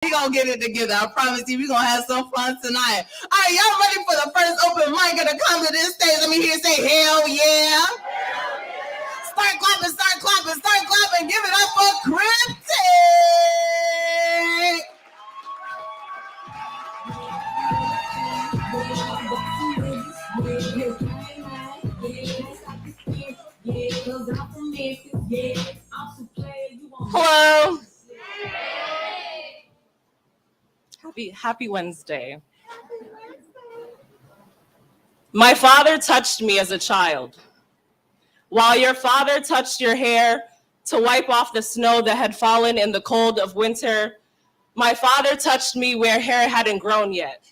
We gonna get it together. I promise you, we gonna have some fun tonight. All right, y'all ready for the first open mic to come to this stage? Let me hear you say, hell yeah. Start clapping, start clapping, start clapping. Give it up for Cryptic. Hello. Happy Wednesday. My father touched me as a child. While your father touched your hair to wipe off the snow that had fallen in the cold of winter, my father touched me where hair hadn't grown yet.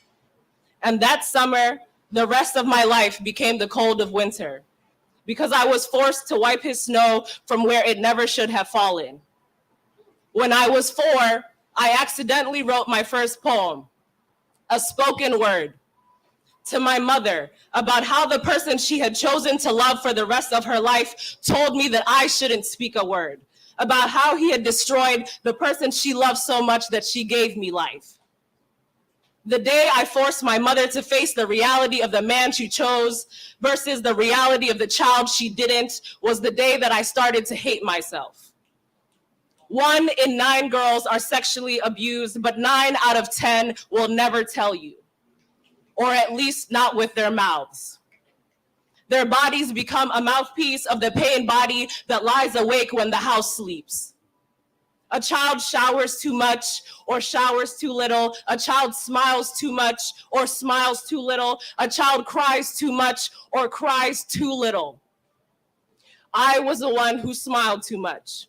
And that summer, the rest of my life became the cold of winter, because I was forced to wipe his snow from where it never should have fallen. When I was 4, I accidentally wrote my first poem, a spoken word, to my mother about how the person she had chosen to love for the rest of her life told me that I shouldn't speak a word, about how he had destroyed the person she loved so much that she gave me life. The day I forced my mother to face the reality of the man she chose versus the reality of the child she didn't was the day that I started to hate myself. 1 in 9 girls are sexually abused, but 9 out of 10 will never tell you, or at least not with their mouths. Their bodies become a mouthpiece of the pain body that lies awake when the house sleeps. A child showers too much or showers too little. A child smiles too much or smiles too little. A child cries too much or cries too little. I was the one who smiled too much.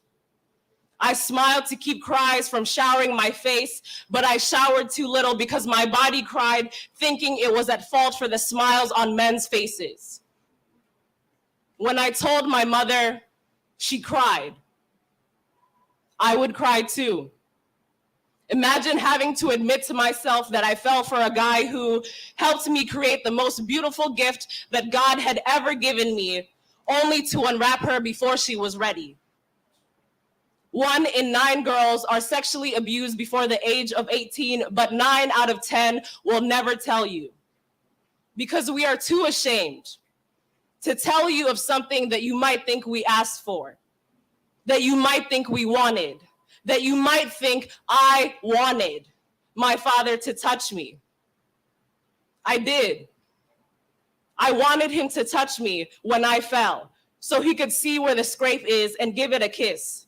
I smiled to keep cries from showering my face, but I showered too little because my body cried, thinking it was at fault for the smiles on men's faces. When I told my mother, she cried. I would cry too. Imagine having to admit to myself that I fell for a guy who helped me create the most beautiful gift that God had ever given me, only to unwrap her before she was ready. 1 in 9 girls are sexually abused before the age of 18, but 9 out of 10 will never tell you, because we are too ashamed to tell you of something that you might think we asked for, that you might think we wanted, that you might think I wanted my father to touch me. I did. I wanted him to touch me when I fell, so he could see where the scrape is and give it a kiss.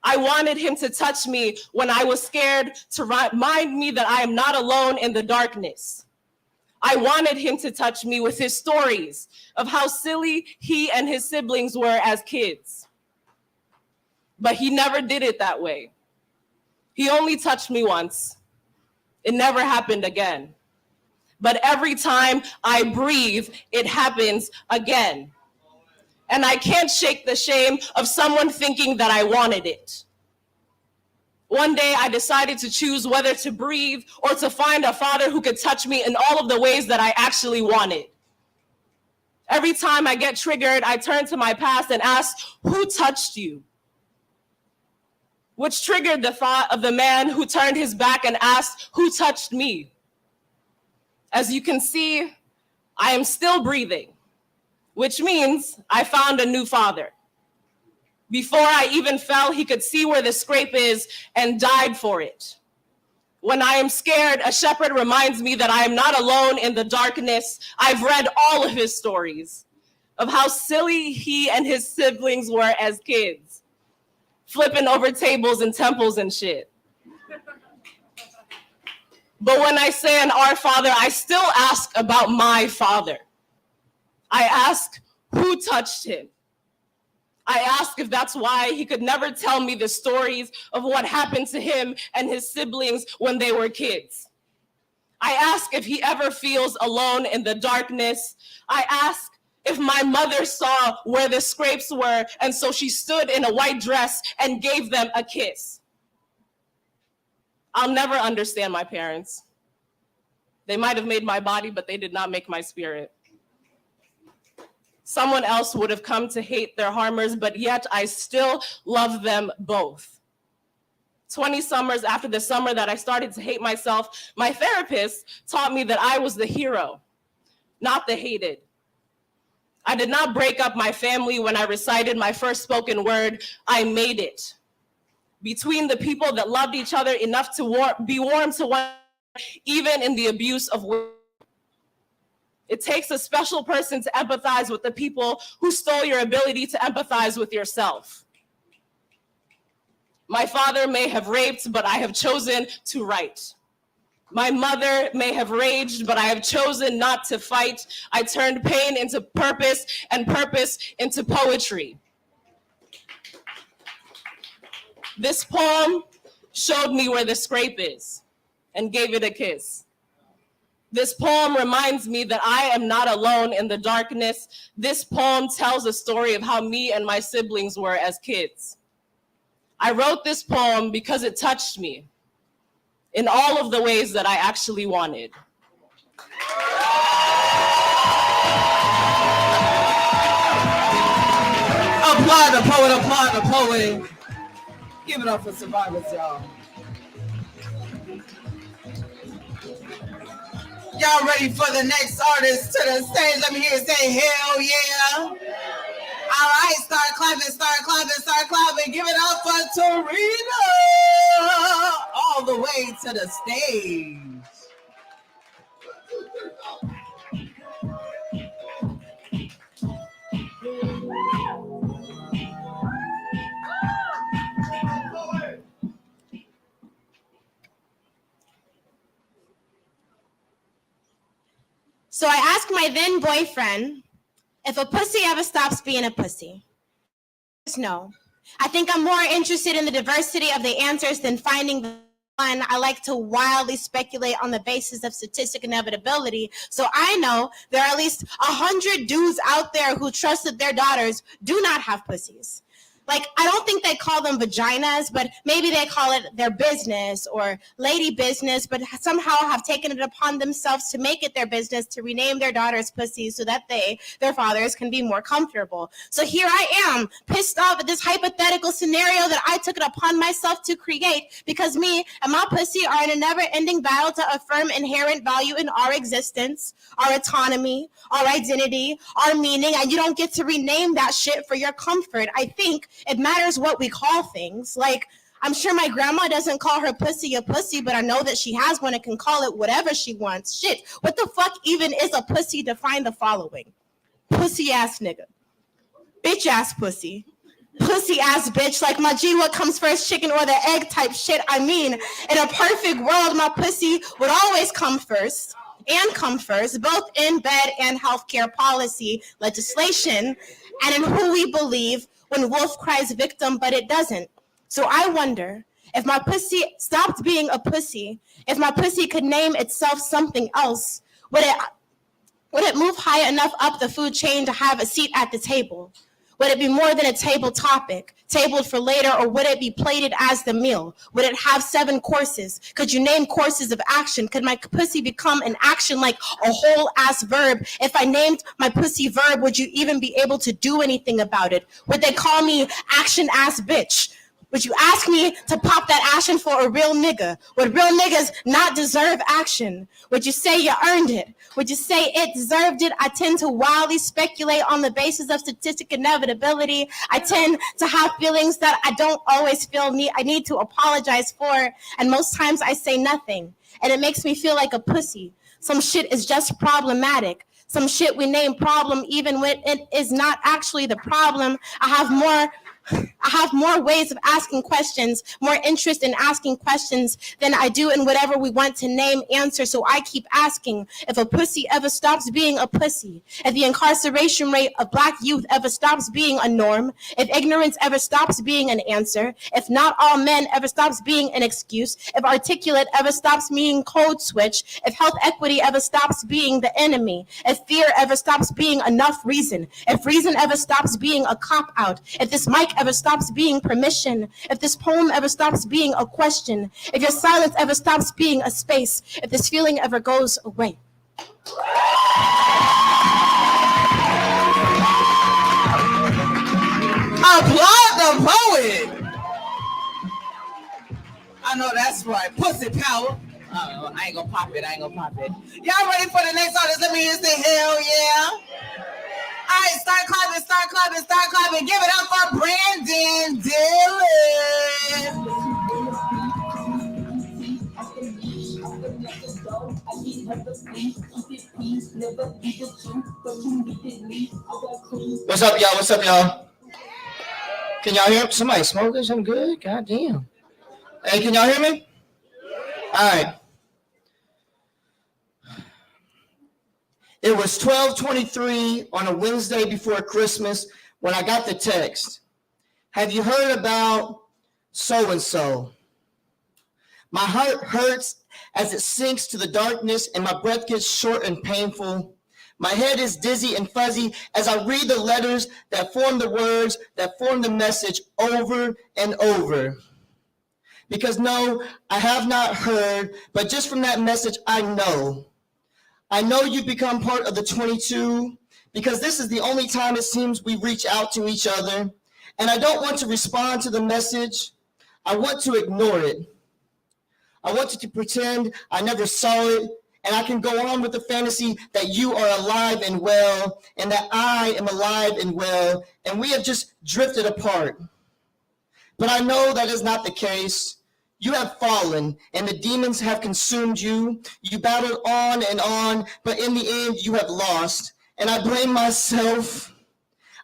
I wanted him to touch me when I was scared, to remind me that I am not alone in the darkness. I wanted him to touch me with his stories of how silly he and his siblings were as kids. But he never did it that way. He only touched me once. It never happened again. But every time I breathe, it happens again. And I can't shake the shame of someone thinking that I wanted it. One day I decided to choose whether to breathe or to find a father who could touch me in all of the ways that I actually wanted. Every time I get triggered, I turn to my past and ask, who touched you? Which triggered the thought of the man who turned his back and asked, who touched me? As you can see, I am still breathing, which means I found a new father. Before I even fell, he could see where the scrape is and died for it. When I am scared, a shepherd reminds me that I am not alone in the darkness. I've read all of his stories of how silly he and his siblings were as kids, flipping over tables and temples and shit. But when I say an Our Father, I still ask about my father. I ask, who touched him? I ask if that's why he could never tell me the stories of what happened to him and his siblings when they were kids. I ask if he ever feels alone in the darkness. I ask if my mother saw where the scrapes were, and so she stood in a white dress and gave them a kiss. I'll never understand my parents. They might have made my body, but they did not make my spirit. Someone else would have come to hate their harmers, but yet I still love them both. 20 summers after the summer that I started to hate myself, my therapist taught me that I was the hero, not the hated. I did not break up my family when I recited my first spoken word. I made it. Between the people that loved each other enough to be warm to one another, even in the abuse of women. It takes a special person to empathize with the people who stole your ability to empathize with yourself. My father may have raped, but I have chosen to write. My mother may have raged, but I have chosen not to fight. I turned pain into purpose and purpose into poetry. This poem showed me where the scrape is and gave it a kiss. This poem reminds me that I am not alone in the darkness. This poem tells a story of how me and my siblings were as kids. I wrote this poem because it touched me in all of the ways that I actually wanted. Applaud the poet, applaud the poet. Give it up for survivors, y'all. Y'all ready for the next artist to the stage? Let me hear you say, hell yeah. All right, start clapping, start clapping, start clapping. Give it up for Tarina. All the way to the stage. So I asked my then boyfriend if a pussy ever stops being a pussy. No. I think I'm more interested in the diversity of the answers than finding the one. I like to wildly speculate on the basis of statistic inevitability. So I know there are at least 100 dudes out there who trust that their daughters do not have pussies. Like, I don't think they call them vaginas, but maybe they call it their business or lady business, but somehow have taken it upon themselves to make it their business to rename their daughters pussies so that their fathers, can be more comfortable. So here I am, pissed off at this hypothetical scenario that I took it upon myself to create because me and my pussy are in a never-ending battle to affirm inherent value in our existence, our autonomy, our identity, our meaning, and you don't get to rename that shit for your comfort. I think it matters what we call things. Like, I'm sure my grandma doesn't call her pussy a pussy, but I know that she has one and can call it whatever she wants. Shit, what the fuck even is a pussy? Define the following. Pussy ass nigga. Bitch ass pussy. Pussy ass bitch. Like my G, what comes first, chicken or the egg type shit. I mean, in a perfect world, my pussy would always come first. And come first, both in bed and healthcare policy legislation, and in who we believe when wolf cries victim, but it doesn't. So I wonder if my pussy stopped being a pussy, if my pussy could name itself something else, would it move high enough up the food chain to have a seat at the table? Would it be more than a table topic, tabled for later, or would it be plated as the meal? Would it have 7 courses? Could you name courses of action? Could my pussy become an action like a whole ass verb? If I named my pussy verb, would you even be able to do anything about it? Would they call me action ass bitch? Would you ask me to pop that action for a real nigga? Would real niggas not deserve action? Would you say you earned it? Would you say it deserved it? I tend to wildly speculate on the basis of statistic inevitability. I tend to have feelings that I don't always feel I need to apologize for. And most times I say nothing. And it makes me feel like a pussy. Some shit is just problematic. Some shit we name problem even when it is not actually the problem. I have more ways of asking questions, more interest in asking questions than I do in whatever we want to name answer. So I keep asking if a pussy ever stops being a pussy, if the incarceration rate of Black youth ever stops being a norm, if ignorance ever stops being an answer, if not all men ever stops being an excuse, if articulate ever stops being code switch, if health equity ever stops being the enemy, if fear ever stops being enough reason, if reason ever stops being a cop-out, if this mic ever stops being permission, if this poem ever stops being a question, if your silence ever stops being a space, if this feeling ever goes away. Applaud the poet. I know that's right. Pussy power. I ain't gonna pop it. Y'all ready for the next artist? Let me hear say hell yeah. All right, start clapping. Give it up for Brandon Dillon. What's up, y'all? Can y'all hear me? Somebody smoking something good? God damn. Hey, can y'all hear me? All right. It was 12:23 on a Wednesday before Christmas when I got the text. Have you heard about so-and-so? My heart hurts as it sinks to the darkness and my breath gets short and painful. My head is dizzy and fuzzy as I read the letters that form the words that form the message over and over. Because no, I have not heard, but just from that message, I know you've become part of the 22 because this is the only time it seems we reach out to each other. And I don't want to respond to the message. I want to ignore it. I want to pretend I never saw it. And I can go on with the fantasy that you are alive and well, and that I am alive and well, and we have just drifted apart. But I know that is not the case. You have fallen, and the demons have consumed you. You battled on, but in the end, you have lost. And I blame myself.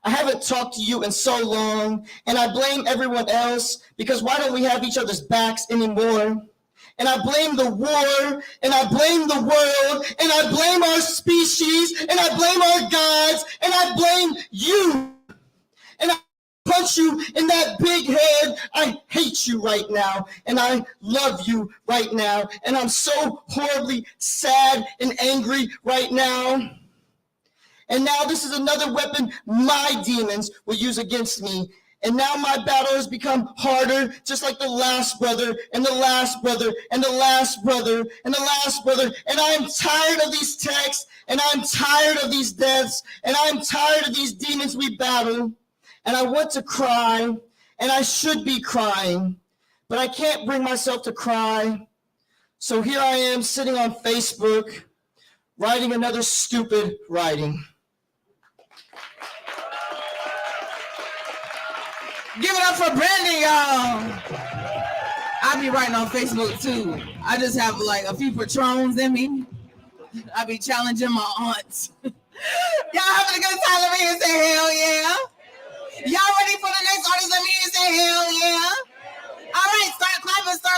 I haven't talked to you in so long, and I blame everyone else, because why don't we have each other's backs anymore? And I blame the war, and I blame the world, and I blame our species, and I blame our gods, and I blame you. And I punch you in that big head. I hate you right now, and I love you right now, and I'm so horribly sad and angry right now. And now this is another weapon my demons will use against me. And now my battle has become harder, just like the last brother, and the last brother, and the last brother, and the last brother. And I'm tired of these texts, and I'm tired of these deaths, and I'm tired of these demons we battle. And I want to cry, and I should be crying, but I can't bring myself to cry. So here I am sitting on Facebook, writing another stupid writing. Give it up for Brandon, y'all. I be writing on Facebook too. I just have like a few patrons in me. I be challenging my aunts. Y'all having a good time? Let me hear say hell yeah. Y'all ready for the next artist? Let me hear say hell yeah. All right, start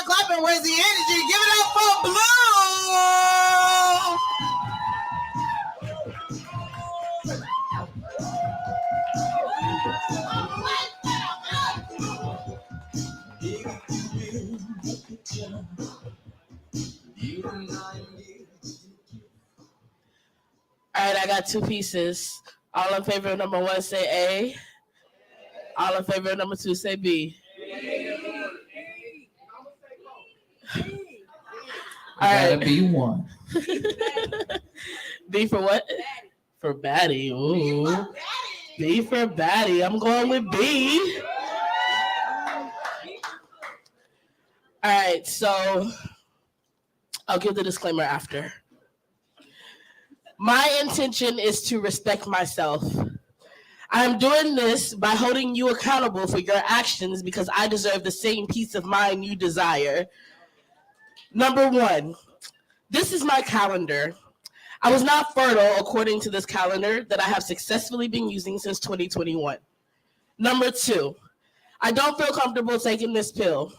clapping. Where's the energy? Give it up for Blue. All right, I got two pieces. All in favor of number one, say A. All in favor of number two, say B. All right. Gotta be one. B for what? For baddie. Ooh. B for baddie. I'm going with B. All right, so I'll give the disclaimer after. My intention is to respect myself. I am doing this by holding you accountable for your actions because I deserve the same peace of mind you desire. Number one, this is my calendar. I was not fertile according to this calendar that I have successfully been using since 2021. Number two, I don't feel comfortable taking this pill.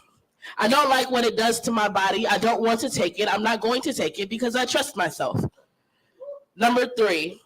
I don't like what it does to my body. I don't want to take it. I'm not going to take it because I trust myself. Number three,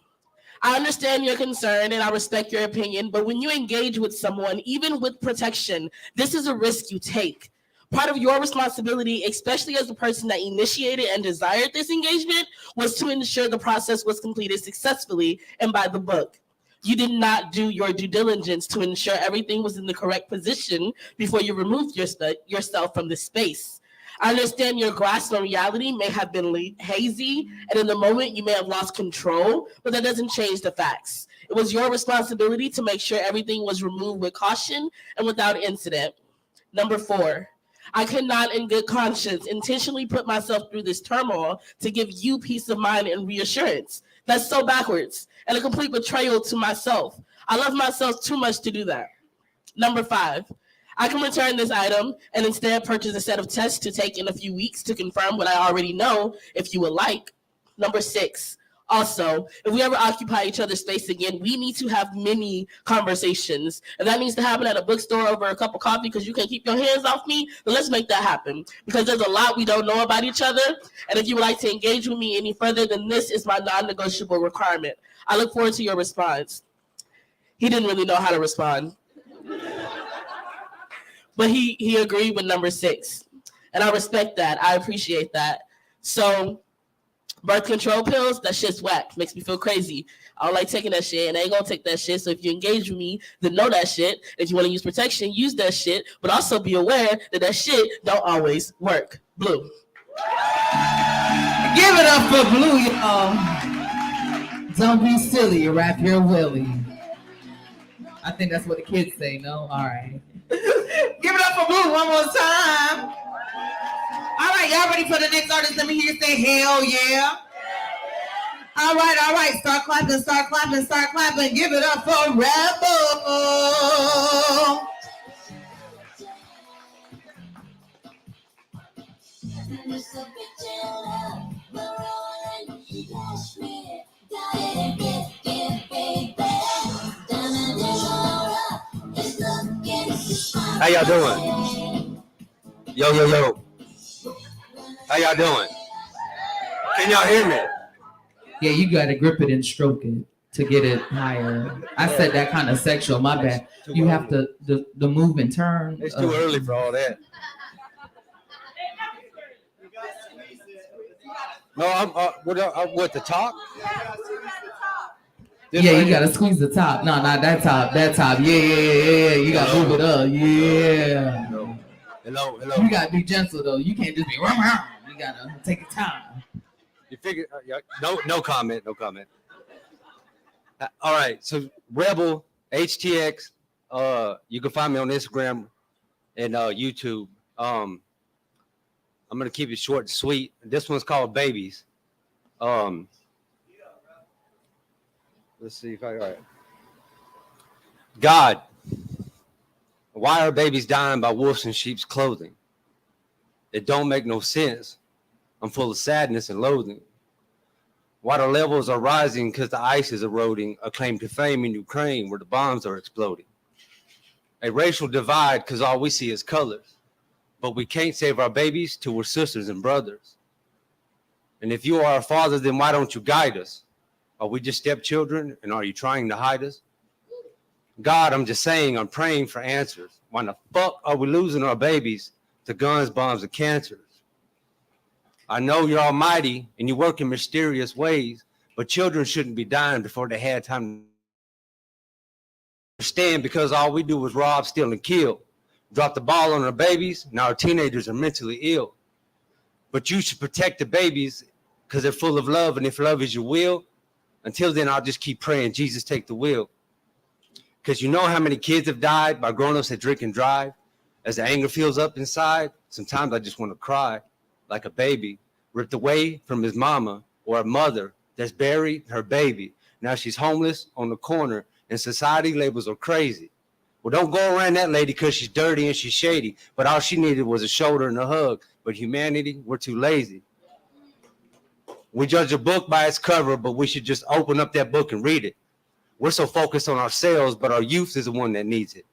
I understand your concern and I respect your opinion, but when you engage with someone, even with protection, this is a risk you take. Part of your responsibility, especially as the person that initiated and desired this engagement, was to ensure the process was completed successfully and by the book. You did not do your due diligence to ensure everything was in the correct position before you removed yourself from the space. I understand your grasp on reality may have been hazy, and in the moment you may have lost control, but that doesn't change the facts. It was your responsibility to make sure everything was removed with caution and without incident. Number four, I could not in good conscience intentionally put myself through this turmoil to give you peace of mind and reassurance. That's so backwards and a complete betrayal to myself. I love myself too much to do that. Number 5, I can return this item and instead purchase a set of tests to take in a few weeks to confirm what I already know, if you would like. Number 6, also, if we ever occupy each other's space again, we need to have many conversations. If that needs to happen at a bookstore over a cup of coffee because you can't keep your hands off me, then let's make that happen. Because there's a lot we don't know about each other. And if you would like to engage with me any further, then this is my non-negotiable requirement. I look forward to your response. He didn't really know how to respond. But he agreed with number 6. And I respect that. I appreciate that. So, birth control pills, that shit's whack. Makes me feel crazy. I don't like taking that shit, and I ain't gonna take that shit. So if you engage with me, then know that shit. If you want to use protection, use that shit. But also be aware that that shit don't always work. Blue. Give it up for Blue, y'all. Don't be silly, wrap your willy. I think that's what the kids say, no? All right. Give it up for Blue one more time. All right, y'all ready for the next artist? Let me hear you say hell yeah. All right. Start clapping. Give it up for Rebel. How y'all doing? Yo. How y'all doing? Can y'all hear me? Yeah, you got to grip it and stroke it to get it higher. I said that kind of sexual. My bad. You have to the move and turn. It's too early for all that. No, I'm with the top. Yeah, you gotta squeeze the top. No, not that top. That top. Yeah. You gotta move it up. Yeah. Hello. You gotta be gentle though. You can't just be. You gotta take your time. You figure? No comment. All right. So Rebel HTX. You can find me on Instagram and YouTube. I'm gonna keep it short and sweet. This one's called Babies. Let's see if I got it. God, why are babies dying by wolves in sheep's clothing? It don't make no sense. I'm full of sadness and loathing. Water levels are rising because the ice is eroding. A claim to fame in Ukraine where the bombs are exploding. A racial divide because all we see is colors. But we can't save our babies till we're sisters and brothers. And if you are a father, then why don't you guide us? Are we just stepchildren, and are you trying to hide us? God, I'm just saying, I'm praying for answers. Why the fuck are we losing our babies to guns, bombs, and cancers? I know you're almighty, and you work in mysterious ways, but children shouldn't be dying before they had time to understand, because all we do is rob, steal, and kill. Drop the ball on our babies, now our teenagers are mentally ill. But you should protect the babies because they're full of love, and if love is your will, until then, I'll just keep praying, Jesus, take the wheel. Because you know how many kids have died by grown-ups that drink and drive? As the anger feels up inside, sometimes I just want to cry, like a baby, ripped away from his mama, or a mother that's buried her baby. Now she's homeless on the corner, and society labels her crazy. Well, don't go around that lady because she's dirty and she's shady, but all she needed was a shoulder and a hug. But humanity, we're too lazy. We judge a book by its cover, but we should just open up that book and read it. We're so focused on ourselves, but our youth is the one that needs it.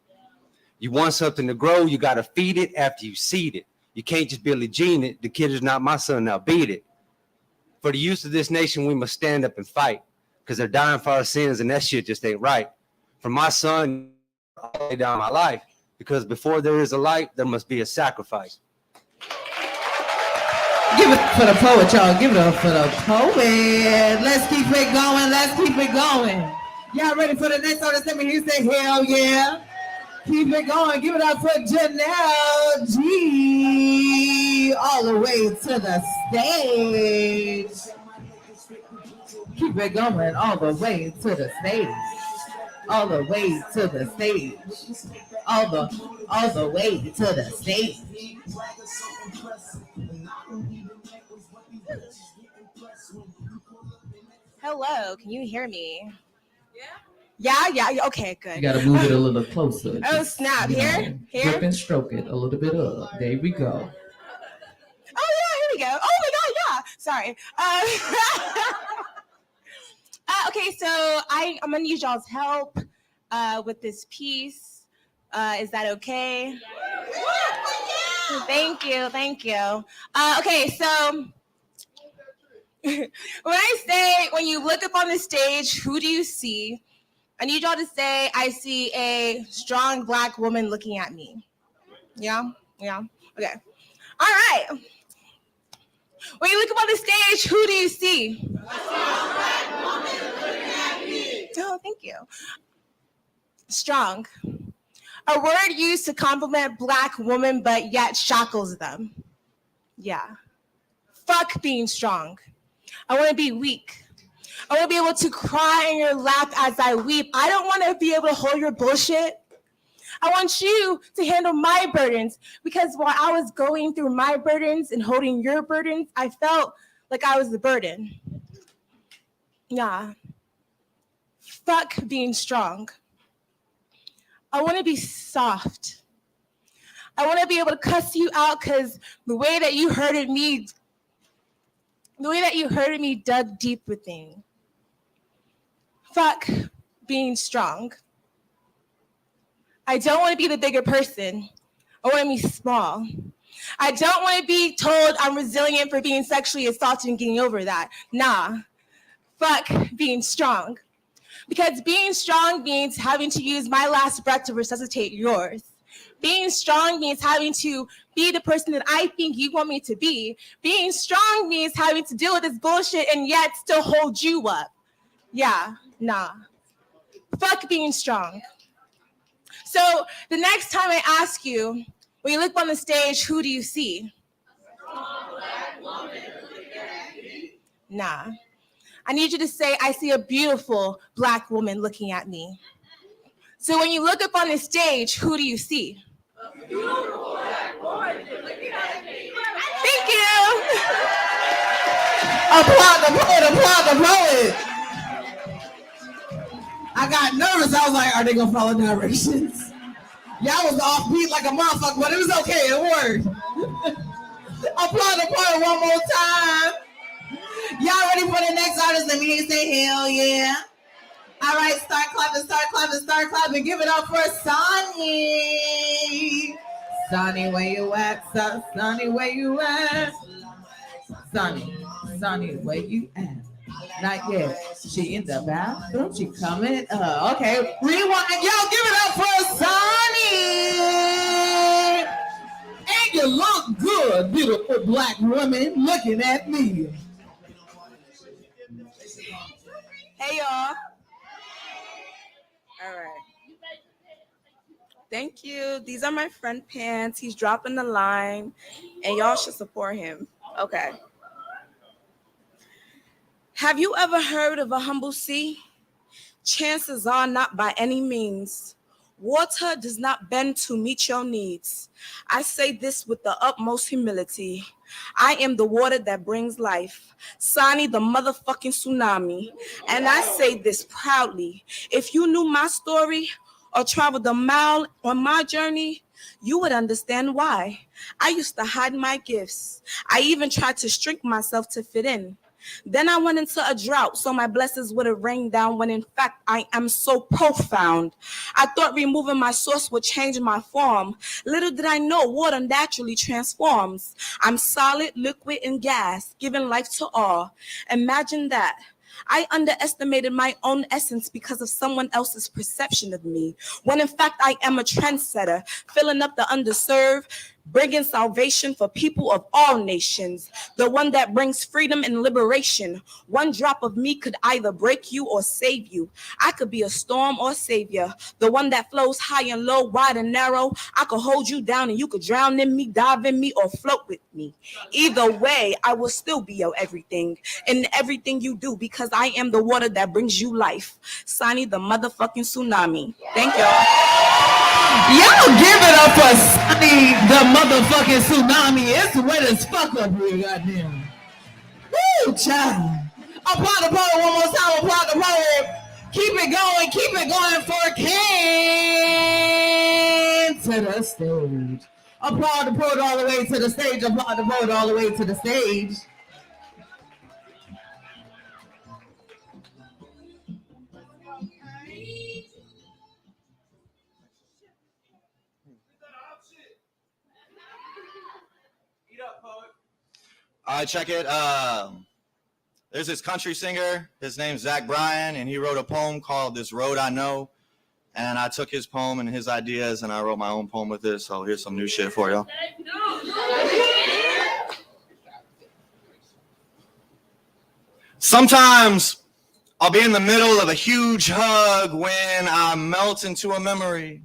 You want something to grow, you got to feed it after you seed it. You can't just Billie Jean it. The kid is not my son, now beat it. For the youth of this nation, we must stand up and fight because they're dying for our sins, and that shit just ain't right. For my son, I'll lay down my life because before there is a light, there must be a sacrifice. Give it up for the poet, y'all. Give it up for the poet. Let's keep it going. Y'all ready for the next artist? Let me hear you say hell yeah. Keep it going. Give it up for Janelle G. All the way to the stage. Keep it going all the way to the stage. all the way to the stage, all the way to the stage. Hello, can you hear me? Yeah, okay, You good. gotta move it a little closer. Oh, snap. you Here? know, Here? Grip and stroke it a little bit up. There we go. Oh, yeah, here we go. Oh, my God, yeah. Sorry. Okay, so I'm going to need y'all's help with this piece. Is that okay? Thank you. Okay, so when you look up on the stage, who do you see? I need y'all to say, I see a strong Black woman looking at me. Yeah? Okay. All right. When you look up on the stage, who do you see? Oh, thank you. Strong. A word used to compliment Black women, but yet shackles them. Yeah. Fuck being strong. I want to be weak. I want to be able to cry in your lap as I weep. I don't want to be able to hold your bullshit. I want you to handle my burdens, because while I was going through my burdens and holding your burdens, I felt like I was the burden. Yeah. Fuck being strong. I want to be soft. I want to be able to cuss you out because the way that you hurted me dug deep within. Fuck being strong. I don't want to be the bigger person. I want to be small. I don't want to be told I'm resilient for being sexually assaulted and getting over that. Nah. Fuck being strong. Because being strong means having to use my last breath to resuscitate yours. Being strong means having to be the person that I think you want me to be. Being strong means having to deal with this bullshit and yet still hold you up. Yeah, nah. Fuck being strong. So the next time I ask you, when you look on the stage, who do you see? Nah. I need you to say, I see a beautiful Black woman looking at me. So when you look up on the stage, who do you see? A beautiful Black woman looking at me. Thank you. Applaud the poet. I got nervous. I was like, are they gonna follow directions? Y'all was off beat like a motherfucker, but it was okay. It worked. Applaud the poet one more time. Y'all ready for the next artist? Let me hear you say hell yeah. All right, start clapping. Give it up for Sonny. Sonny, where you at? Sonny, where you at? Sonny, where you at? Not yet. She in the bathroom. She coming. Okay. Rewind. Yo, give it up for Sonny. And you look good, beautiful Black woman looking at me. Hey, y'all. All right. Thank you. These are my friend Pants. He's dropping the line, and y'all should support him. Okay. Have you ever heard of a humble sea? Chances are not by any means. Water does not bend to meet your needs. I say this with the utmost humility. I am the water that brings life. Sani, the motherfucking tsunami. And I say this proudly. If you knew my story or traveled a mile on my journey, you would understand why. I used to hide my gifts. I even tried to shrink myself to fit in. Then I went into a drought, so my blessings would have rained down when in fact I am so profound. I thought removing my source would change my form. Little did I know water naturally transforms. I'm solid, liquid, and gas, giving life to all. Imagine that. I underestimated my own essence because of someone else's perception of me, when in fact I am a trendsetter, filling up the underserved, bringing salvation for people of all nations, the one that brings freedom and liberation. One drop of me could either break you or save you. I could be a storm or savior, the one that flows high and low, wide and narrow. I could hold you down and you could drown in me, dive in me, or float with me. Either way, I will still be your everything in everything you do, because I am the water that brings you life. Sonny the motherfucking tsunami. Thank y'all. Y'all give it up for Sonny the motherfucking tsunami. It's wet as fuck up here, goddamn. Woo, child. Applaud the poet one more time. Applaud the poet. Keep it going for Ken To the stage. Applaud the poet all the way to the stage. Applaud the poet all the way to the stage. All right, check it. There's this country singer. His name's Zach Bryan, and he wrote a poem called This Road I Know. And I took his poem and his ideas, and I wrote my own poem with it. So here's some new shit for y'all. Sometimes I'll be in the middle of a huge hug when I melt into a memory.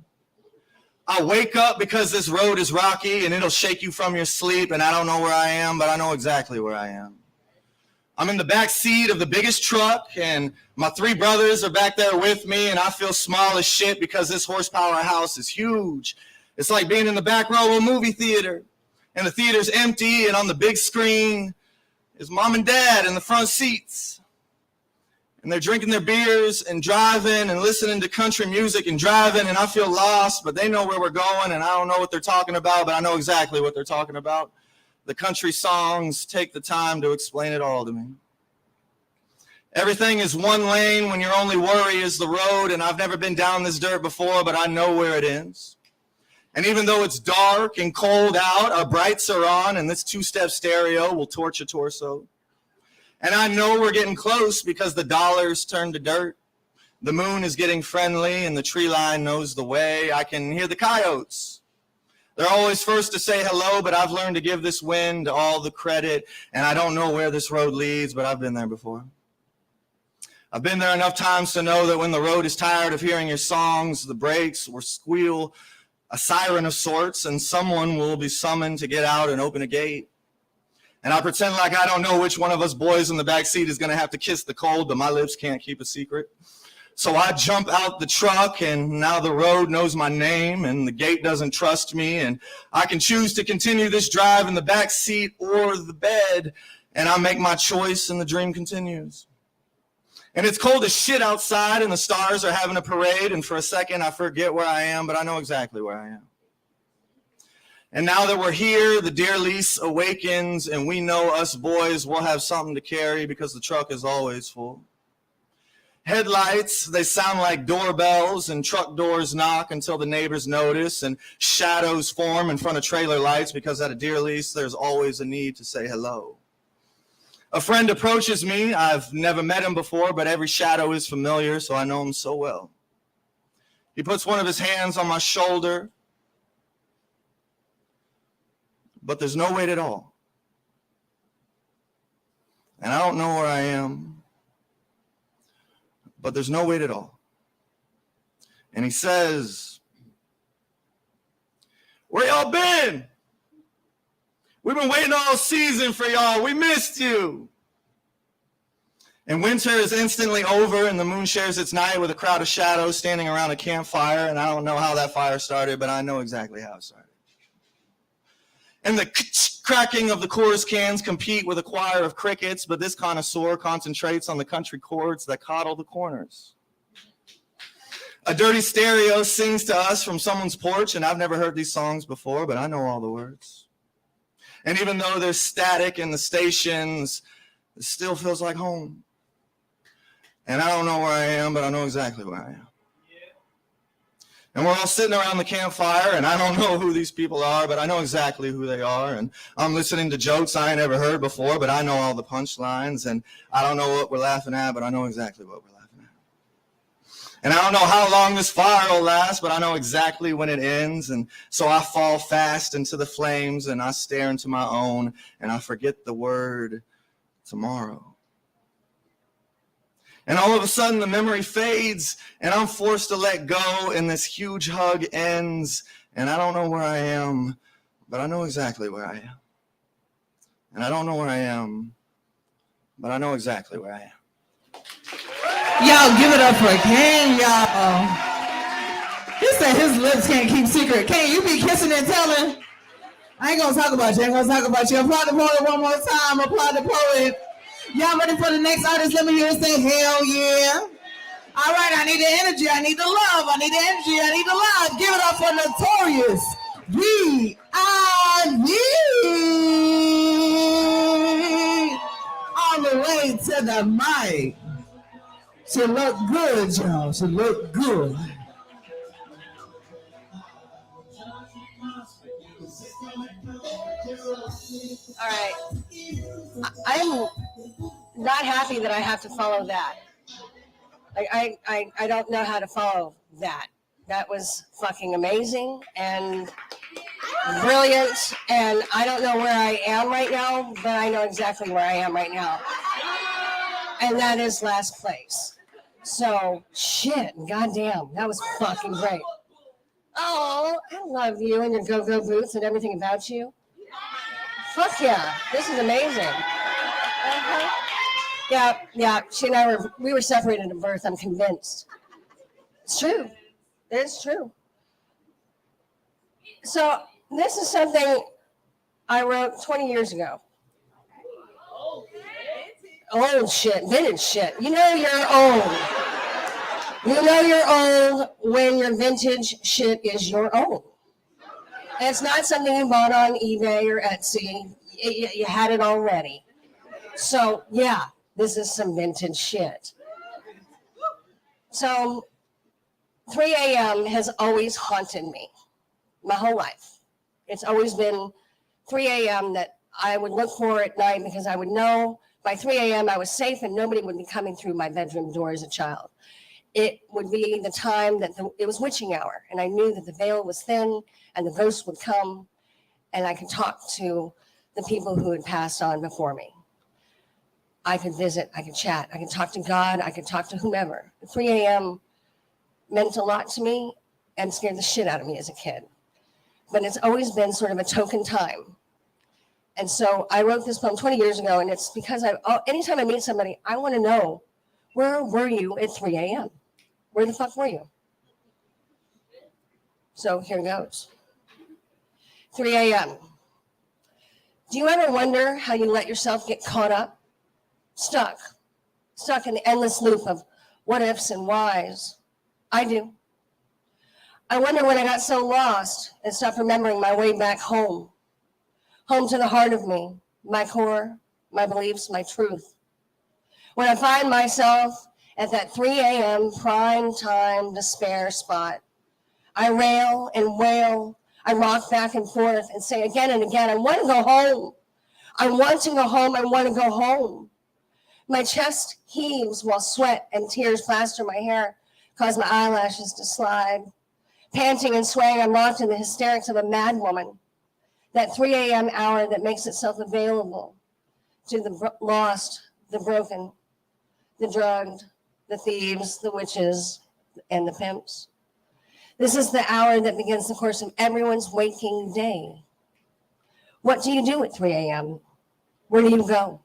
I wake up because this road is rocky and it'll shake you from your sleep, and I don't know where I am, but I know exactly where I am. I'm in the back seat of the biggest truck, and my three brothers are back there with me, and I feel small as shit because this horsepower house is huge. It's like being in the back row of a movie theater, and the theater's empty, and on the big screen is mom and dad in the front seats. And they're drinking their beers and driving and listening to country music and driving, and I feel lost, but they know where we're going, and I don't know what they're talking about, but I know exactly what they're talking about. The country songs take the time to explain it all to me. Everything is one lane when your only worry is the road, and I've never been down this dirt before, but I know where it ends. And even though it's dark and cold out, our brights are on, and this two-step stereo will torch your torso. And I know we're getting close because the dollars turn to dirt. The moon is getting friendly and the tree line knows the way. I can hear the coyotes. They're always first to say hello, but I've learned to give this wind all the credit. And I don't know where this road leads, but I've been there before. I've been there enough times to know that when the road is tired of hearing your songs, the brakes will squeal a siren of sorts, and someone will be summoned to get out and open a gate. And I pretend like I don't know which one of us boys in the back seat is going to have to kiss the cold, but my lips can't keep a secret. So I jump out the truck, and now the road knows my name, and the gate doesn't trust me, and I can choose to continue this drive in the back seat or the bed, and I make my choice, and the dream continues. And it's cold as shit outside, and the stars are having a parade, and for a second I forget where I am, but I know exactly where I am. And now that we're here, the dear lease awakens, and we know us boys will have something to carry because the truck is always full. Headlights, they sound like doorbells, and truck doors knock until the neighbors notice, and shadows form in front of trailer lights because at a dear lease, there's always a need to say hello. A friend approaches me. I've never met him before, but every shadow is familiar, so I know him so well. He puts one of his hands on my shoulder, but there's no weight at all. And I don't know where I am, but there's no weight at all. And he says, "Where y'all been? We've been waiting all season for y'all. We missed you." And winter is instantly over, and the moon shares its night with a crowd of shadows standing around a campfire. And I don't know how that fire started, but I know exactly how it started. And the cracking of the chorus cans compete with a choir of crickets, but this connoisseur concentrates on the country chords that coddle the corners. A dirty stereo sings to us from someone's porch, and I've never heard these songs before, but I know all the words. And even though there's static in the stations, it still feels like home. And I don't know where I am, but I know exactly where I am. And we're all sitting around the campfire, and I don't know who these people are, but I know exactly who they are. And I'm listening to jokes I ain't ever heard before, but I know all the punchlines. And I don't know what we're laughing at, but I know exactly what we're laughing at. And I don't know how long this fire will last, but I know exactly when it ends. And so I fall fast into the flames, and I stare into my own, and I forget the word tomorrow. And all of a sudden the memory fades, and I'm forced to let go, and this huge hug ends, and I don't know where I am, but I know exactly where I am. And I don't know where I am, but I know exactly where I am. Y'all give it up for Kane, y'all. He said his lips can't keep secret. Kane, you be kissing and telling. I ain't gonna talk about you. I ain't gonna talk about you. Applaud the poet one more time. Applaud the poet. Y'all ready for the next artist? Let me hear it say hell yeah. All right, I need the energy. I need the love. I need the energy. I need the love. Give it up for Notorious B.I.G. All the way to the mic. She look good, y'all. She look good. All right. I'm not happy that I have to follow that. I don't know how to follow that. That was fucking amazing and brilliant. And I don't know where I am right now, but I know exactly where I am right now. And that is last place. So, shit, goddamn, that was fucking great. Oh, I love you and your go-go boots and everything about you. Fuck yeah, this is amazing. Yeah, she and I were separated at birth, I'm convinced. It's true, it's true. So, this is something I wrote 20 years ago. Old shit, vintage shit. You know you're old. You know you're old when your vintage shit is your own. And it's not something you bought on eBay or Etsy. You had it already. So, yeah, this is some vintage shit. So, 3 a.m. has always haunted me my whole life. It's always been 3 a.m. that I would look for at night because I would know by 3 a.m. I was safe and nobody would be coming through my bedroom door as a child. It would be the time that it was witching hour, and I knew that the veil was thin and the ghosts would come, and I could talk to the people who had passed on before me. I could visit, I could chat, I could talk to God, I could talk to whomever. 3 a.m. meant a lot to me and scared the shit out of me as a kid. But it's always been sort of a token time. And so I wrote this poem 20 years ago, and it's because anytime I meet somebody, I want to know, where were you at 3 a.m.? Where the fuck were you? So here goes. 3 a.m. Do you ever wonder how you let yourself get caught up? Stuck in the endless loop of what ifs and whys? I do. I wonder when I got so lost and stopped remembering my way back home. Home to the heart of me, my core, my beliefs, my truth. When I find myself at that 3 a.m. prime time despair spot, I rail and wail. I rock back and forth and say again and again, I want to go home. I want to go home. I want to go home. My chest heaves while sweat and tears plaster my hair, cause my eyelashes to slide. Panting and swaying, I'm locked in the hysterics of a mad woman. That 3 a.m. hour that makes itself available to the lost, the broken, the drugged, the thieves, the witches, and the pimps. This is the hour that begins the course of everyone's waking day. What do you do at 3 a.m.? Where do you go?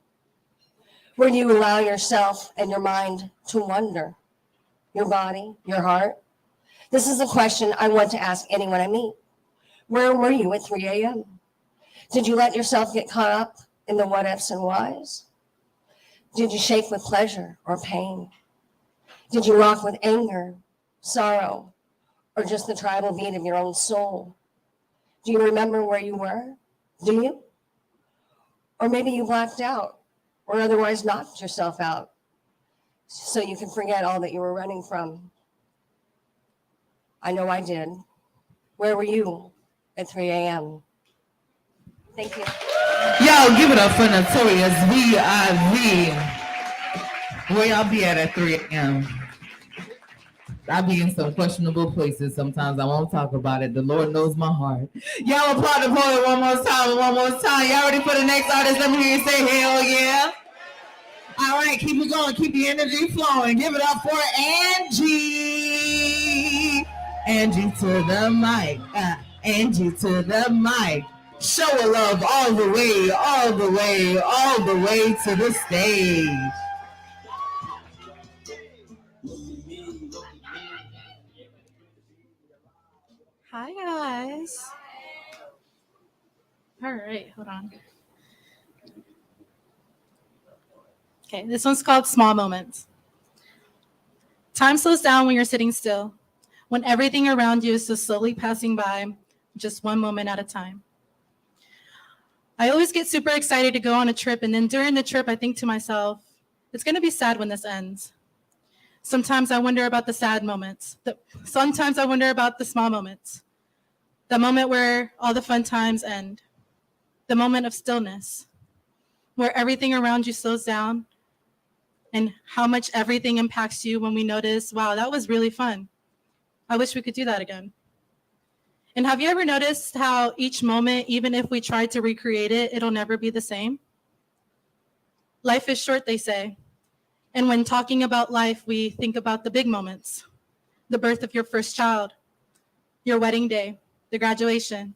Where do you allow yourself and your mind to wander? Your body, your heart? This is a question I want to ask anyone I meet. Where were you at 3 a.m.? Did you let yourself get caught up in the what ifs and whys? Did you shake with pleasure or pain? Did you rock with anger, sorrow, or just the tribal beat of your own soul? Do you remember where you were? Do you? Or maybe you blacked out or otherwise knocked yourself out so you can forget all that you were running from. I know I did. Where were you at 3 a.m.? Thank you. Y'all give it up for Notorious B.I.G. Where y'all be at 3 a.m.? I be in some questionable places sometimes. I won't talk about it. The Lord knows my heart. Y'all applaud the poet one more time and one more time. Y'all ready for the next artist? Let me hear you say hell yeah. All right, keep it going. Keep the energy flowing. Give it up for Angie. Angie to the mic. Angie to the mic. Show a love all the way, all the way, all the way to the stage. Hi, guys. All right, hold on. Okay, this one's called Small Moments. Time slows down when you're sitting still, when everything around you is so slowly passing by, just one moment at a time. I always get super excited to go on a trip, and then during the trip, I think to myself, it's going to be sad when this ends. Sometimes I wonder about the sad moments. Sometimes I wonder about the small moments. The moment where all the fun times end. The moment of stillness, where everything around you slows down, and how much everything impacts you when we notice, wow, that was really fun. I wish we could do that again. And have you ever noticed how each moment, even if we try to recreate it, it'll never be the same? Life is short, they say. And when talking about life, we think about the big moments, the birth of your first child, your wedding day, the graduation,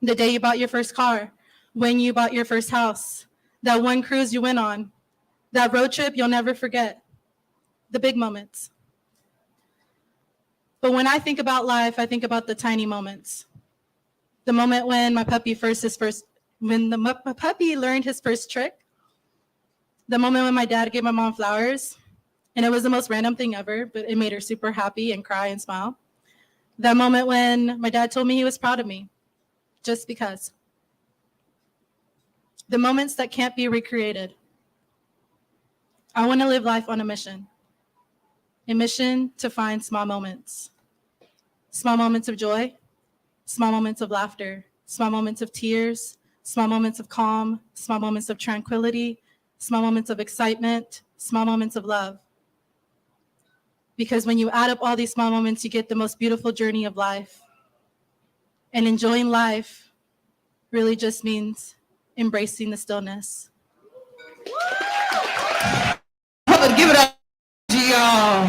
the day you bought your first car, when you bought your first house, that one cruise you went on, that road trip you'll never forget, the big moments. But when I think about life, I think about the tiny moments. The moment when my puppy learned his first trick, the moment when my dad gave my mom flowers, and it was the most random thing ever, but it made her super happy and cry and smile. That moment when my dad told me he was proud of me, just because. The moments that can't be recreated. I want to live life on a mission to find small moments of joy, small moments of laughter, small moments of tears, small moments of calm, small moments of tranquility, small moments of excitement, small moments of love. Because when you add up all these small moments, you get the most beautiful journey of life. And enjoying life really just means embracing the stillness. Give it up, y'all.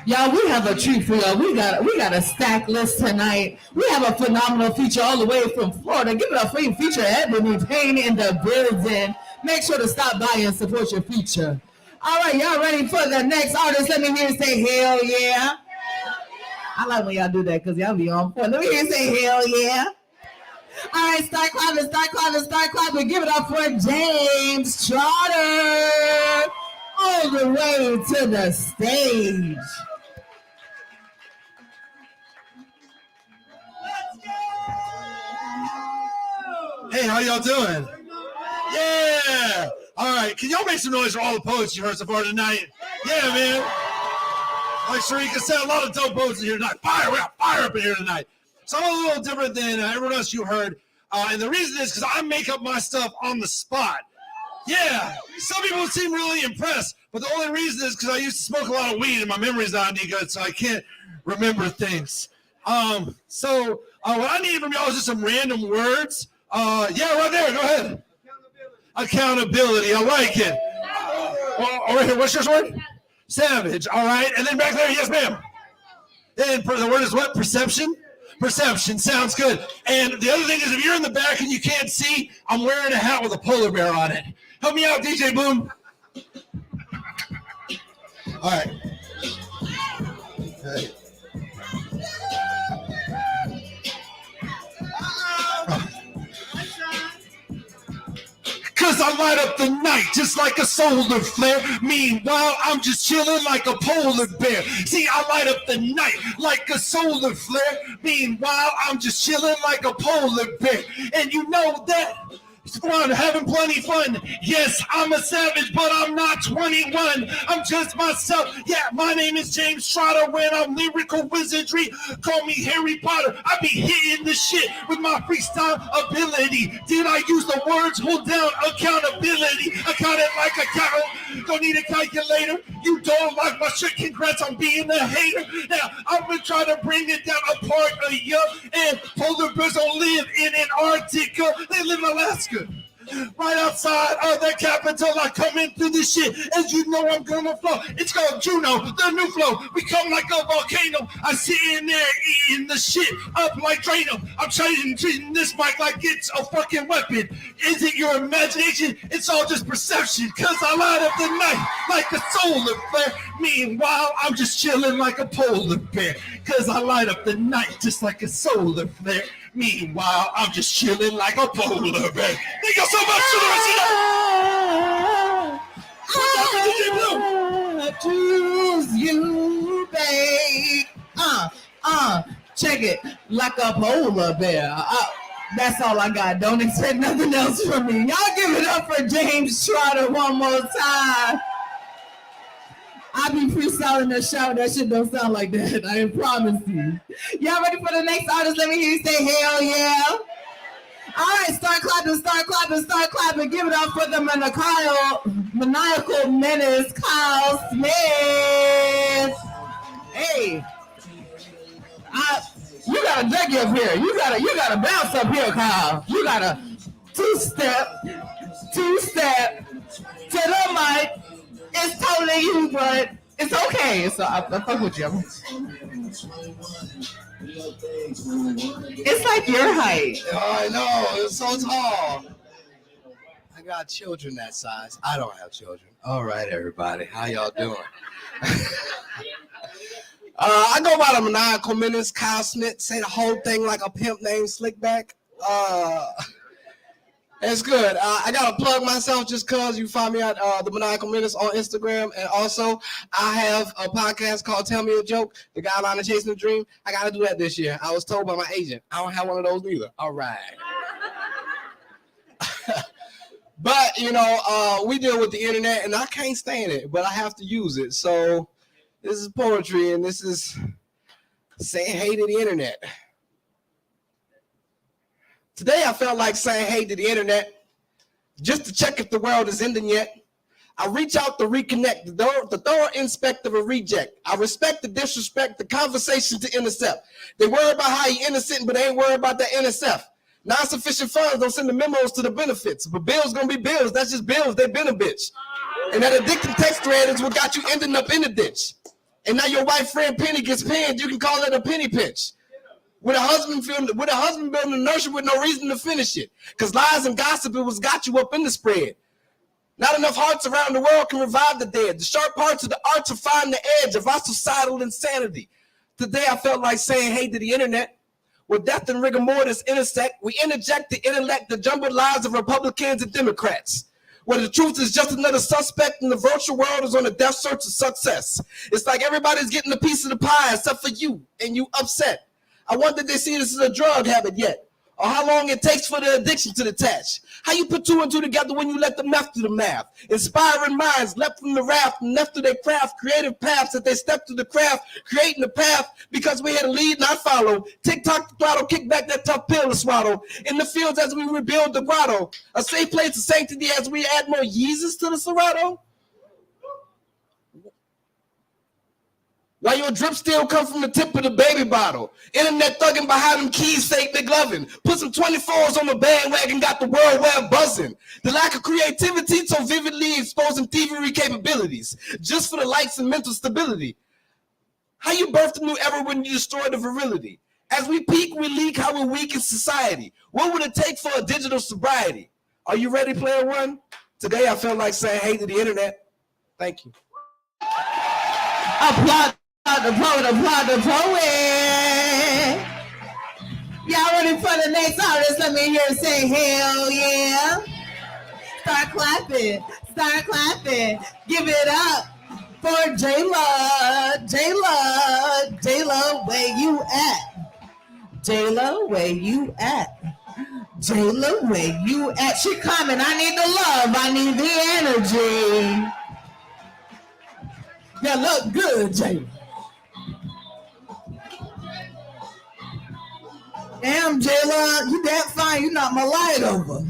Y'all, we have a treat for y'all. We got a stacked list tonight. We have a phenomenal feature all the way from Florida. Give it up for your feature, Ebony Payne in the building. Make sure to stop by and support your feature. All right, y'all ready for the next artist? Let me hear you say hell yeah. I like when y'all do that because y'all be on point. Let me hear you say hell yeah. All right, start clapping. Give it up for James Trotter all the way to the stage. Hey, how y'all doing? Yeah. All right, can y'all make some noise for all the poets you heard so far tonight? Yeah, man. Like Sharika said, a lot of dope poets in here tonight. We got fire up in here tonight. So I'm a little different than everyone else you heard. And the reason is because I make up my stuff on the spot. Yeah, some people seem really impressed, but the only reason is because I used to smoke a lot of weed and my memory's not any good, so I can't remember things. So what I need from y'all is just some random words. Yeah, right there, go ahead. Accountability, I like it. All right here, what's your word? Savage, all right. And then back there, yes, ma'am. And the word is what? Perception? Perception, sounds good. And the other thing is, if you're in the back and you can't see, I'm wearing a hat with a polar bear on it. Help me out, DJ Boom. All right. Okay. Cause I light up the night just like a solar flare. Meanwhile, I'm just chilling like a polar bear. See, I light up the night like a solar flare. Meanwhile, I'm just chilling like a polar bear. And you know that around having plenty fun. Yes, I'm a savage, but I'm not 21. I'm just myself. Yeah, my name is James Trotter. When I'm lyrical wizardry, call me Harry Potter. I be hitting the shit with my freestyle ability. Did I use the words? Hold down accountability. I count it like a count. Don't need a calculator. You don't like my shit. Congrats on being a hater. Now I'm gonna try to bring it down a part of you. And polar bears don't live in Antarctica. They live in Alaska. Right outside of the capital, I come in through this shit, as you know I'm gonna flow. It's called Juno, the new flow. We come like a volcano. I sit in there eating the shit up like Drano. I'm treating this mic like it's a fucking weapon. Is it your imagination? It's all just perception, cause I light up the night like a solar flare. Meanwhile, I'm just chilling like a polar bear, cause I light up the night just like a solar flare. Meanwhile, I'm just chilling like a polar bear. Thank you so much for the rest of I choose you, babe. Check it, like a polar bear. That's all I got. Don't expect nothing else from me. Y'all give it up for James Trotter one more time. I be freestyling the shout. That shit don't sound like that. I promise you. Y'all ready for the next artist? Let me hear you say hell yeah. All right, start clapping, start clapping, start clapping. Give it up for the maniacal menace, Kyle Smith. Hey, you gotta dig up here. You gotta bounce up here, Kyle. You gotta two-step to the mic. It's totally you, but it's okay. So I fuck with you. It's like your height. Oh, I know. It's so tall. I got children that size. I don't have children. All right, everybody. How y'all doing? I go by the maniacal menace, Kyle Smith. Say the whole thing like a pimp named Slickback. It's good. I gotta plug myself just cause you find me at the Maniacal Menace on Instagram, and also I have a podcast called Tell Me a Joke, The Guideline of Chasing a Dream. I gotta do that this year. I was told by my agent. I don't have one of those neither. All right. But you know, we deal with the internet, and I can't stand it, but I have to use it. So this is poetry, and this is saying hey to the internet. Today, I felt like saying hey to the internet just to check if the world is ending yet. I reach out to reconnect, the thorough inspect of a reject. I respect the disrespect, the conversation to intercept. They worry about how you innocent, but they ain't worried about that NSF. Non-sufficient funds don't send the memos to the benefits, but bills gonna be bills. That's just bills. They been a bitch. And that addictive text thread is what got you ending up in the ditch. And now your white friend Penny gets pinned. You can call it a penny pinch. With a husband building a nursery with no reason to finish it. Because lies and gossip, it was got you up in the spread. Not enough hearts around the world can revive the dead. The sharp parts of the art to find the edge of our societal insanity. Today I felt like saying hey to the internet. Where death and rigor mortis intersect, we interject the intellect, the jumbled lives of Republicans and Democrats. Where the truth is just another suspect and the virtual world is on a death search of success. It's like everybody's getting a piece of the pie except for you, and you upset. I wonder if they see this as a drug habit yet, or how long it takes for the addiction to detach. How you put two and two together when you let the meth do the math. Inspiring minds left from the raft and left to their craft, creative paths that they step through the craft, creating the path because we had to lead, not follow. Tick-tock the throttle, kick back that tough pill to swallow. In the fields as we rebuild the grotto, a safe place of sanctity as we add more Yeezus to the Serato. Why your drip still come from the tip of the baby bottle. Internet thugging behind them keys, fake McLovin. Put some 24s on the bandwagon, got the world web buzzing. The lack of creativity so vividly exposing thievery capabilities. Just for the likes and mental stability. How you birthed a new era when you destroyed the virility? As we peak, we leak how we're weak in society. What would it take for a digital sobriety? Are you ready, player one? Today I felt like saying hey to the internet. Thank you. Applaud the poet. Y'all ready for the next artist? Let me hear you say hell yeah. Start clapping. Give it up for J-Lo. J-Lo, where you at? Jayla, where you at? She coming. I need the love. I need the energy. You look good, Jayla. Damn, Jayla, you that fine. You knocked my light over.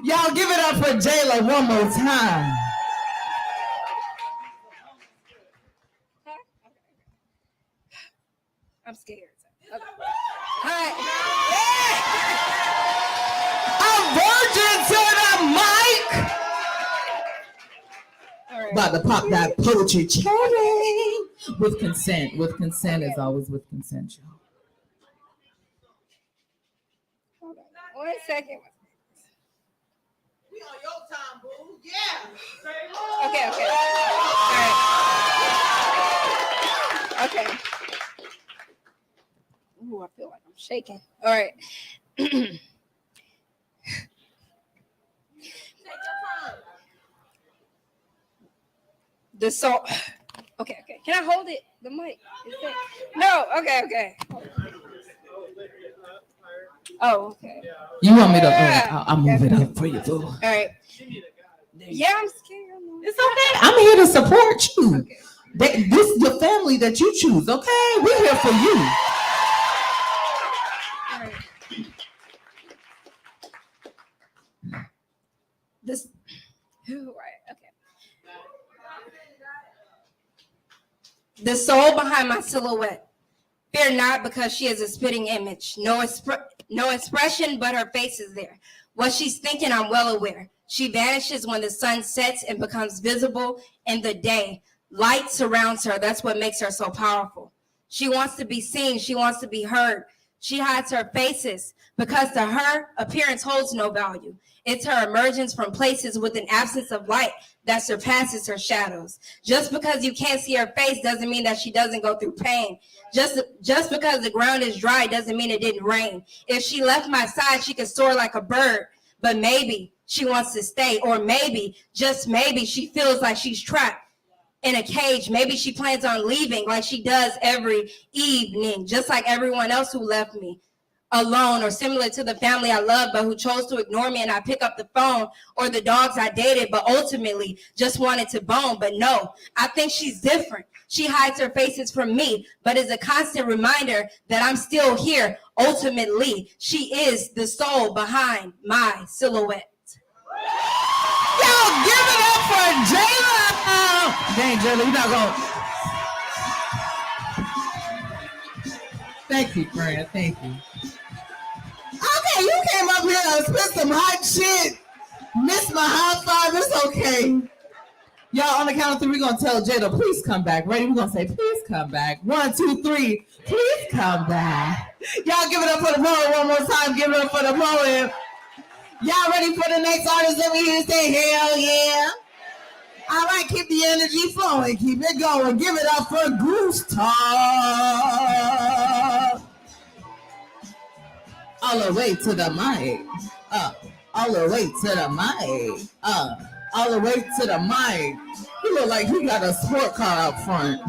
Y'all give it up for Jayla one more time. I'm scared. Okay. Hi. A virgin to the mic. About to pop that poetry cherry. With consent. With consent is always with consent, y'all. Hold on. 1 second. We on your time, boo. Yeah. Okay. All right. Okay. Ooh, I feel like I'm shaking. All right. The salt. Okay. Can I hold it? The mic. No. Okay. Oh, okay. You want me to? I'll move it up for you, boo. All right. Yeah, I'm scared. It's okay. I'm here to support you. Okay. This is your family that you choose, okay? We're here for you. All right. This. Right. Okay. The soul behind my silhouette. Fear not, because she is a spitting image. No expression, but her face is there. What she's thinking, I'm well aware. She vanishes when the sun sets and becomes visible in the day. Light surrounds her. That's what makes her so powerful. She wants to be seen. She wants to be heard. She hides her faces because to her, appearance holds no value. It's her emergence from places with an absence of light that surpasses her shadows. Just because you can't see her face doesn't mean that she doesn't go through pain. Just because the ground is dry doesn't mean it didn't rain. If she left my side, she could soar like a bird, but maybe she wants to stay, or maybe, just maybe, she feels like she's trapped in a cage. Maybe she plans on leaving like she does every evening, just like everyone else who left me alone, or similar to the family I love but who chose to ignore me, and I pick up the phone, or the dogs I dated but ultimately just wanted to bone. But no, I think she's different. She hides her faces from me, but is a constant reminder that I'm still here. Ultimately, she is the soul behind my silhouette. Yo, give it up for Jayla. Dang, Jayla, you're not going. Thank you, friend. Thank you. Okay, you came up here and spit some hot shit. Missed my high five. It's okay. Y'all, on the count of 3, we're going to tell Jada, please come back. Ready? We're going to say, please come back. 1, 2, 3. Please come back. Y'all give it up for the poet one more time. Give it up for the poet. Y'all ready for the next artist? Let me hear you say, hell yeah. All right, keep the energy flowing. Keep it going. Give it up for Goose Talk. All the way to the mic. All the way to the mic. All the way to the mic. He look like he got a sport car out front.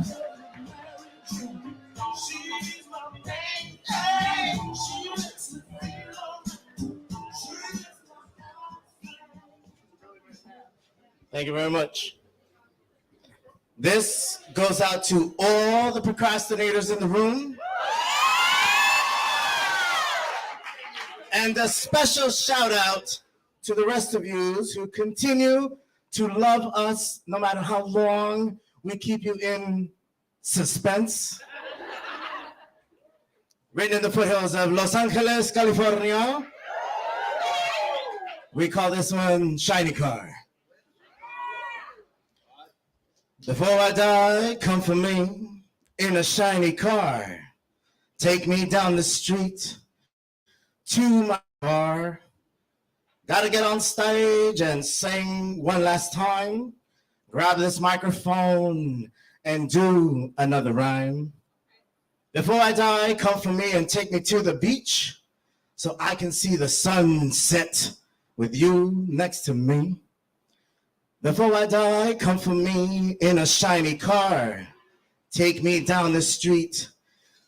Thank you very much. This goes out to all the procrastinators in the room. And a special shout out to the rest of you who continue to love us no matter how long we keep you in suspense. Written in the foothills of Los Angeles, California. We call this one Shiny Car. Before I die, come for me in a shiny car. Take me down the street to my bar. Gotta get on stage and sing one last time. Grab this microphone and do another rhyme. Before I die, come for me and take me to the beach so I can see the sun set with you next to me. Before I die, come for me in a shiny car. Take me down the street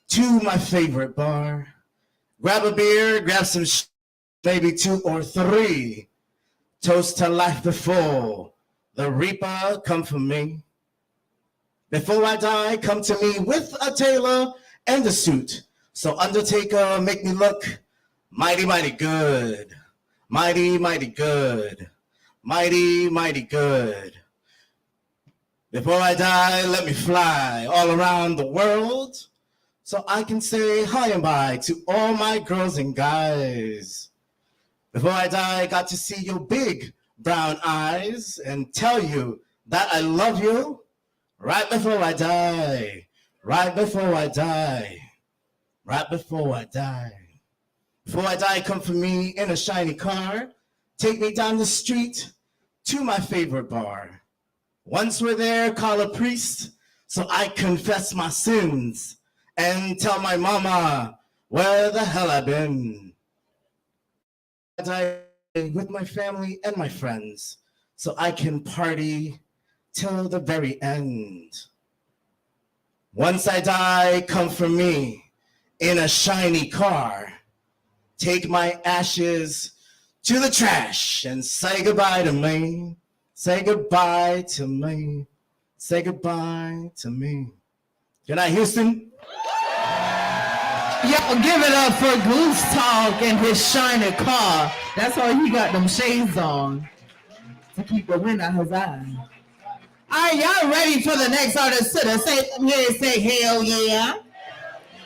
to my favorite bar. Grab a beer, grab some maybe 2 or 3. Toast to life before the reaper come for me. Before I die, come to me with a tailor and a suit. So Undertaker, make me look mighty, mighty good. Mighty, mighty good. Mighty, mighty good. Before I die, let me fly all around the world so I can say hi and bye to all my girls and guys. Before I die, I got to see your big brown eyes and tell you that I love you right before I die. Right before I die. Right before I die. Before I die, come for me in a shiny car. Take me down the street to my favorite bar. Once we're there, call a priest so I confess my sins and tell my mama where the hell I've been. I die with my family and my friends so I can party till the very end. Once I die, come for me in a shiny car. Take my ashes to the trash and say goodbye to me. Say goodbye to me. Say goodbye to me. Good night, Houston. Yo, give it up for Goose Talk and his shiny car. That's why he got them shades on to keep the wind out his eye. All right, y'all ready for the next artist to the say hell yeah.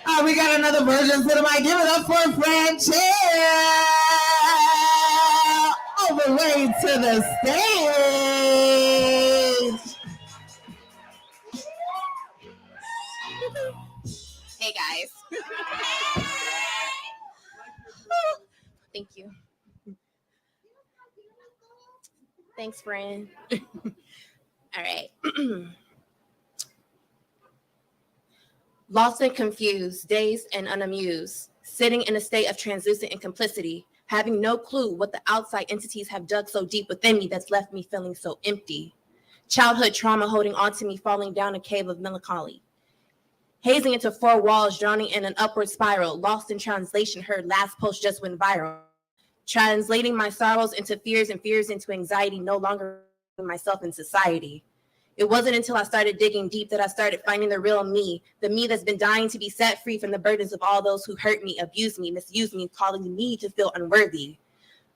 All right, we got another version to the mic. Give it up for Franchelle. All the way to the stage. Hey guys. Thank you. Thanks, friend. All right. Lost and confused, dazed and unamused, sitting in a state of translucent incomplicity, having no clue what the outside entities have dug so deep within me that's left me feeling so empty. Childhood trauma holding on to me, falling down a cave of melancholy. Hazing into 4 walls, drowning in an upward spiral, lost in translation, her last post just went viral. Translating my sorrows into fears and fears into anxiety, no longer myself in society. It wasn't until I started digging deep that I started finding the real me, the me that's been dying to be set free from the burdens of all those who hurt me, abused me, misused me, calling me to feel unworthy.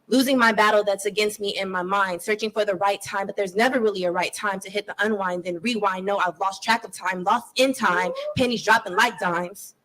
Losing my battle that's against me in my mind, searching for the right time, but there's never really a right time to hit the unwind, then rewind. No, I've lost track of time, lost in time, pennies dropping like dimes.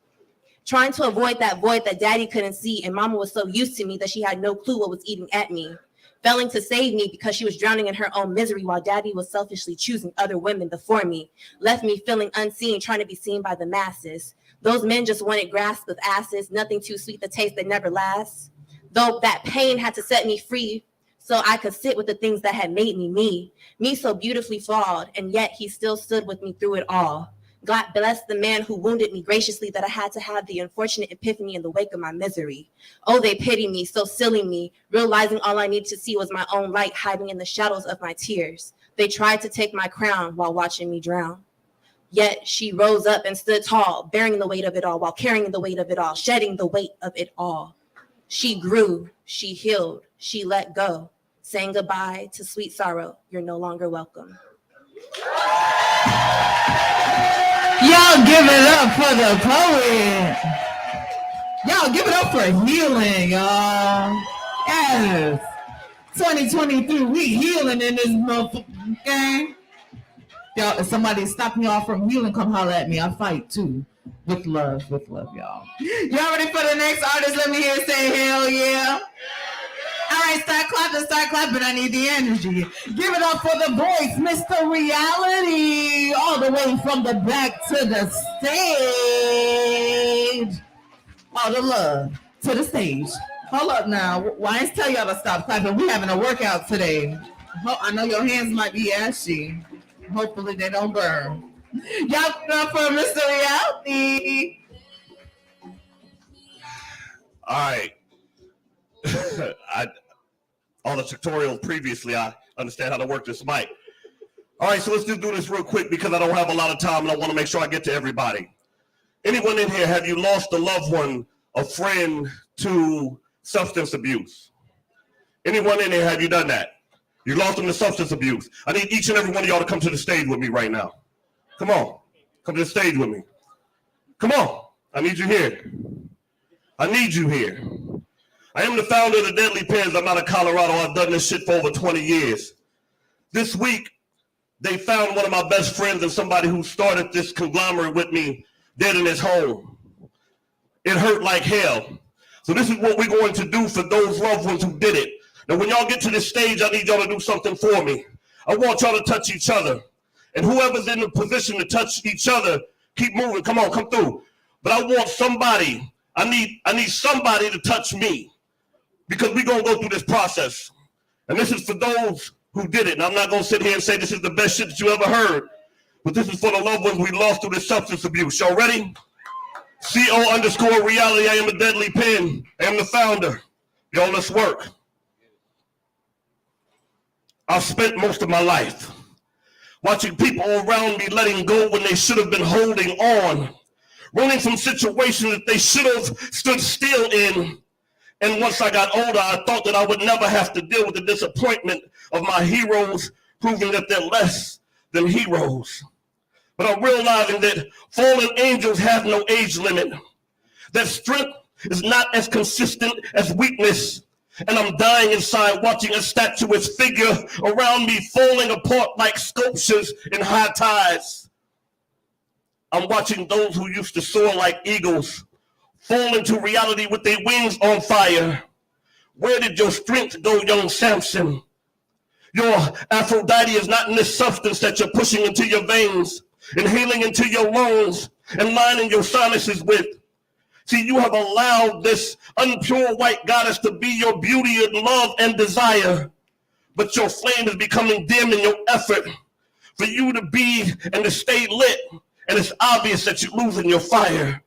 Trying to avoid that void that daddy couldn't see, and mama was so used to me that she had no clue what was eating at me. Failing to save me because she was drowning in her own misery while daddy was selfishly choosing other women before me. Left me feeling unseen, trying to be seen by the masses. Those men just wanted grasp of asses, nothing too sweet, the taste that never lasts. Though that pain had to set me free so I could sit with the things that had made me so beautifully flawed, and yet he still stood with me through it all. God bless the man who wounded me graciously that I had to have the unfortunate epiphany in the wake of my misery. Oh, they pity me, so silly me, realizing all I needed to see was my own light hiding in the shadows of my tears. They tried to take my crown while watching me drown. Yet she rose up and stood tall, bearing the weight of it all while carrying the weight of it all, shedding the weight of it all. She grew, she healed, she let go, saying goodbye to sweet sorrow. You're no longer welcome. Y'all give it up for the poet. Y'all give it up for healing, y'all. Yes. 2023, we healing in this motherfucking game. Y'all, if somebody stop me off from healing, come holler at me. I fight too. With love, y'all. Y'all ready for the next artist? Let me hear say hell yeah. All right, start clapping. I need the energy. Give it up for the voice, Mr. Reality, all the way from the back to the stage. All the love to the stage. Hold up now. Why ain't tell y'all to stop clapping? We having a workout today. I know your hands might be ashy. Hopefully they don't burn. Y'all give it up for Mr. Reality. All right. All the tutorials previously, I understand how to work this mic. All right, so let's just do this real quick because I don't have a lot of time and I want to make sure I get to everybody. Anyone in here, have you lost a loved one, a friend to substance abuse? Anyone in here, have you done that? You lost them to substance abuse. I need each and every one of y'all to come to the stage with me right now. Come on. Come to the stage with me. Come on. I need you here. I need you here. I am the founder of the Deadly Pens. I'm out of Colorado. I've done this shit for over 20 years. This week, they found one of my best friends and somebody who started this conglomerate with me dead in his home. It hurt like hell. So this is what we're going to do for those loved ones who did it. Now, when y'all get to this stage, I need y'all to do something for me. I want y'all to touch each other. And whoever's in the position to touch each other, keep moving. Come on, come through. But I want somebody, I need somebody to touch me, because we're going to go through this process. And this is for those who did it. And I'm not going to sit here and say this is the best shit that you ever heard, but this is for the loved ones we lost through this substance abuse. Y'all ready? CO_reality. I am a Deadly Pen. I am the founder. Y'all, let's work. I've spent most of my life watching people around me letting go when they should have been holding on, running from situations that they should have stood still in. And once I got older, I thought that I would never have to deal with the disappointment of my heroes proving that they're less than heroes. But I'm realizing that fallen angels have no age limit, that strength is not as consistent as weakness. And I'm dying inside watching a statuesque figure around me falling apart like sculptures in high tides. I'm watching those who used to soar like eagles fall into reality with their wings on fire. Where did your strength go, young Samson? Your Aphrodite is not in this substance that you're pushing into your veins, inhaling into your lungs, and lining your sinuses with. See, you have allowed this unpure white goddess to be your beauty and love and desire, but your flame is becoming dim in your effort for you to be and to stay lit, and it's obvious that you're losing your fire.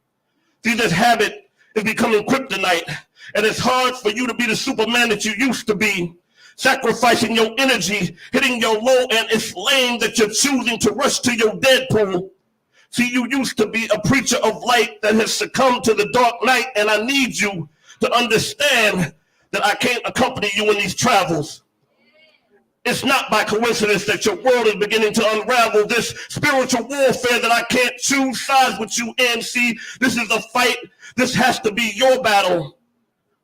See, this habit is becoming kryptonite, and it's hard for you to be the Superman that you used to be, sacrificing your energy, hitting your low, and it's lame that you're choosing to rush to your Deadpool. See, you used to be a preacher of light that has succumbed to the dark night, and I need you to understand that I can't accompany you in these travels. It's not by coincidence that your world is beginning to unravel, this spiritual warfare that I can't choose sides with you in. See, this is a fight. This has to be your battle.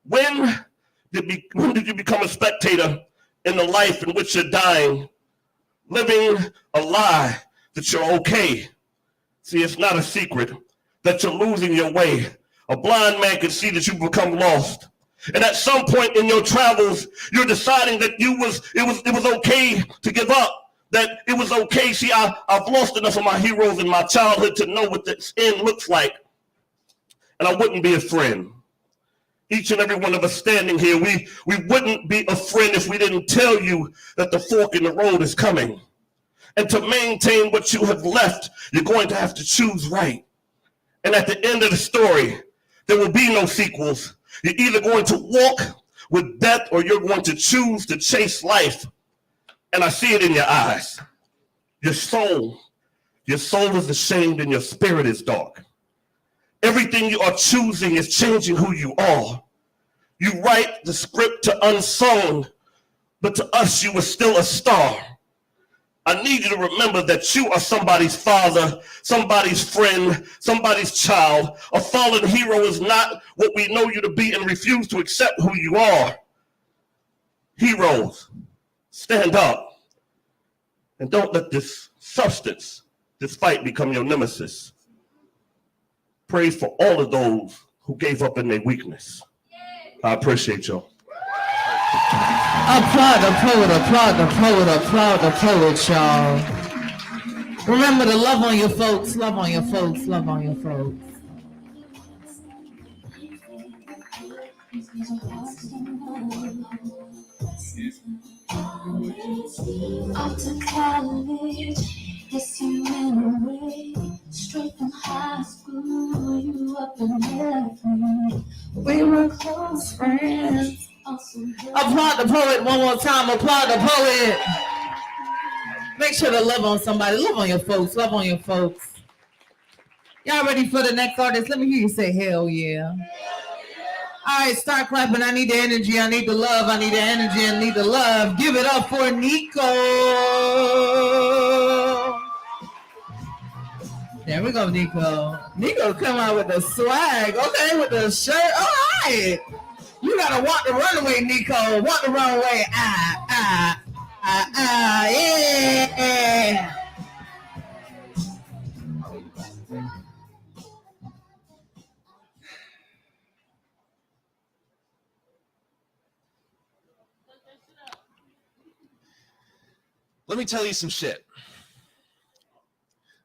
When did you become a spectator in the life in which you're dying, living a lie that you're okay? See, it's not a secret that you're losing your way. A blind man can see that you've become lost. And at some point in your travels, you're deciding that it was okay to give up, that it was okay. See, I've lost enough of my heroes in my childhood to know what this end looks like. And I wouldn't be a friend. Each and every one of us standing here, we wouldn't be a friend if we didn't tell you that the fork in the road is coming. And to maintain what you have left, you're going to have to choose right. And at the end of the story, there will be no sequels. You're either going to walk with death or you're going to choose to chase life. And I see it in your eyes. Your soul is ashamed and your spirit is dark. Everything you are choosing is changing who you are. You write the script to unsung, but to us you were still a star. I need you to remember that you are somebody's father, somebody's friend, somebody's child. A fallen hero is not what we know you to be and refuse to accept who you are. Heroes, stand up and don't let this substance, this fight become your nemesis. Praise for all of those who gave up in their weakness. I appreciate y'all. Applaud the poet, applaud the poet, applaud the poet, y'all. Remember to love on your folks, love on your folks, love on your folks. Off to college, yes, you went away. Straight from high school, you up and left me. We were close friends. Applaud the poet one more time. Applaud the poet. Make sure to love on somebody. Love on your folks. Love on your folks. Y'all ready for the next artist? Let me hear you say hell yeah. All right, start clapping. I need the energy. I need the love. I need the energy. I need the love. Give it up for Nico. There we go, Nico. Nico come out with the swag. Okay, with the shirt. All right. You gotta walk the runway, Nico. Walk the runway. Yeah. Let me tell you some shit.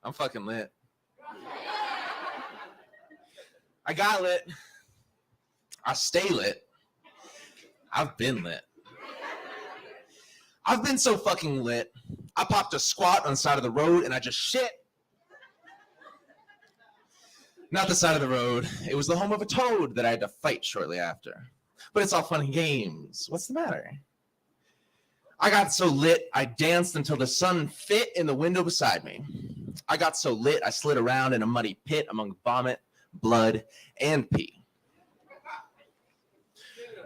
I'm fucking lit. I got lit. I stay lit. I've been lit. I've been so fucking lit. I popped a squat on the side of the road and I just shit. Not the side of the road. It was the home of a toad that I had to fight shortly after. But it's all fun and games. What's the matter? I got so lit, I danced until the sun fit in the window beside me. I got so lit, I slid around in a muddy pit among vomit, blood, and pee.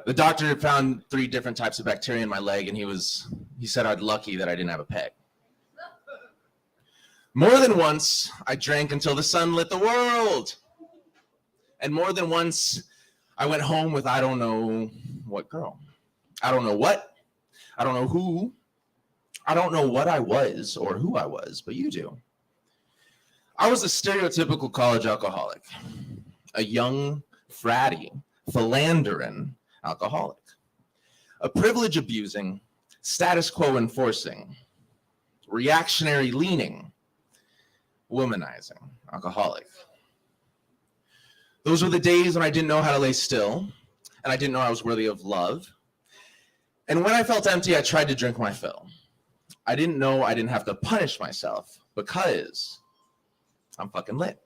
The doctor had found 3 different types of bacteria in my leg, and he said I'd lucky that I didn't have a peg. More than once, I drank until the sun lit the world. And more than once, I went home with I don't know what girl. I don't know what. I don't know who. I don't know what I was or who I was, but you do. I was a stereotypical college alcoholic. A young, fratty, philandering alcoholic. A privilege abusing, status quo enforcing, reactionary leaning, womanizing alcoholic. Those were the days when I didn't know how to lay still, and I didn't know I was worthy of love. And when I felt empty, I tried to drink my fill. I didn't know I didn't have to punish myself because I'm fucking lit.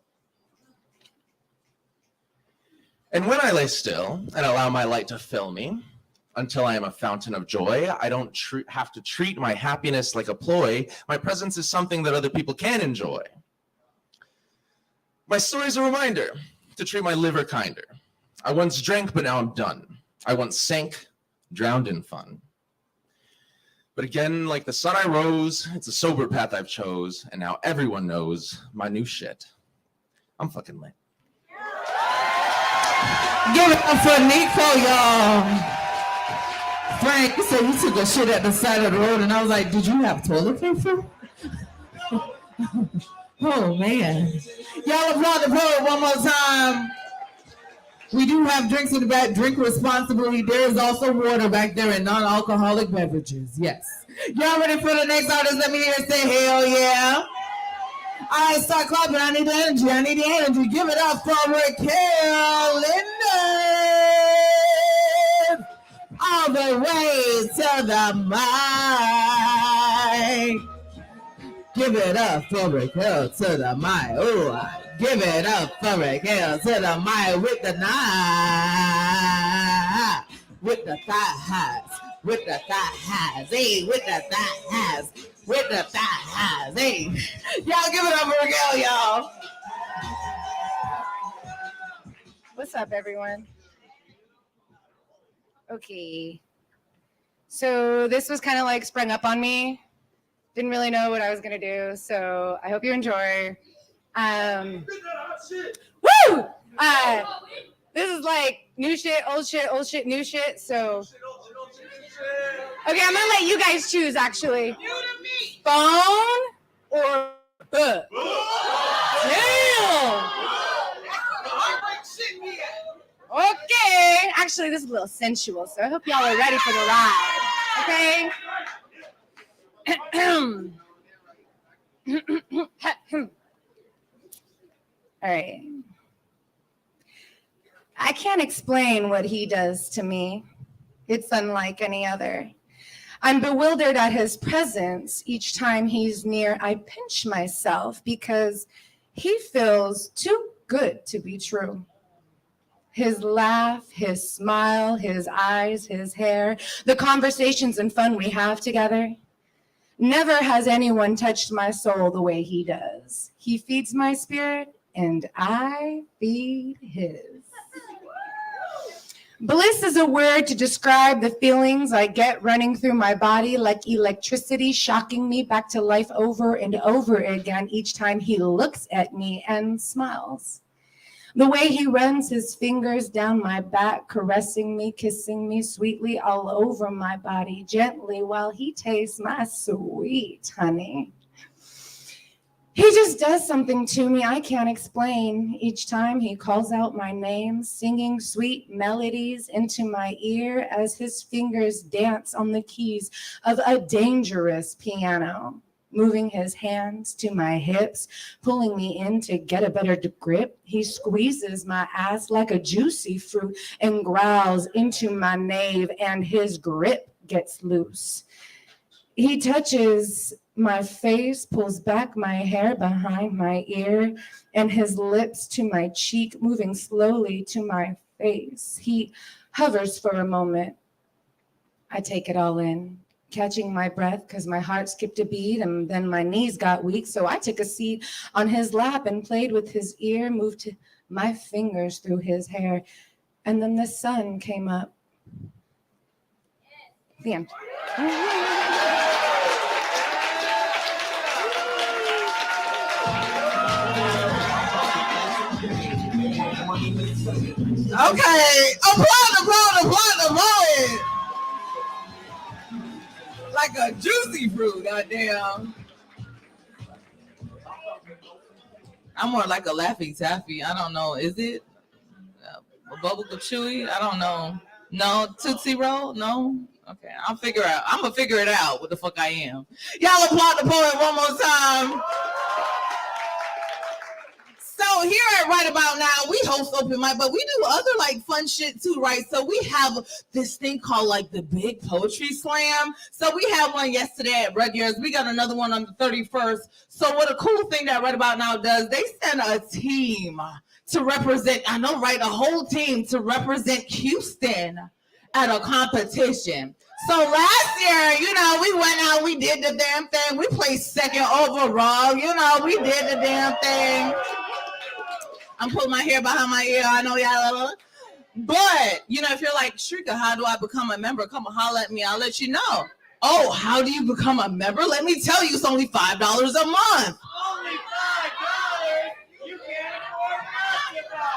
And when I lay still and allow my light to fill me until I am a fountain of joy, I don't have to treat my happiness like a ploy. My presence is something that other people can enjoy. My story is a reminder to treat my liver kinder. I once drank, but now I'm done. I once sank, drowned in fun. But again, like the sun I rose, it's a sober path I've chose, and now everyone knows my new shit. I'm fucking lit. Give it up for Nico, y'all. Frank, you said you took a shit at the side of the road, and I was like, did you have toilet paper? Oh, man. Y'all applaud the poet one more time. We do have drinks in the back. Drink responsibly. There is also water back there and non-alcoholic beverages. Yes. Y'all ready for the next artist? Let me hear it say hell yeah. All right, start clapping. I need the energy. I need the energy. Give it up for Raquel Linden. All the way to the mic. Give it up for Raquel to the mic. Oh, give it up for Raquel to the mic with the knife. With the thigh highs. With the thigh highs. Hey, with the thigh highs. With the thigh highs. Hey. Y'all give it up for Raquel, y'all. What's up, everyone? Okay. So this was kind of like sprung up on me. Didn't really know what I was going to do. So I hope you enjoy. Woo! This is like new shit, old shit, new shit. So, okay, I'm gonna let you guys choose. Actually, phone or book. Damn. Okay. Actually, this is a little sensual, so I hope y'all are ready for the ride. Okay. All right. I can't explain what he does to me. It's unlike any other. I'm bewildered at his presence. Each time he's near, I pinch myself because he feels too good to be true. His laugh, his smile, his eyes, his hair, the conversations and fun we have together. Never has anyone touched my soul the way he does. He feeds my spirit and I feed his. Bliss is a word to describe the feelings I get running through my body like electricity, shocking me back to life over and over again each time he looks at me and smiles. The way he runs his fingers down my back, caressing me, kissing me sweetly all over my body, gently while he tastes my sweet honey. He just does something to me I can't explain. Each time he calls out my name, singing sweet melodies into my ear as his fingers dance on the keys of a dangerous piano, moving his hands to my hips, pulling me in to get a better grip. He squeezes my ass like a juicy fruit and growls into my nave, and his grip gets loose. He touches my face, pulls back my hair behind my ear, and his lips to my cheek, moving slowly to my face. He hovers for a moment. I take it all in, catching my breath because my heart skipped a beat and then my knees got weak. So I took a seat on his lap and played with his ear, moved my fingers through his hair. And then the sun came up. The end. Okay, applaud. Like a juicy fruit, goddamn. I'm more like a Laffy Taffy. I don't know. Is it a Bubblegum Chewy? I don't know. No, Tootsie Roll? No? Okay, I'm gonna figure it out what the fuck I am. Y'all applaud the poet one more time. So here at Right About Now, we host open mic, but we do other like fun shit too, right? So we have this thing called like the Big Poetry Slam. So we had one yesterday at Rudyard's. We got another one on the 31st. So what a cool thing that Right About Now does, they send a team to represent, I know, right, a whole team to represent Houston at a competition. So last year, we went out, we did the damn thing. We placed second overall. We did the damn thing. I'm putting my hair behind my ear. I know y'all. But, if you're like, Shrika, how do I become a member? Come and holler at me. I'll let you know. Oh, how do you become a member? Let me tell you, it's only $5 a month. Only $5? You can't afford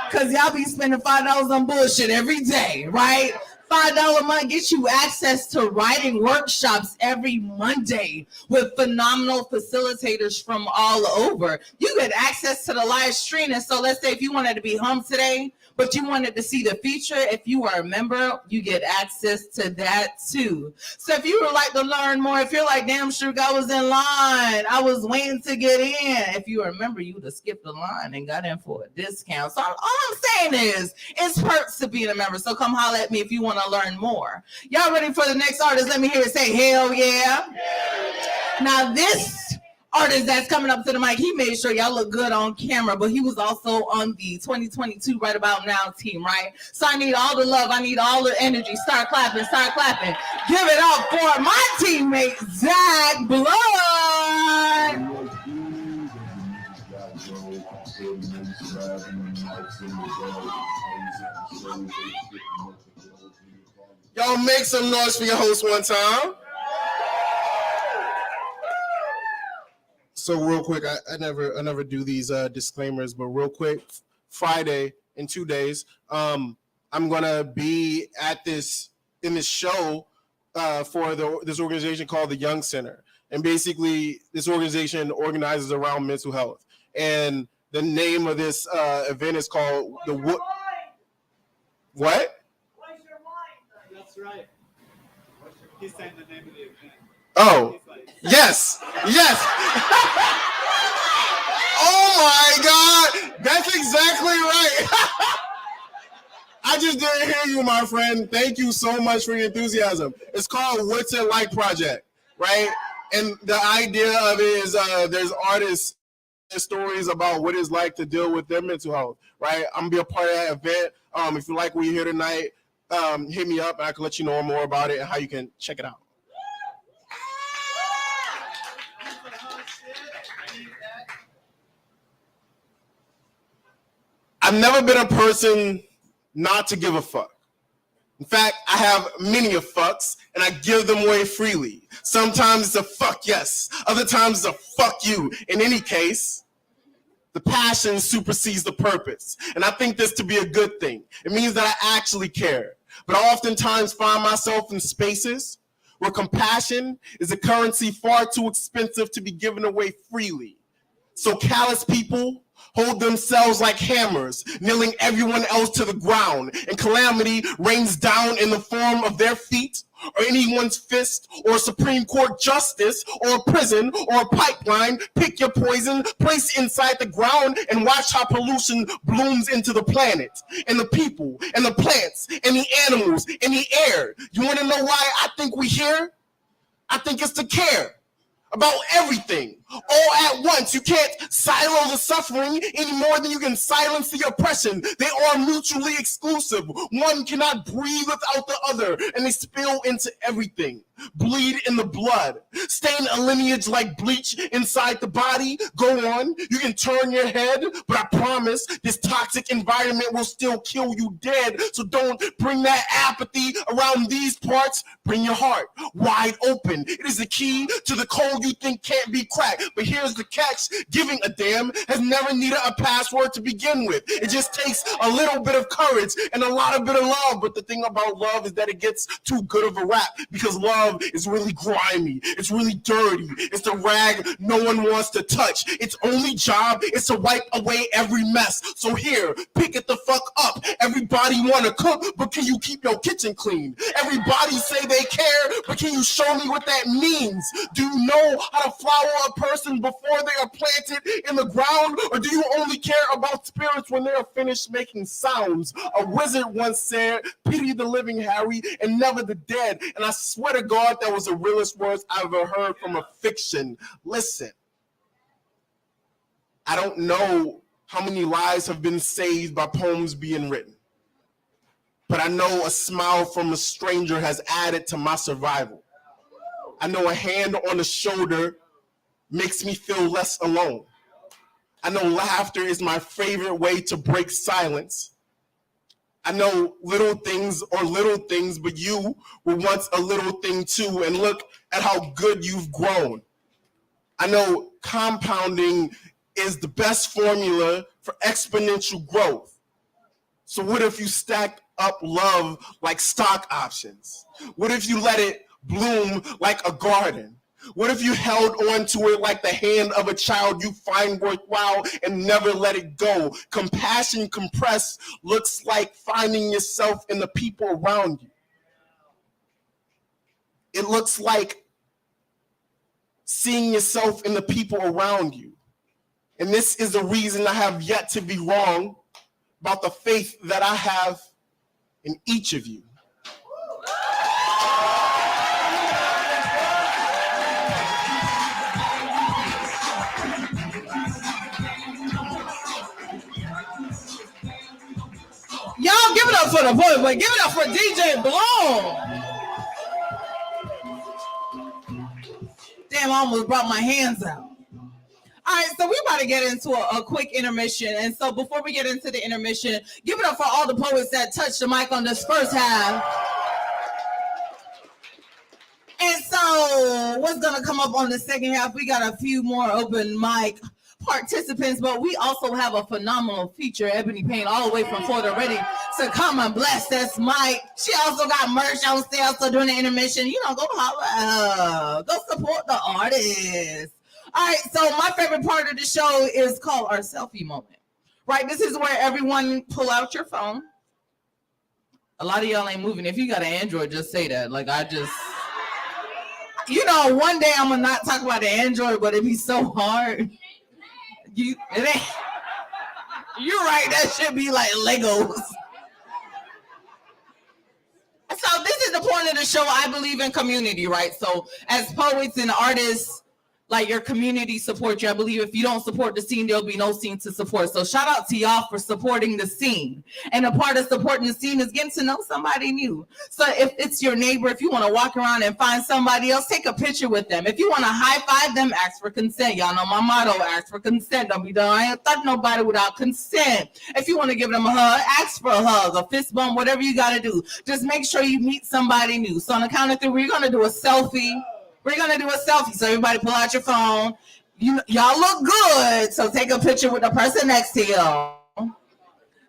$5. Because y'all be spending $5 on bullshit every day, right? $5 a month gets you access to writing workshops every Monday with phenomenal facilitators from all over. You get access to the live stream. And so let's say if you wanted to be home today, but you wanted to see the feature, if you are a member, you get access to that too. So if you would like to learn more, if you're like, damn, sure, I was in line, I was waiting to get in. If you are a member, you would have skipped the line and got in for a discount. So all I'm saying is, it's perks to being a member. So come holler at me if you want to learn more. Y'all ready for the next artist? Let me hear it say, hell yeah. Now this artist that's coming up to the mic, he made sure y'all look good on camera, but he was also on the 2022 Right About Now team, right? So I need all the love. I need all the energy. Start clapping. Give it up for my teammate, Zach Blood. Y'all make some noise for your host one time. So real quick, I never do these disclaimers, but real quick, Friday in 2 days, I'm gonna be at this show for this organization called the Young Center, and basically this organization organizes around mental health, and the name of this event is called the What? That's right. He's saying the name of the event. Oh, yes. Oh my God, that's exactly right. I just didn't hear you, my friend. Thank you so much for your enthusiasm. It's called What's It Like Project, right? And the idea of it is there's artists and stories about what it's like to deal with their mental health, right? I'm gonna be a part of that event. If you like what you hear tonight, hit me up and I can let you know more about it and how you can check it out. I've never been a person not to give a fuck, In fact, I have many a fucks, and I give them away freely. Sometimes it's a fuck yes, other times it's a fuck you. In any case, the passion supersedes the purpose. And I think this to be a good thing. It means that I actually care. But I oftentimes find myself in spaces where compassion is a currency far too expensive to be given away freely. So callous people hold themselves like hammers, nailing everyone else to the ground, and calamity rains down in the form of their feet, or anyone's fist, or a Supreme Court justice, or a prison, or a pipeline. Pick your poison, place inside the ground, and watch how pollution blooms into the planet, and the people, and the plants, and the animals, and the air. You want to know why I think we're here? I think it's to care about everything all at once. You can't silo the suffering any more than you can silence the oppression. They are mutually exclusive. One cannot breathe without the other, and they spill into everything. Bleed in the blood. Stain a lineage like bleach inside the body. Go on. You can turn your head, but I promise this toxic environment will still kill you dead. So don't bring that apathy around these parts. Bring your heart wide open. It is the key to the code you think can't be cracked. But here's the catch. Giving a damn has never needed a password to begin with. It just takes a little bit of courage and a lot of bit of love. But the thing about love is that it gets too good of a rap, because love is really grimy. It's really dirty. It's the rag no one wants to touch. Its only job is to wipe away every mess. So here, pick it the fuck up. Everybody want to cook, but can you keep your kitchen clean? Everybody say they care, but can you show me what that means? Do you know how to flower a person before they are planted in the ground? Or do you only care about spirits when they are finished making sounds? A wizard once said, pity the living, Harry, and never the dead. And I swear to God, that was the realest words I've ever heard from a fiction. Listen, I don't know how many lives have been saved by poems being written, but I know a smile from a stranger has added to my survival. I know a hand on the shoulder makes me feel less alone. I know laughter is my favorite way to break silence. I know little things are little things, but you were once a little thing too, and look at how good you've grown. I know compounding is the best formula for exponential growth. So what if you stacked up love like stock options? What if you let it bloom like a garden? What if you held on to it like the hand of a child you find worthwhile and never let it go? Compassion compressed looks like finding yourself in the people around you. It looks like seeing yourself in the people around you. And this is the reason I have yet to be wrong about the faith that I have in each of you. Y'all give it up for the boy, but give it up for DJ Bloom. Damn, I almost brought my hands out. All right, so we're about to get into a quick intermission. And so before we get into the intermission, give it up for all the poets that touched the mic on this first half. And so what's going to come up on the second half, we got a few more open mic participants, but we also have a phenomenal feature, Ebony Payne, all the way from Florida, ready to come and bless this mic. She also got merch on sale, so during the intermission, you know, go holler, go support the artist. All right, so my favorite part of the show is called our selfie moment, right? This is where everyone pull out your phone. A lot of y'all ain't moving. If you got an Android, just say that. Like, I just, you know, one day I'm gonna not talk about the Android, but it'd be so hard. You're right, that should be like Legos. So this is the point of the show. I believe in community, right? So as poets and artists, like your community support you. I believe if you don't support the scene, there'll be no scene to support. So shout out to y'all for supporting the scene. And a part of supporting the scene is getting to know somebody new. So if it's your neighbor, if you want to walk around and find somebody else, take a picture with them. If you want to high five them, ask for consent. Y'all know my motto, ask for consent. Don't be done. I ain't touch nobody without consent. If you want to give them a hug, ask for a hug, a fist bump, whatever you got to do. Just make sure you meet somebody new. So on the count of three, we're going to do a selfie. We're going to do a selfie. So everybody pull out your phone. Y'all look good. So take a picture with the person next to you.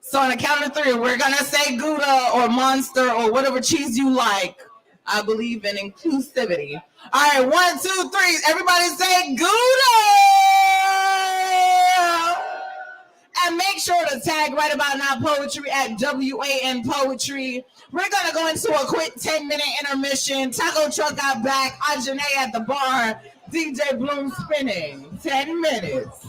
So on the count of three, we're going to say Gouda or Monster or whatever cheese you like. I believe in inclusivity. All right, 1, 2, 3. Everybody say Gouda. And make sure to tag Right About Now Poetry at WAN Poetry. We're going to go into a quick 10-minute intermission. Taco Truck got back. Ajane at the bar. DJ Bloom spinning. 10 minutes.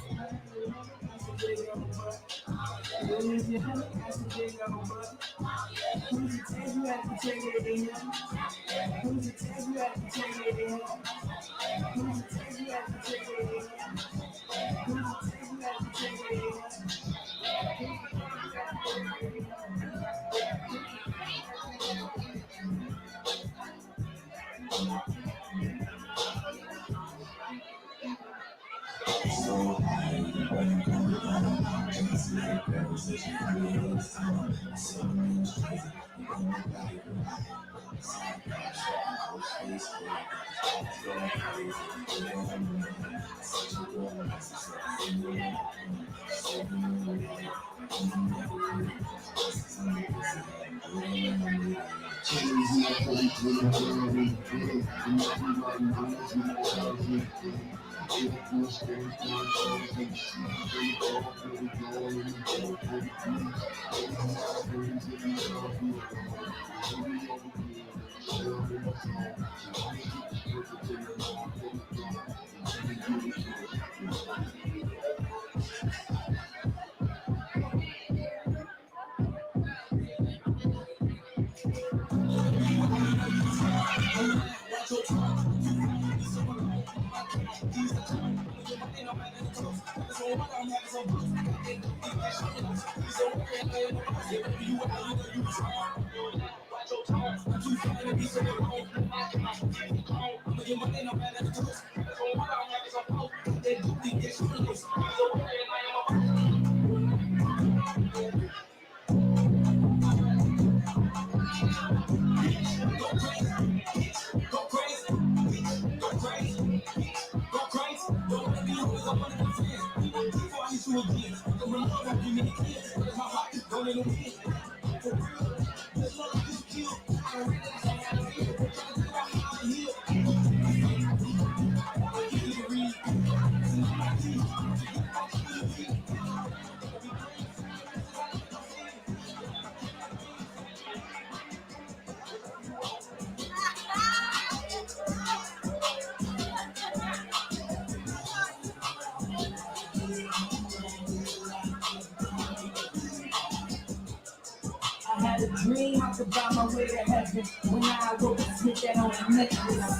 Dream I could buy my way to heaven. When I woke up, slip that on the necklace.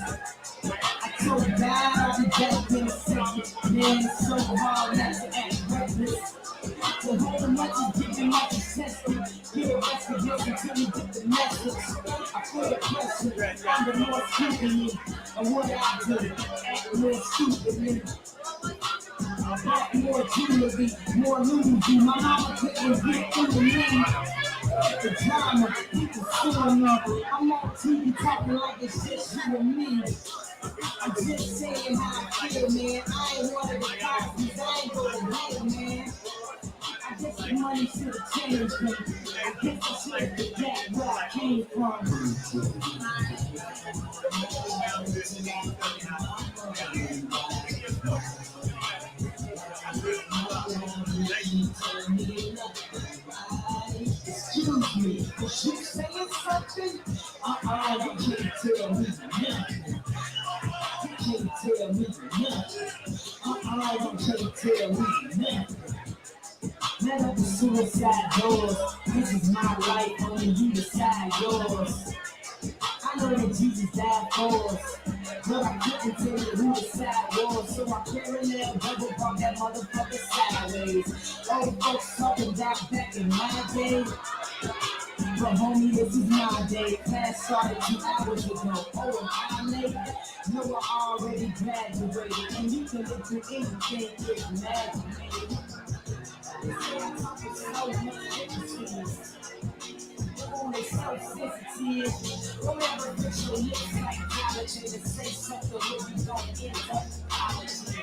I told God I'll be back in a second. Man, it's so hard not to act reckless. The whole much is giving my assessment. Get arrested, yes, until you get the message. I feel the pressure, under more scrutiny. And what I do, act more stupidly. I bought more jewelry, more Louis. My mama couldn't get through to me. The drama, people suing up. I'm on TV talking like it's just you and me. I'm just saying how I feel, man. I ain't one of the copies, I ain't going home, man. I guess the money should have changed me. I guess I should have forget where I came from. Excuse me, was you saying something? You can't tell me nothing. You can't tell me nothing. You can't tell me nothing. Let up the suicide doors. This is my life, only you decide yours. I know that Jesus died for us, but I couldn't tell you who the side was, so pop caramel, double pop that motherfucker sideways. Old folks talking back in my day. But homie, this is my day. Class started 2 hours ago. Oh, and I late. No, I already graduated. And you can look through anything with magic. Oh, they so sensitive. Don't ever put your lips like college and say something when you don't end up apology.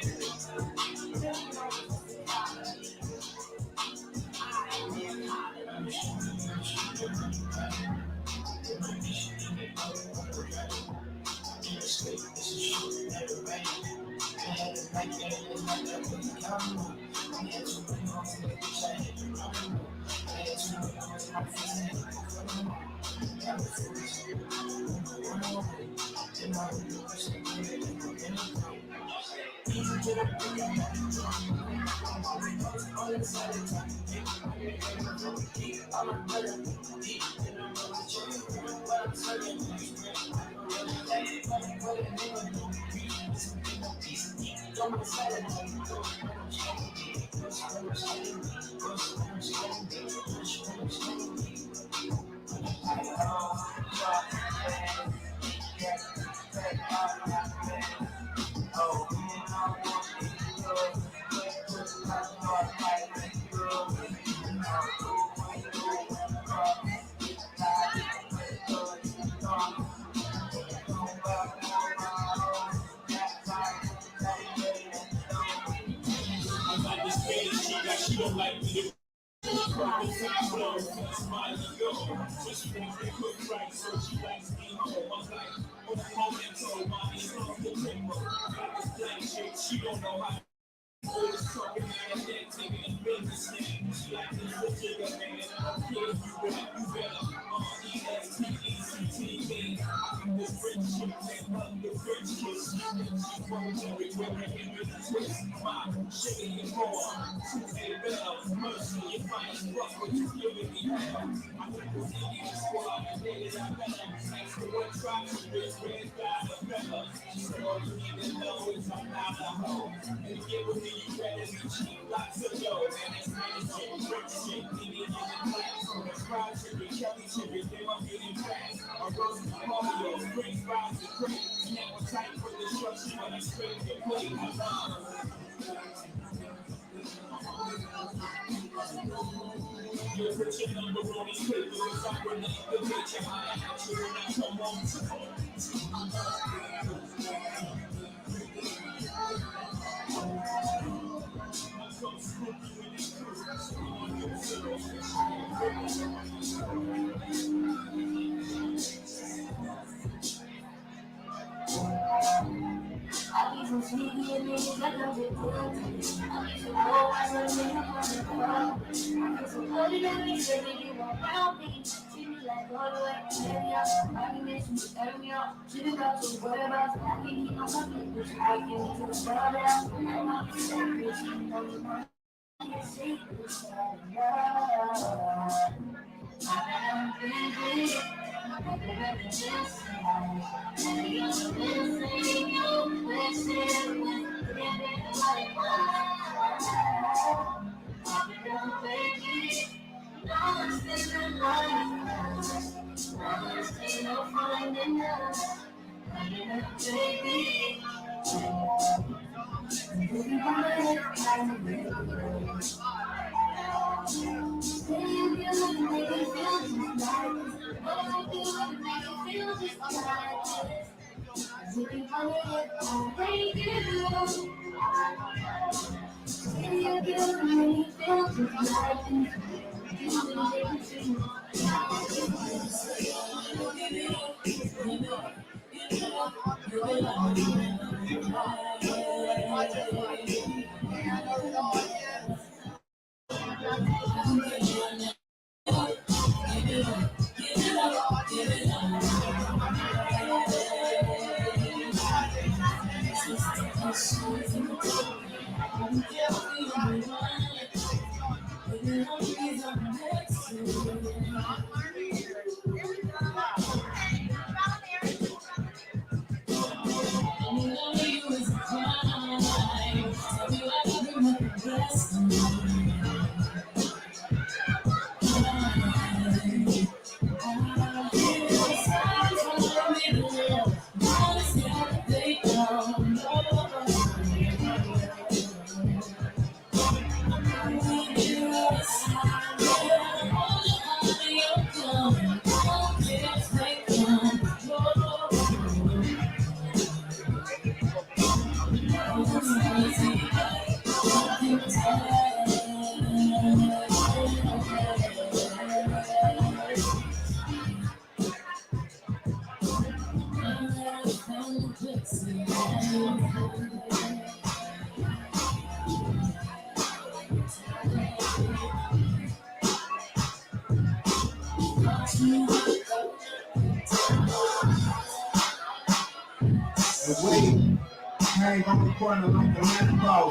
Hang on the corner like a lamp. My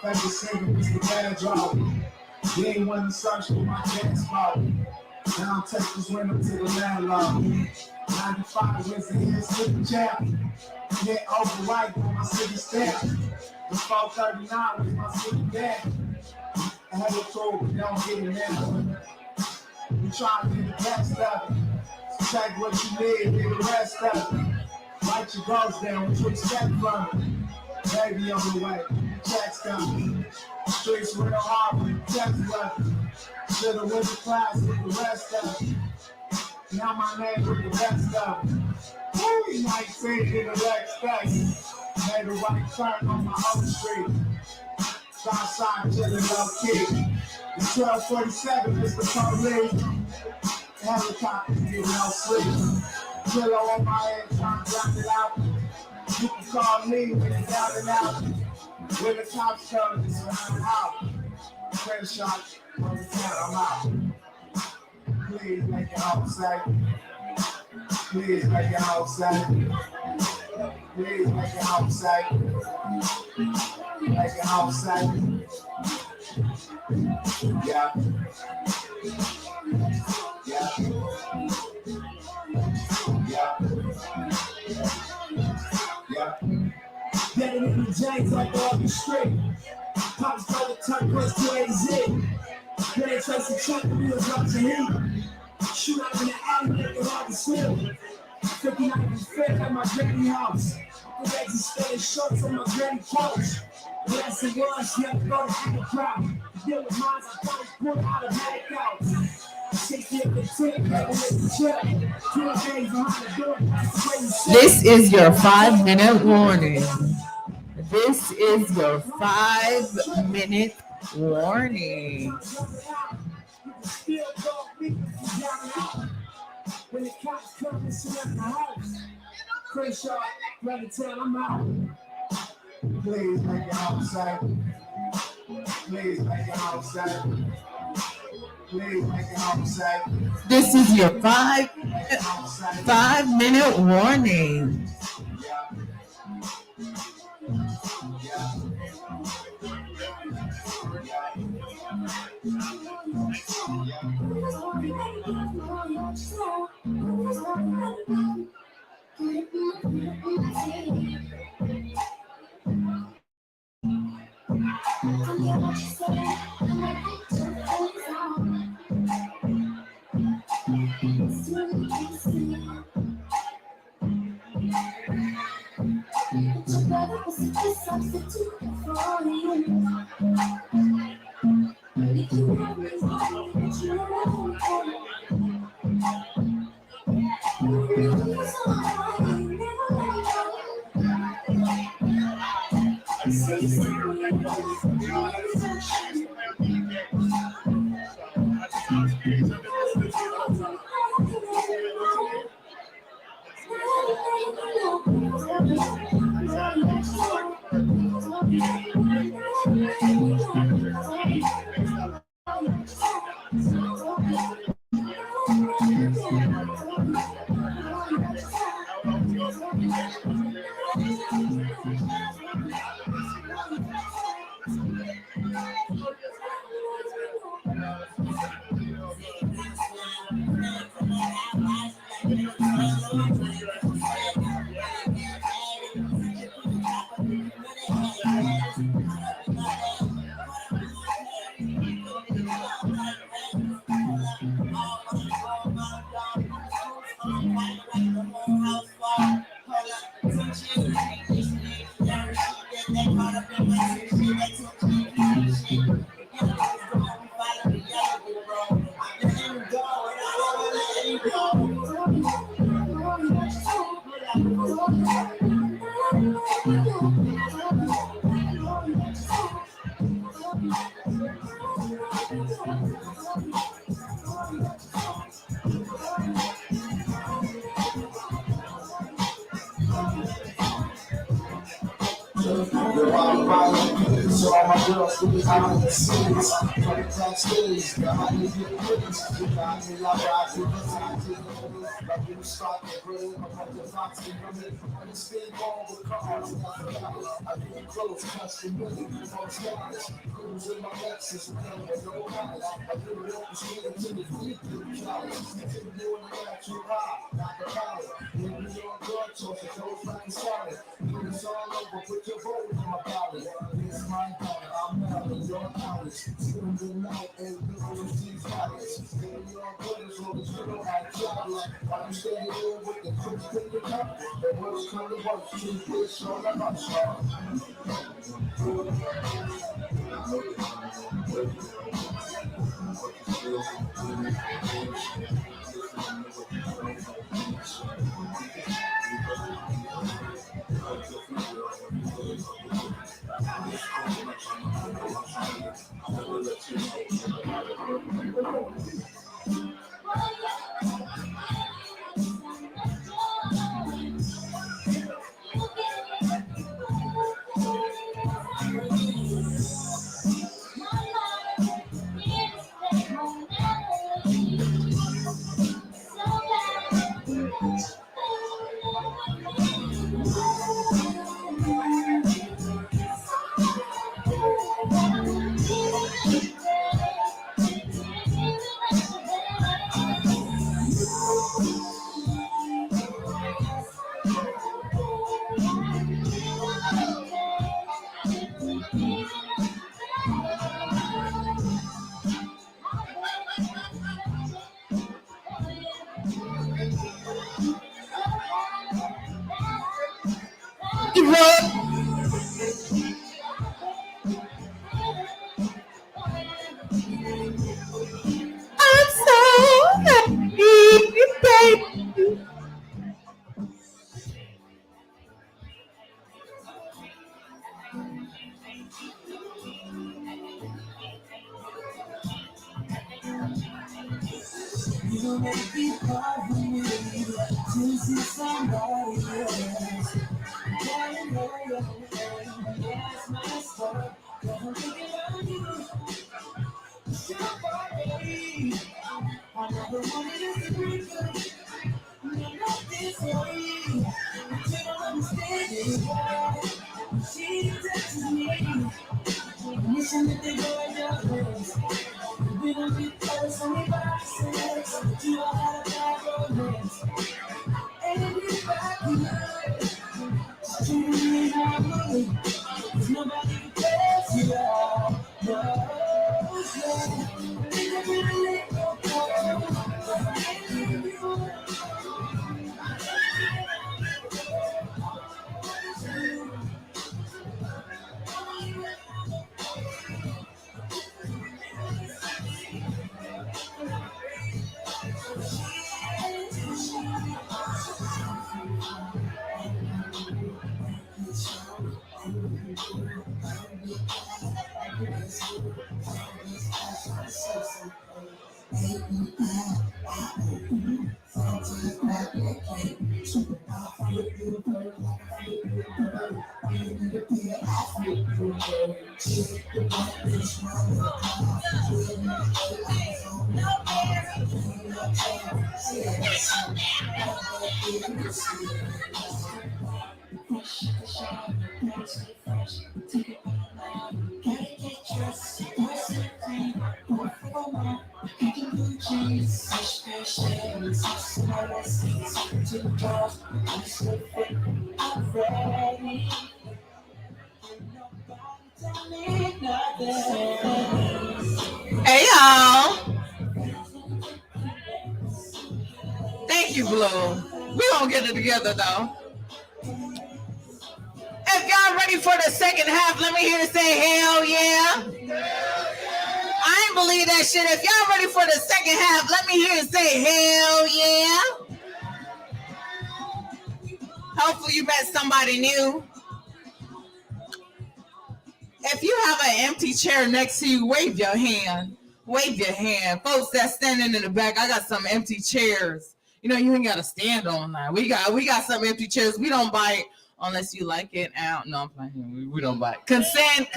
favorite singer was the bad draw. You ain't one to search for my dance ball. Now Texas went up to the landlord. 95 wins the year city champ. Hit over right on my city stamp. The 439 was my city band. I had a tour, but don't get it now. We trying to get the best of it. So take what you need, get the rest of it. Write your goals down, what you expect from it. Baby on the way, checks coming. Streets real hard with the checks working. Should've went to class with the rest of it. Now my name with the rest of it. Woo, 19 in the next space. Made a right turn on my own street. Southside chillin' low key. The 1247 is the police. Helicopters getting no sleep. Pillow on my head, trying to drown it out. You can call me when you're down and out. When the cops come, it's around the house. Credit shot, on the count, I'm out. Please make it all say. Please make it all say. Please make it all say. Make it all say. Yeah. Yeah. Yeah. Better than the James like the other straight. Pops told the turn quest to AZ. Play trace and check the wheels up to him. Shoot out in the alley, make it hard to swim. 59 is fit at my granny house. The legs is spinning shorts on my granny couch. Yes, it was, you have to go to the crowd. Deal with mines, I thought it pulled automatic out. 60 of the 10, This is your 5-minute warning. This is your 5-minute warning. When the cops come and sit at the house, Crenshaw, rather tell I'm out. Please make it outside. Please make it outside. Please make it outside. This is your 5-minute warning. You're on fire, so all my girls do it out in the cities. Coming backstage, behind me get pictures. You got me, I ride to the top to the middle. Like you start the grill, I'm on the fox in the middle. I'm the spin ball with cars, I get clothes, custom million, from stars. Cruise in my Lexus, with no collars. I do it up straight to the feet, to flowers. Take you in the natural high, like a collar. When you on blood, so it goes like a salad. It's all over, put your vote in my ballot. It's my dollar, I'm not in your college. Spend the night and live with these dollars. Stay in your good as long as you don't have trouble. Why you stay here with the crooks in your cup? The worst come to worst, two fish on the hot shot. I'm so happy, baby. You don't make me proud of me to see somebody else. Yeah, it's my story. Don't think about you. Somebody, I never wanted to be good. Not this way. You don't understand it. She touches me. Wishing that they go in your ways. We don't get close on the boxes, but you don't have a bad romance. And if I could, you really not really. There's nobody who cares you all. No, Hey y'all. Thank you, Blue. We gonna get it together though. If y'all ready for the second half, let me hear you say hell yeah. I ain't believe that shit. If y'all ready for the second half, let me hear you say hell yeah. Hopefully you met somebody new. If you have an empty chair next to you, wave your hand. Wave your hand. Folks that's standing in the back, I got some empty chairs. You know, you ain't got to stand on that. We got some empty chairs. We don't bite unless you like it. No, I'm playing. We don't bite. Consent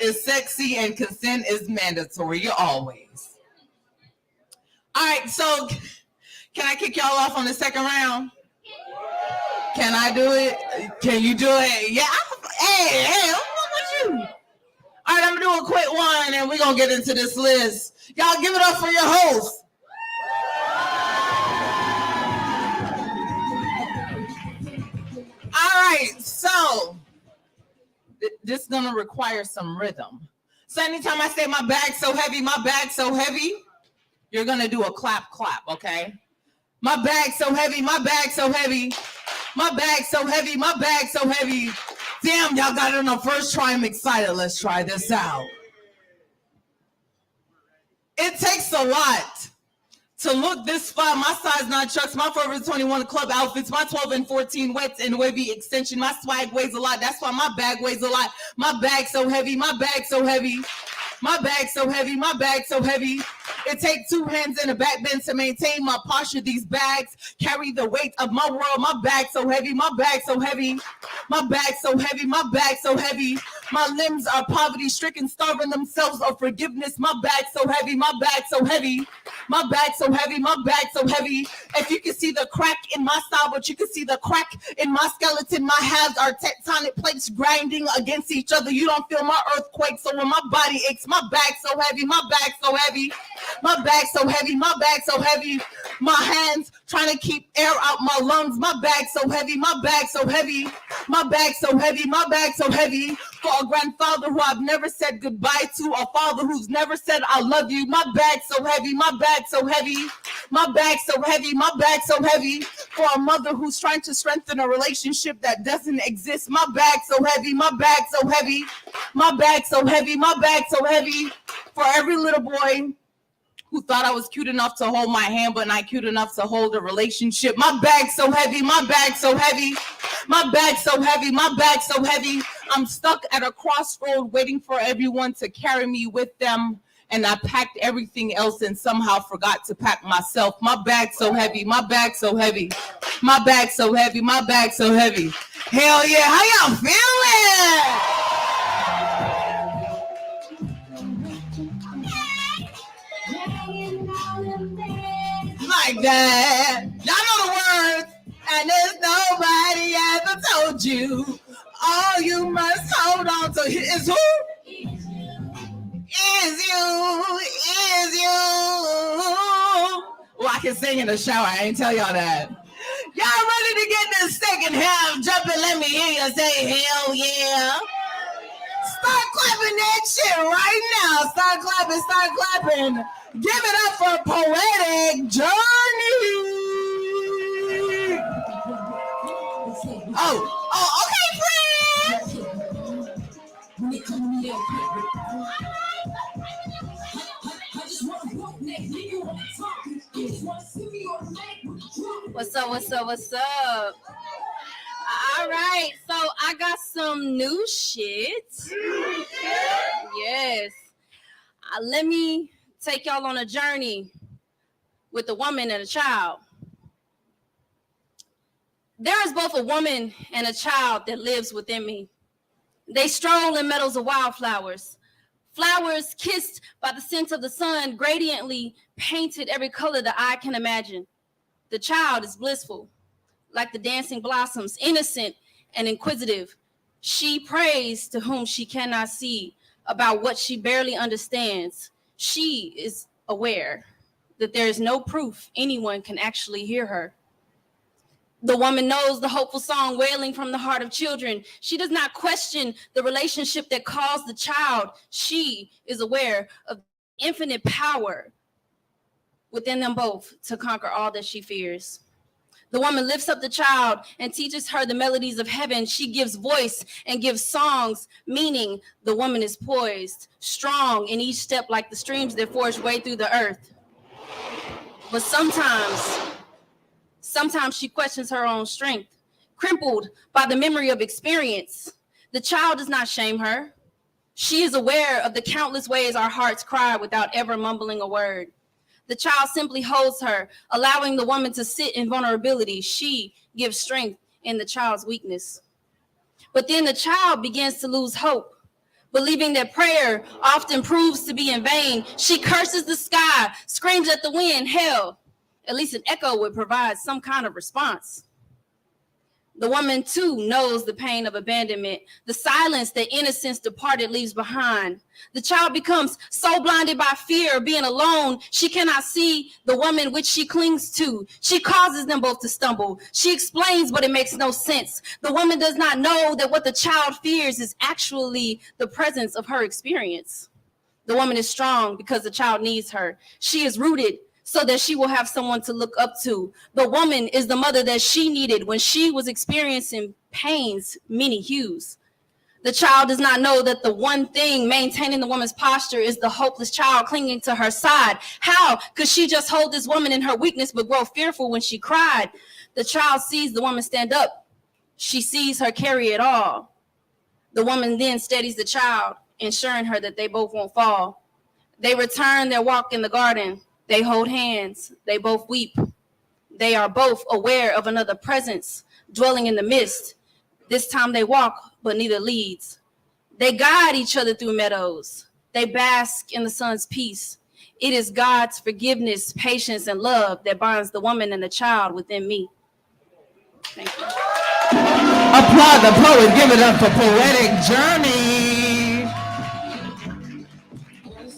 is sexy and consent is mandatory always. All right, so can I kick y'all off on the second round? Can I do it? Can you do it? Yeah. Hey, what's wrong with you? All right, I'm gonna do a quick one and we're gonna get into this list. Y'all give it up for your host. All right, so this is gonna require some rhythm. So anytime I say my bag's so heavy, you're gonna do a clap, okay? My bag's so heavy, my bag's so heavy, my bag's so heavy, my bag's so heavy. Damn, y'all got it on the first try. I'm excited. Let's try this out. It takes a lot to look this fly. My size 9 chucks, my Forever 21 club outfits, my 12 and 14 wets and wavy extension. My swag weighs a lot. That's why my bag weighs a lot. My bag's so heavy, my bag's so heavy. My bag's so heavy, my bag's so heavy. It takes 2 hands and a back bend to maintain my posture. These bags carry the weight of my world. My bag's so heavy, my bag's so heavy. My bag's so heavy, my bag's so heavy. My limbs are poverty-stricken, starving themselves of forgiveness. My bag's so heavy, my bag's so heavy. My bag's so heavy, my bag's so heavy. If you can see the crack in my style, but you can see the crack in my skeleton. My halves are tectonic plates grinding against each other. You don't feel my earthquake, so when my body aches, my bag's so heavy, my bag's so heavy. My bag's so heavy, my bag's so heavy. My hands trying to keep air out my lungs. My bag's so heavy, my bag's so heavy. My bag's so heavy, my bag's so heavy. For a grandfather who I've never said goodbye to, a father who's never said I love you. My bag's so heavy, my bag's so heavy. My bag's so heavy, my bag's so heavy. For a mother who's trying to strengthen a relationship that doesn't exist. My bag's so heavy, my bag's so heavy. My bag's so heavy, my bag's so heavy. For every little boy who thought I was cute enough to hold my hand, but not cute enough to hold a relationship. My bag's so heavy, my bag's so heavy. My bag's so heavy, my bag's so heavy. I'm stuck at a crossroad waiting for everyone to carry me with them. And I packed everything else and somehow forgot to pack myself. My bag's so heavy, my bag's so heavy. My bag's so heavy, my bag's so heavy. Hell yeah, how y'all feeling? Like that. Y'all know the words. And there's nobody ever told you. All you must hold on to is who? Is you. Well, I can sing in the shower. I ain't tell y'all that. Y'all ready to get this second half jumping? Let me hear you say hell yeah. Start clapping that shit right now. Start clapping, start clapping. Give it up for Poetic Journey. Oh, okay, friend. What's up, what's up, what's up? All right, so I got some new shit. Yes. Let me take y'all on a journey with a woman and a child. There is both a woman and a child that lives within me. They stroll in meadows of wildflowers. Flowers kissed by the scent of the sun, gradiently painted every color the eye can imagine. The child is blissful, like the dancing blossoms, innocent and inquisitive. She prays to whom she cannot see about what she barely understands. She is aware that there is no proof anyone can actually hear her. The woman knows the hopeful song wailing from the heart of children. She does not question the relationship that caused the child. She is aware of infinite power within them both to conquer all that she fears. The woman lifts up the child and teaches her the melodies of heaven. She gives voice and gives songs, meaning the woman is poised, strong in each step like the streams that forge way through the earth. But sometimes she questions her own strength, crippled by the memory of experience. The child does not shame her. She is aware of the countless ways our hearts cry without ever mumbling a word. The child simply holds her, allowing the woman to sit in vulnerability. She gives strength in the child's weakness. But then the child begins to lose hope. Believing that prayer often proves to be in vain, she curses the sky, screams at the wind, hell. At least an echo would provide some kind of response. The woman, too, knows the pain of abandonment, the silence that innocence departed leaves behind. The child becomes so blinded by fear of being alone, she cannot see the woman which she clings to. She causes them both to stumble. She explains, but it makes no sense. The woman does not know that what the child fears is actually the presence of her experience. The woman is strong because the child needs her. She is rooted so that she will have someone to look up to. The woman is the mother that she needed when she was experiencing pains, many hues. The child does not know that the one thing maintaining the woman's posture is the hopeless child clinging to her side. How could she just hold this woman in her weakness but grow fearful when she cried? The child sees the woman stand up. She sees her carry it all. The woman then steadies the child, ensuring her that they both won't fall. They return their walk in the garden. They hold hands. They both weep. They are both aware of another presence dwelling in the midst. This time they walk, but neither leads. They guide each other through meadows. They bask in the sun's peace. It is God's forgiveness, patience, and love that binds the woman and the child within me. Thank you. Applaud the poet. Give it up for Poetic Journey.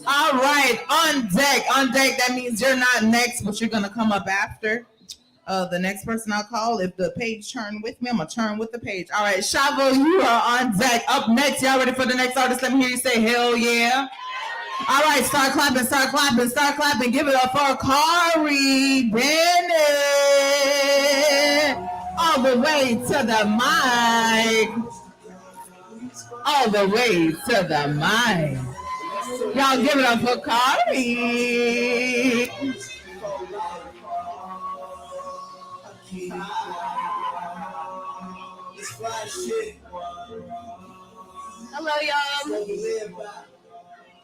All right, on deck. On deck, that means you're not next, but you're going to come up after the next person I'll call. If the page turn with me, I'm going to turn with the page. All right, Shavo, you are on deck. Up next, y'all ready for the next artist? Let me hear you say hell yeah. All right, start clapping, start clapping, start clapping. Give it up for Kari Bennett. All the way to the mic. All the way to the mic. Y'all give it up for Kari. Hello, y'all.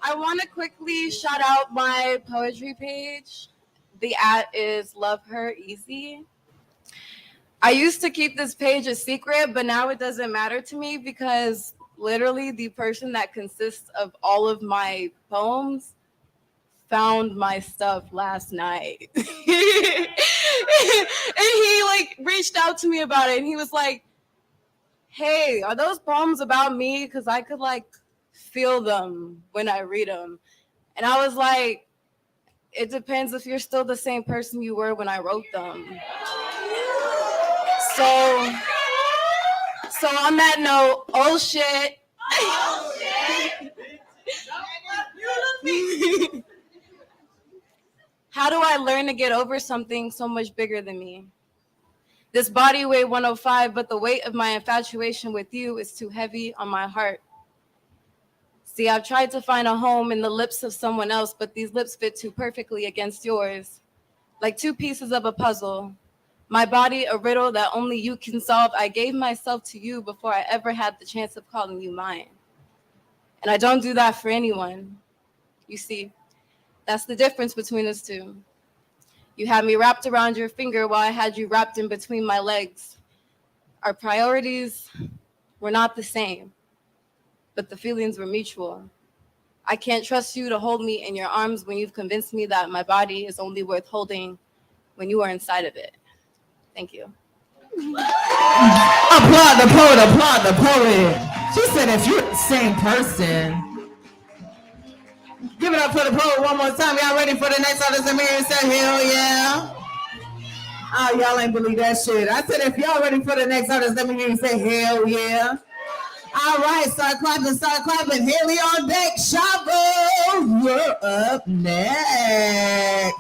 I want to quickly shout out my poetry page. The @ is Love Her Easy. I used to keep this page a secret, but now it doesn't matter to me because literally the person that consists of all of my poems found my stuff last night. And he reached out to me about it and he was like, hey, are those poems about me? Because I could feel them when I read them. And I was like, it depends if you're still the same person you were when I wrote them. So on that note, oh shit. How do I learn to get over something so much bigger than me? This body weighed 105, but the weight of my infatuation with you is too heavy on my heart. See, I've tried to find a home in the lips of someone else, but these lips fit too perfectly against yours. Like two pieces of a puzzle. My body, a riddle that only you can solve. I gave myself to you before I ever had the chance of calling you mine. And I don't do that for anyone. You see, that's the difference between us two. You had me wrapped around your finger while I had you wrapped in between my legs. Our priorities were not the same, but the feelings were mutual. I can't trust you to hold me in your arms when you've convinced me that my body is only worth holding when you are inside of it. Thank you. Applaud the poet, applaud the poet. She said if you're the same person. Give it up for the poet one more time. Y'all ready for the next artist? Let me hear you say hell yeah. Oh, y'all ain't believe that shit. I said if y'all ready for the next artist, let me hear you say hell yeah. All right, start clapping, start clapping. Haley on deck. Shavo, you're up next.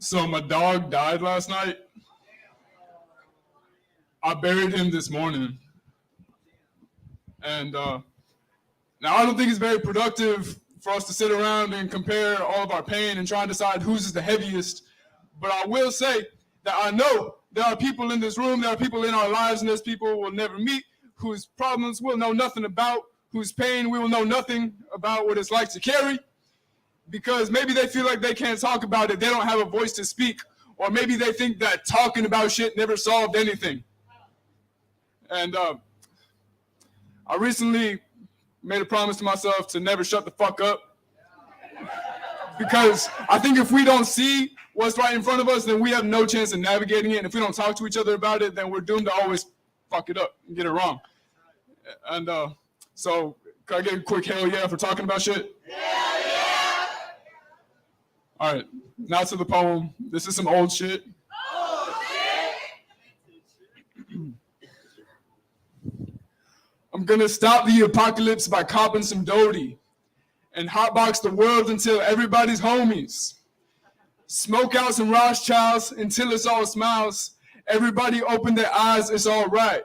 So my dog died last night. I buried him this morning. And now I don't think it's very productive for us to sit around and compare all of our pain and try and decide whose is the heaviest. But I will say that I know there are people in this room, there are people in our lives, and there's people we'll never meet whose problems we'll know nothing about, whose pain we will know nothing about what it's like to carry, because maybe they feel like they can't talk about it, they don't have a voice to speak, or maybe they think that talking about shit never solved anything. And I recently made a promise to myself to never shut the fuck up, because I think if we don't see what's right in front of us, then we have no chance of navigating it. And if we don't talk to each other about it, then we're doomed to always fuck it up and get it wrong. And so, can I get a quick hell yeah for talking about shit? Hell yeah! All right, now to the poem. This is some old shit. Old shit! I'm gonna stop the apocalypse by copping some Doty and hotbox the world until everybody's homies. Smoke out some Rothschilds until it's all smiles. Everybody open their eyes, it's all right.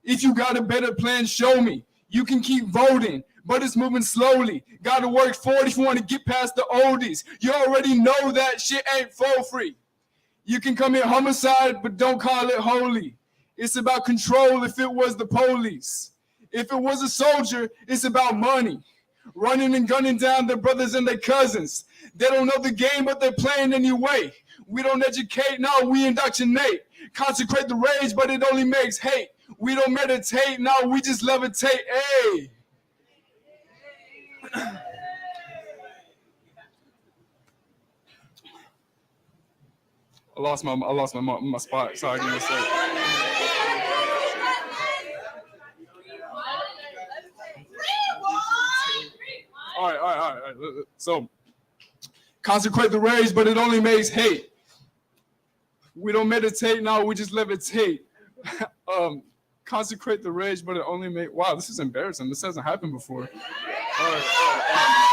If you got a better plan, show me. You can keep voting, but it's moving slowly. Gotta work 40 if you want to get past the oldies. You already know that shit ain't for free. You can commit homicide, but don't call it holy. It's about control if it was the police. If it was a soldier, it's about money. Running and gunning down their brothers and their cousins. They don't know the game, but they're playing anyway. We don't educate, no, we indoctrinate. Consecrate the rage, but it only makes hate. We don't meditate, no, we just levitate, hey. I lost my spot, so I can just say. All right. So, consecrate the rage, but it only makes hate. We don't meditate now, we just levitate. Consecrate the rage, but it only makes... Wow, this is embarrassing. This hasn't happened before. All right.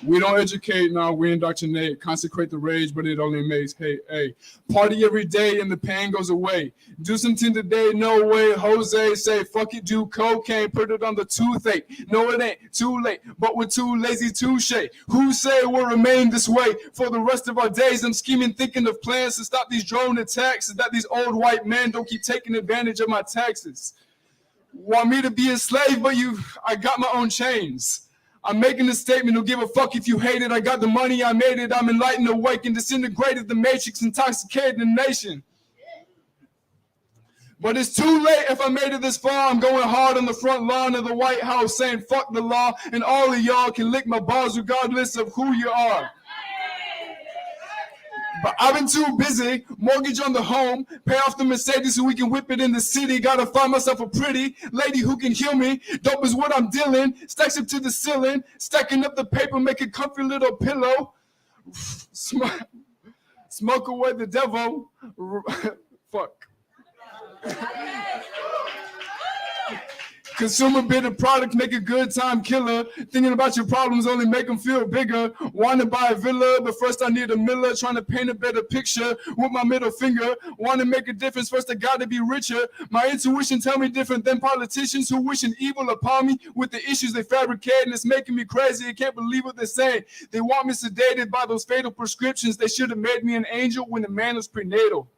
We don't educate, now we indoctrinate. Consecrate the rage, but it only makes hate. Hey, party every day and the pain goes away. Do something today, no way. Jose say, fuck it, do cocaine, put it on the toothache. No, it ain't too late, but we're too lazy to shake. Who say we'll remain this way for the rest of our days? I'm scheming, thinking of plans to stop these drone attacks, so that these old white men don't keep taking advantage of my taxes. Want me to be a slave, but I got my own chains. I'm making a statement, don't give a fuck if you hate it. I got the money, I made it. I'm enlightened, awake, and disintegrated the matrix, intoxicated the nation. But it's too late if I made it this far. I'm going hard on the front lawn of the White House saying fuck the law, and all of y'all can lick my balls regardless of who you are. But I've been too busy, mortgage on the home, pay off the Mercedes so we can whip it in the city. Gotta find myself a pretty lady who can heal me. Dope is what I'm dealing, stacks up to the ceiling, stacking up the paper, make a comfy little pillow. Smoke away the devil. Fuck. Consume a bit of product, make a good time killer. Thinking about your problems only make them feel bigger. Want to buy a villa, but first I need a miller. Trying to paint a better picture with my middle finger. Want to make a difference, first I got to be richer. My intuition tell me different than politicians who wishing evil upon me with the issues they fabricate. And it's making me crazy, I can't believe what they're saying. They want me sedated by those fatal prescriptions. They should have made me an angel when the man was prenatal.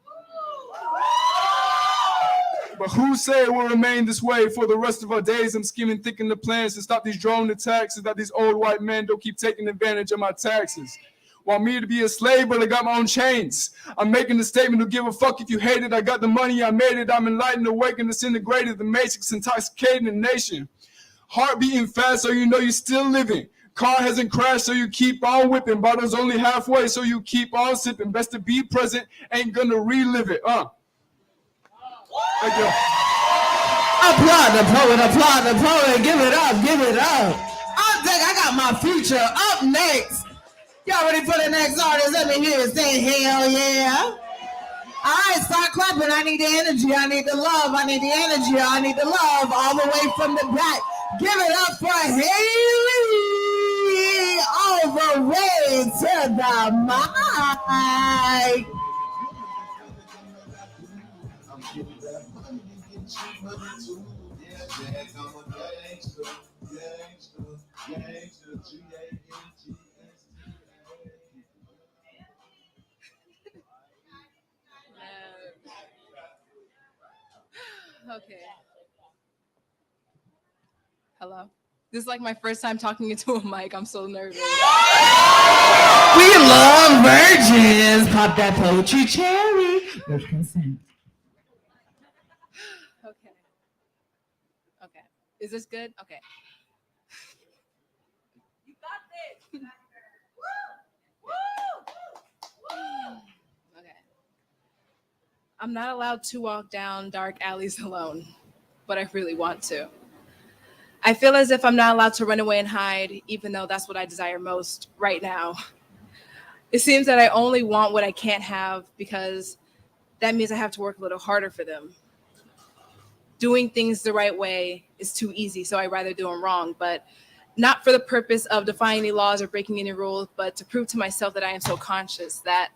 But who say we'll remain this way for the rest of our days? I'm scheming, thinking the plans to stop these drone attacks so that these old white men don't keep taking advantage of my taxes. Want me to be a slave, but I got my own chains. I'm making a statement, don't give a fuck if you hate it. I got the money, I made it. I'm enlightened, awake, and disintegrated the matrix, intoxicating the nation. Heart beating fast, so you know you're still living. Car hasn't crashed, so you keep on whipping. Bottles only halfway, so you keep on sipping. Best to be present, ain't gonna relive it. Thank you. Applaud the poet, give it up. I got my future up next. Y'all ready for the next artist? Let me hear it say hell yeah. All right, start clapping. I need the energy, I need the love, I need the energy, I need the love all the way from the back. Give it up for Haley all the way to the mic. Okay. Hello. This is like my first time talking into a mic. I'm so nervous. We love virgins. Pop that poetry cherry. With consent. Okay. Okay. Is this good? Okay. You got this. Okay. I'm not allowed to walk down dark alleys alone, but I really want to. I feel as if I'm not allowed to run away and hide, even though that's what I desire most right now. It seems that I only want what I can't have because that means I have to work a little harder for them. Doing things the right way is too easy, so I'd rather do them wrong, but not for the purpose of defying any laws or breaking any rules, but to prove to myself that I am so conscious that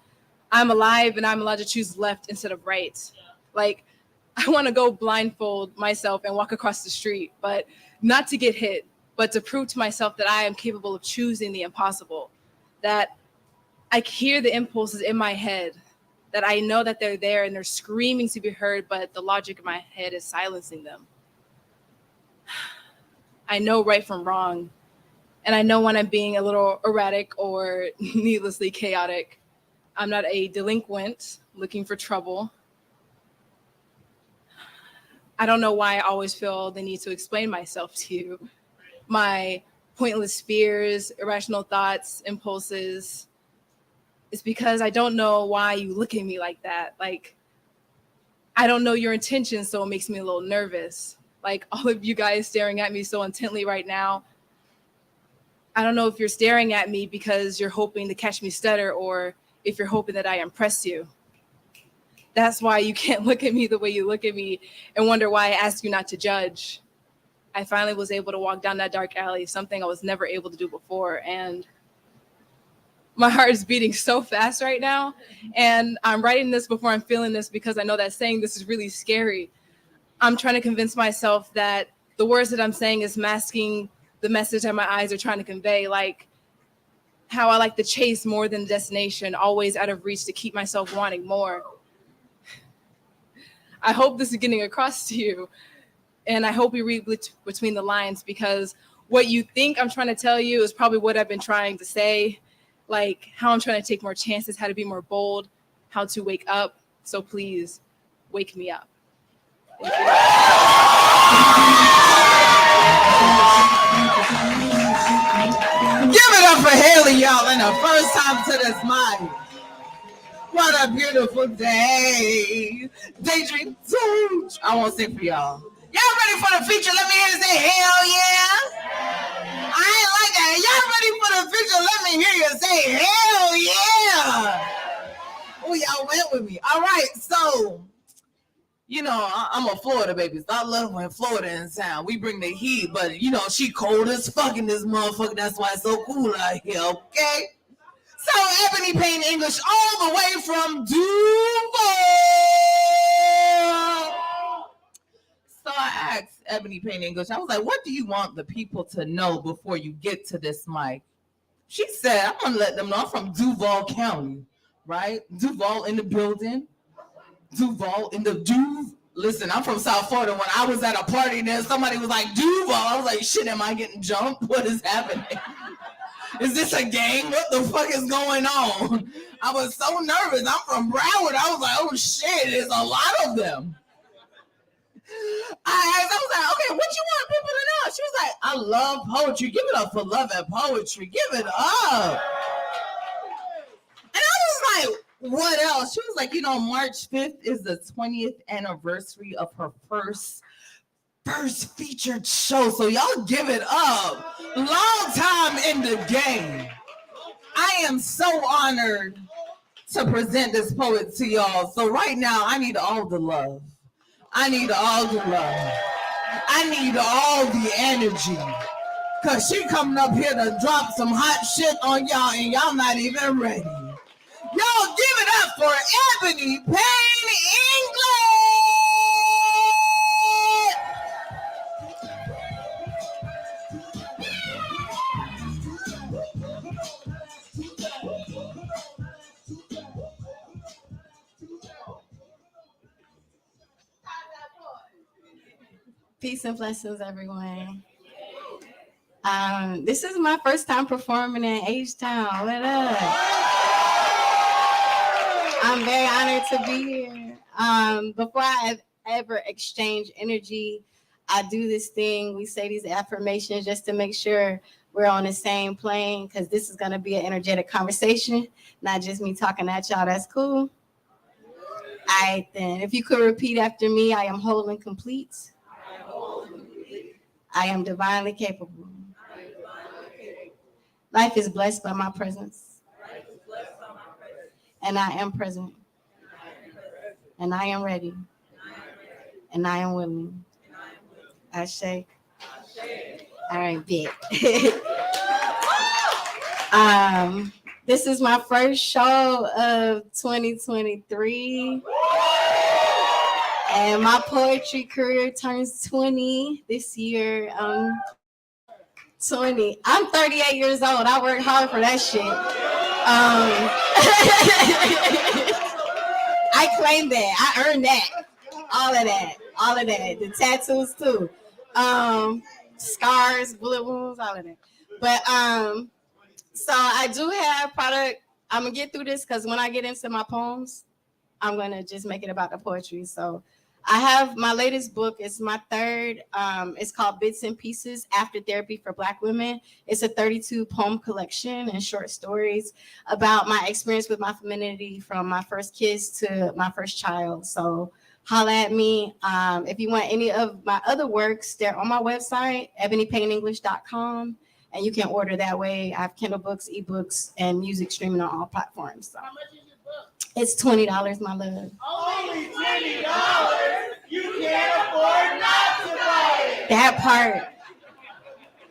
I'm alive and I'm allowed to choose left instead of right. Like, I want to go blindfold myself and walk across the street, but not to get hit, but to prove to myself that I am capable of choosing the impossible, that I hear the impulses in my head, that I know that they're there and they're screaming to be heard, but the logic in my head is silencing them. I know right from wrong, and I know when I'm being a little erratic or needlessly chaotic. I'm not a delinquent looking for trouble. I don't know why I always feel the need to explain myself to you. My pointless fears, irrational thoughts, impulses. It's because I don't know why you look at me like that. Like, I don't know your intentions, so it makes me a little nervous. Like, all of you guys staring at me so intently right now. I don't know if you're staring at me because you're hoping to catch me stutter or if you're hoping that I impress you. That's why you can't look at me the way you look at me and wonder why I ask you not to judge. I finally was able to walk down that dark alley, something I was never able to do before. And my heart is beating so fast right now. And I'm writing this before I'm feeling this because I know that saying this is really scary. I'm trying to convince myself that the words that I'm saying is masking the message that my eyes are trying to convey, like how I like the chase more than the destination, always out of reach to keep myself wanting more. I hope this is getting across to you. And I hope you read between the lines, because what you think I'm trying to tell you is probably what I've been trying to say, like how I'm trying to take more chances, how to be more bold, how to wake up. So please wake me up. Thank you. Give it up for Haley, y'all, and the first time to this mic. What a beautiful day. Daydream Touch. I won't sing for y'all. Y'all ready for the feature? Let me hear you say, hell yeah. I ain't like that. Y'all ready for the feature? Let me hear you say, hell yeah. Oh, y'all went with me. All right, so, you know, I'm a Florida baby, so I love when Florida in town. We bring the heat, but, you know, she cold as fuck in this motherfucker. That's why it's so cool out here, okay? So, Ebony Payne English, all the way from Duval. So I asked Ebony Payne English, I was like, what do you want the people to know before you get to this mic? She said, I'm going to let them know I'm from Duval County, right? Duval in the building. Duval in the Listen, I'm from South Florida. When I was at a party there, somebody was like, Duval. I was like, shit, am I getting jumped? What is happening? Is this a gang? What the fuck is going on? I was so nervous. I'm from Broward. I was like, oh shit, there's a lot of them. I was like, okay, what you want people to know? She was like, I love poetry. Give it up for love and poetry. Give it up. And I was like, what else? She was like, you know, March 5th is the 20th anniversary of her first featured show. So y'all give it up. Long time in the game. I am so honored to present this poet to y'all. So right now, I need all the love. I need all the love. I need all the energy. Cause she coming up here to drop some hot shit on y'all and y'all not even ready. Y'all give it up for Ebony Payne English. Peace and blessings, everyone. This is my first time performing in H-Town. What up? I'm very honored to be here. Before I ever exchange energy, I do this thing. We say these affirmations just to make sure we're on the same plane, because this is going to be an energetic conversation, not just me talking at y'all. That's cool. All right, then. If you could repeat after me, I am whole and complete. I am divinely capable. Life is blessed by my presence. And I am present. And I am ready. And I am willing. I shake. All right, big. This is my first show of 2023. And my poetry career turns 20 this year. 20. I'm 38 years old. I worked hard for that shit. I claim that. I earned that. All of that. All of that. The tattoos too. Scars, bullet wounds, all of that. But so I do have product. I'm gonna get through this because when I get into my poems, I'm gonna just make it about the poetry. So I have my latest book. It's my third. It's called Bits and Pieces After Therapy for Black Women. It's a 32 poem collection and short stories about my experience with my femininity from my first kiss to my first child. So holla at me. If you want any of my other works, they're on my website, ebonypayneenglish.com, and you can order that way. I have Kindle books, ebooks, and music streaming on all platforms. So. How much is your book? It's $20, my love. Only $20? You can't afford not to buy it. That part.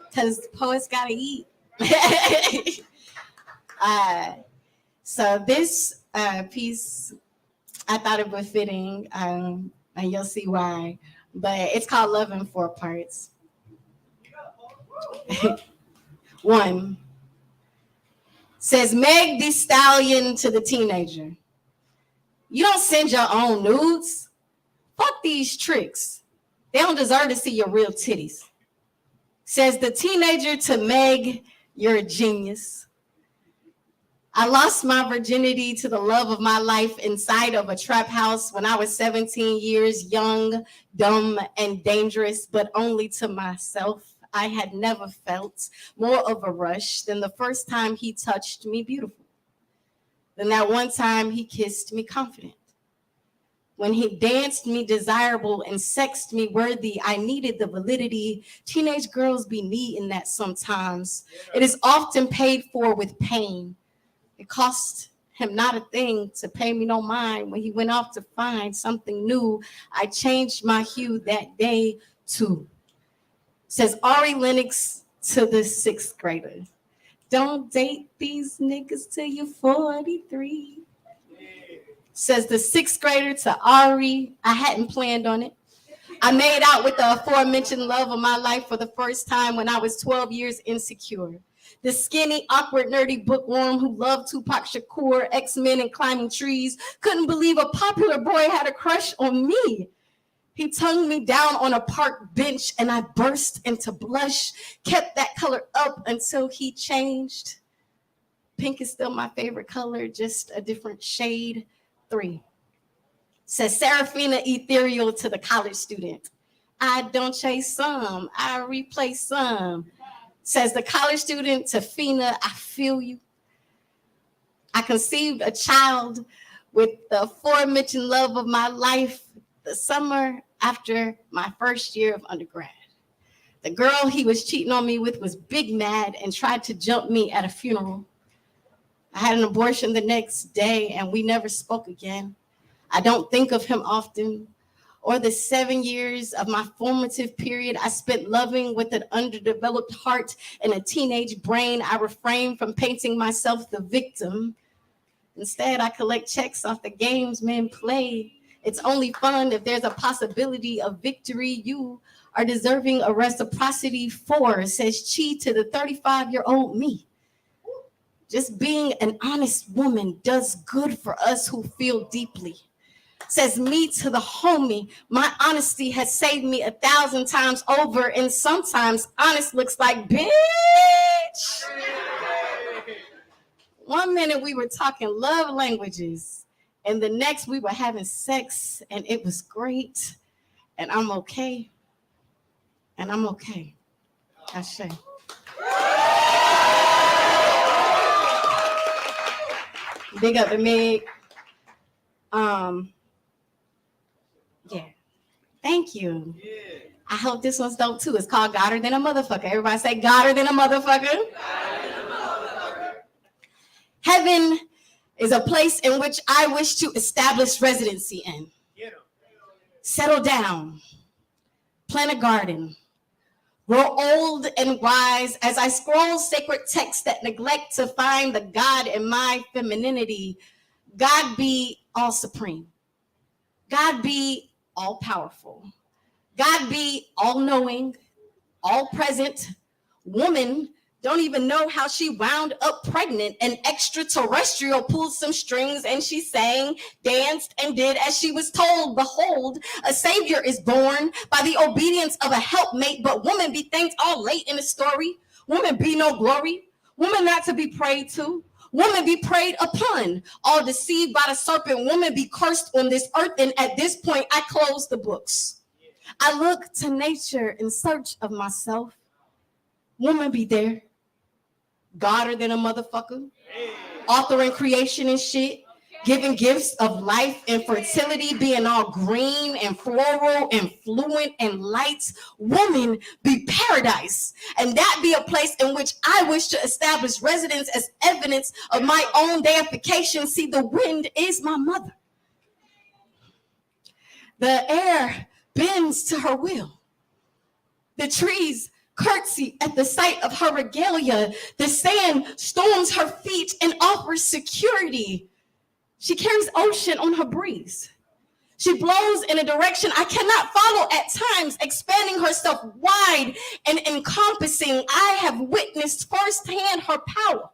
Because poets gotta eat. So this piece, I thought it was fitting, and you'll see why. But it's called Love in 4 Parts. 1 says, Meg Thee Stallion to the teenager. You don't send your own nudes. Fuck these tricks. They don't deserve to see your real titties. Says the teenager to Meg, you're a genius. I lost my virginity to the love of my life inside of a trap house when I was 17 years young, dumb, and dangerous, but only to myself. I had never felt more of a rush than the first time he touched me beautiful. Than that one time he kissed me confident. When he danced me desirable and sexed me worthy, I needed the validity. Teenage girls be needing that sometimes. It is often paid for with pain. It cost him not a thing to pay me no mind. When he went off to find something new, I changed my hue that day too. Says Ari Lennox to the 6th grader. Don't date these niggas till you're 43. Says the 6th grader to Ari. I hadn't planned on it. I made out with the aforementioned love of my life for the first time when I was 12 years insecure. The skinny, awkward, nerdy bookworm who loved Tupac Shakur, X-Men, and climbing trees couldn't believe a popular boy had a crush on me. He tongued me down on a park bench and I burst into blush, kept that color up until he changed. Pink is still my favorite color, just a different shade. 3. Says Serafina Ethereal to the college student. I don't chase some, I replace some. Says the college student to Fina, I feel you. I conceived a child with the aforementioned love of my life the summer after my first year of undergrad. The girl he was cheating on me with was big mad and tried to jump me at a funeral. I had an abortion the next day and we never spoke again. I don't think of him often, or the 7 years of my formative period I spent loving with an underdeveloped heart and a teenage brain. I refrained from painting myself the victim. Instead, I collect checks off the games men play. It's only fun if there's a possibility of victory. You are deserving of reciprocity for, says Chi to the 35-year-old me. Just being an honest woman does good for us who feel deeply. says me to the homie. My honesty has saved me 1,000 times over, and sometimes honest looks like bitch. One minute we were talking love languages, and the next we were having sex, and it was great, and I'm okay. And I'm okay. Ashe. Big up to Meg. Yeah. Thank you. Yeah. I hope this one's dope too. It's called Godder Than a Motherfucker. Everybody say Godder Than a Motherfucker. Heaven is a place in which I wish to establish residency in. Settle down. Plant a garden. Grow old and wise as I scroll sacred texts that neglect to find the God in my femininity. God be all supreme. God be all powerful. God be all knowing, all present. Woman don't even know how she wound up pregnant. An extraterrestrial pulled some strings and she sang, danced, and did as she was told. Behold, a savior is born by the obedience of a helpmate, but woman be thanked all late in the story. Woman be no glory. Woman not to be prayed to. Woman be preyed upon, all deceived by the serpent. Woman be cursed on this earth, and at this point, I close the books. I look to nature in search of myself. Woman be there, Godder than a motherfucker, authoring creation and shit, giving gifts of life and fertility, being all green and floral and fluent and light. Woman be paradise, and that be a place in which I wish to establish residence as evidence of my own deification. See, the wind is my mother. The air bends to her will. The trees curtsy at the sight of her regalia. The sand storms her feet and offers security. She carries ocean on her breeze. She blows in a direction I cannot follow at times, expanding herself wide and encompassing. I have witnessed firsthand her power,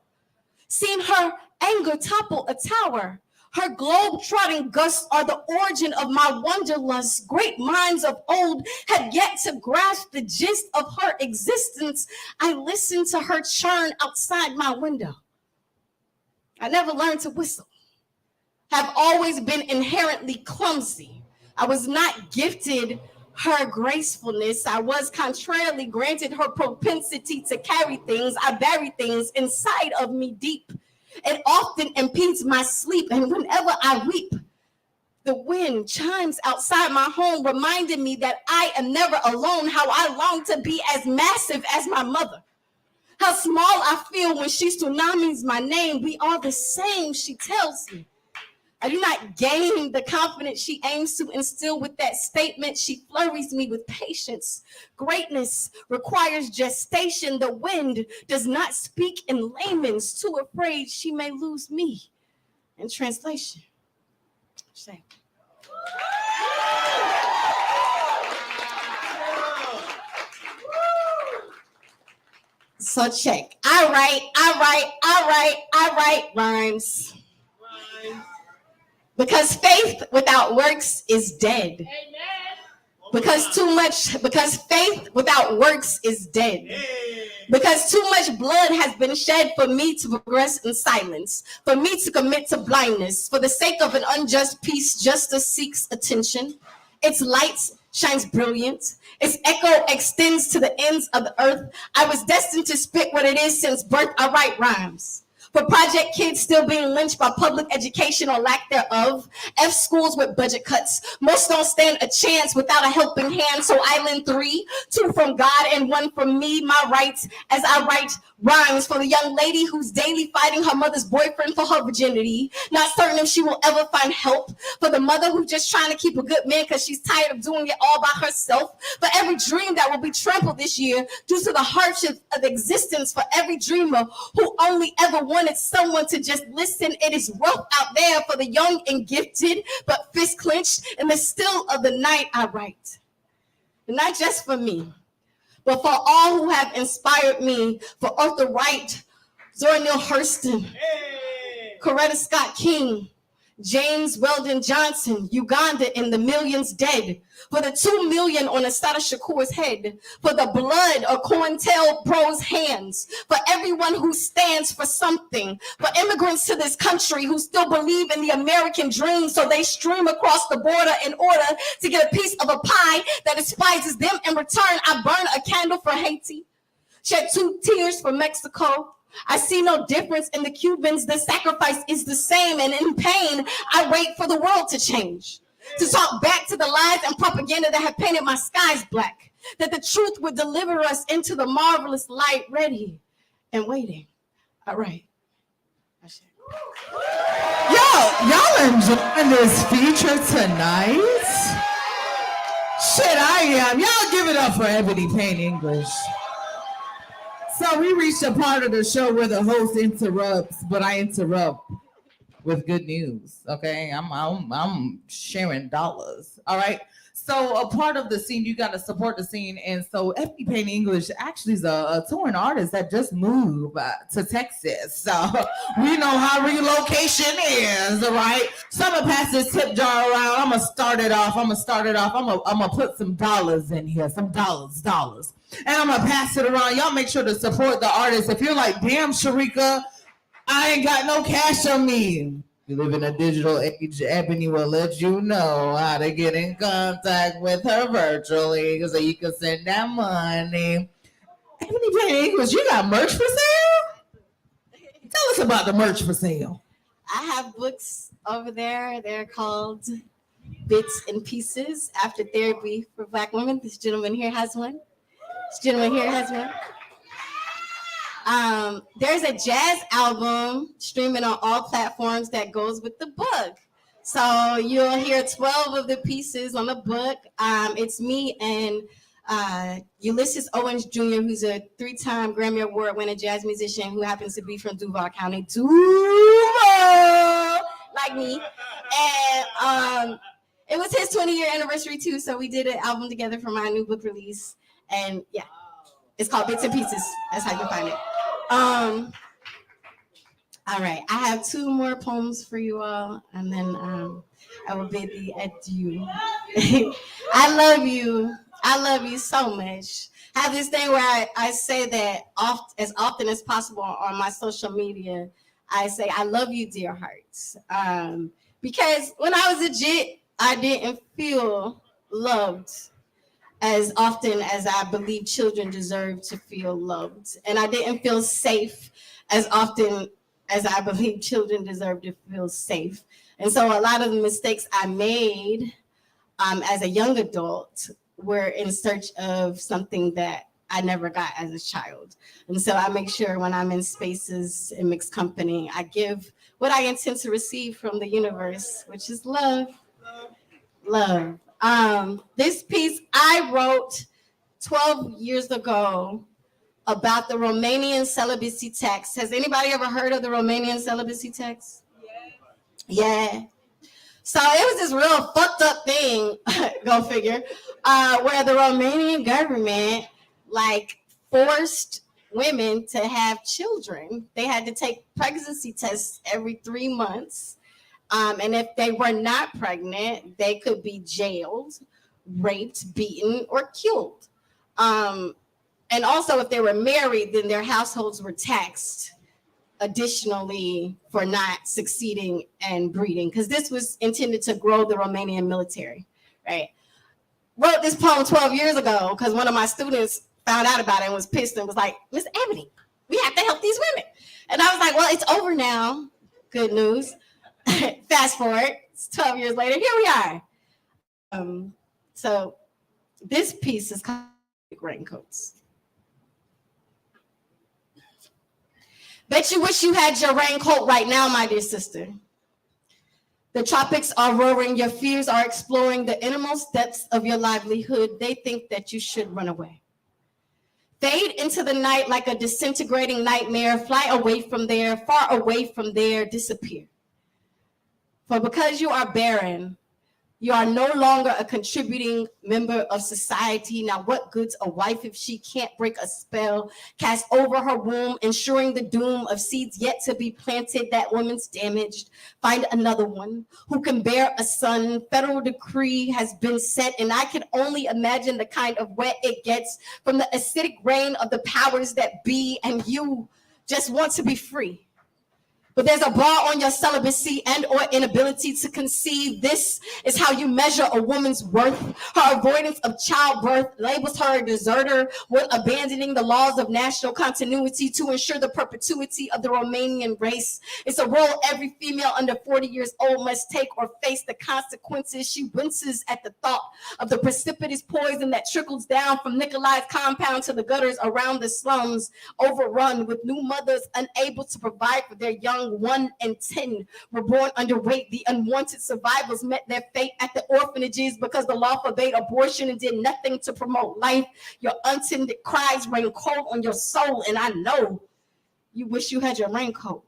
seen her anger topple a tower. Her globe-trotting gusts are the origin of my wanderlust. Great minds of old had yet to grasp the gist of her existence. I listened to her churn outside my window. I never learned to whistle. Have always been inherently clumsy. I was not gifted her gracefulness. I was contrarily granted her propensity to carry things. I bury things inside of me deep. It often impedes my sleep, and whenever I weep, the wind chimes outside my home, reminding me that I am never alone, how I long to be as massive as my mother. How small I feel when she tsunamis my name. We are the same, she tells me. I do not gain the confidence she aims to instill with that statement. She flurries me with patience. Greatness requires gestation. The wind does not speak in layman's, too afraid she may lose me. In translation, say. So check. I write rhymes. Because faith without works is dead. Amen. Because faith without works is dead. Because too much blood has been shed for me to progress in silence, for me to commit to blindness. For the sake of an unjust peace, justice seeks attention. Its light shines brilliant. Its echo extends to the ends of the earth. I was destined to spit what it is since birth. I write rhymes. For project kids still being lynched by public education or lack thereof. F schools with budget cuts. Most don't stand a chance without a helping hand. So I lend 3, 2 from God and 1 from me. My rights as I write rhymes for the young lady who's daily fighting her mother's boyfriend for her virginity. Not certain if she will ever find help. For the mother who's just trying to keep a good man because she's tired of doing it all by herself. For every dream that will be trampled this year due to the hardship of existence. For every dreamer who only ever wanted someone to just listen. It is rough out there for the young and gifted, but fist clenched in the still of the night I write. And not just for me, but for all who have inspired me. For Arthur Wright, Zora Neale Hurston, Coretta Scott King, James Weldon Johnson, Uganda, in the millions dead. For the 2 million on Assata Shakur's head. For the blood of COINTELPRO's hands. For everyone who stands for something. For immigrants to this country who still believe in the American dream, so they stream across the border in order to get a piece of a pie that despises them. In return, I burn a candle for Haiti. Shed 2 tears for Mexico. I see no difference in the Cubans. The sacrifice is the same, and in pain, I wait for the world to change. To talk back to the lies and propaganda that have painted my skies black. That the truth would deliver us into the marvelous light, ready and waiting. All right. Y'all enjoying this feature tonight? Shit, I am. Y'all give it up for Ebony Payne English. So we reached a part of the show where the host interrupts, but I interrupt with good news. Okay, I'm sharing dollars. All right. So a part of the scene, you got to support the scene, and so Ebony Payne English actually is a touring artist that just moved to Texas. So we know how relocation is. All right. So I'm gonna pass this tip jar around. I'm gonna start it off. I'm gonna put some dollars in here. Some dollars. And I'm gonna pass it around. Y'all make sure to support the artist. If you're like, damn, Sharika, I ain't got no cash on me. You live in a digital age. Ebony will let you know how to get in contact with her virtually so you can send that money. Ebony Payne English, you got merch for sale? Tell us about the merch for sale. I have books over there. They're called Bits and Pieces After Therapy for Black Women. This gentleman here has one. There's a jazz album streaming on all platforms that goes with the book. So you'll hear 12 of the pieces on the book. It's me and Ulysses Owens Jr., who's a 3-time Grammy Award-winning jazz musician who happens to be from Duval County. Duval! Like me. And it was his 20-year anniversary, too, so we did an album together for my new book release. And yeah, it's called Bits and Pieces. That's how you can find it. All right, I have 2 more poems for you all, and then I will bid thee adieu. I love you so much. I have this thing where I say that as often as possible on my social media. I say, I love you, dear hearts. Because when I was a jit, I didn't feel loved as often as I believe children deserve to feel loved. And I didn't feel safe as often as I believe children deserve to feel safe. And so a lot of the mistakes I made as a young adult were in search of something that I never got as a child. And so I make sure when I'm in spaces in mixed company, I give what I intend to receive from the universe, which is love. Love. This piece I wrote 12 years ago about the Romanian celibacy tax. Has anybody ever heard of the Romanian celibacy tax? Yeah. So it was this real fucked up thing, go figure, where the Romanian government forced women to have children. They had to take pregnancy tests every 3 months. And if they were not pregnant, they could be jailed, raped, beaten, or killed. And also, if they were married, then their households were taxed additionally for not succeeding and breeding, because this was intended to grow the Romanian military, right? Wrote this poem 12 years ago because one of my students found out about it and was pissed and was like, Miss Ebony, we have to help these women. And I was like, well, it's over now. Good news. Fast forward, it's 12 years later, here we are. So this piece is called Raincoats. Bet you wish you had your raincoat right now, my dear sister. The tropics are roaring, your fears are exploring the innermost depths of your livelihood. They think that you should run away. Fade into the night like a disintegrating nightmare. Fly away from there, far away from there, disappear. For because you are barren, You are no longer a contributing member of society. Now, what good's a wife if she can't break a spell cast over her womb, ensuring the doom of seeds yet to be planted? That woman's damaged. Find another one who can bear a son. Federal decree has been set, and I can only imagine the kind of wet it gets from the acidic rain of the powers that be, and you just want to be free. But there's a bar on your celibacy and or inability to conceive. This is how you measure a woman's worth. Her avoidance of childbirth labels her a deserter when abandoning the laws of national continuity to ensure the perpetuity of the Romanian race. It's a role every female under 40 years old must take or face the consequences. She winces at the thought of the precipitous poison that trickles down from Nikolai's compound to the gutters around the slums, overrun with new mothers unable to provide for their young. 1 in 10 were born underweight. The unwanted survivors met their fate at the orphanages because the law forbade abortion and did nothing to promote life. Your untended cries rain cold on your soul, and I know you wish you had your raincoat.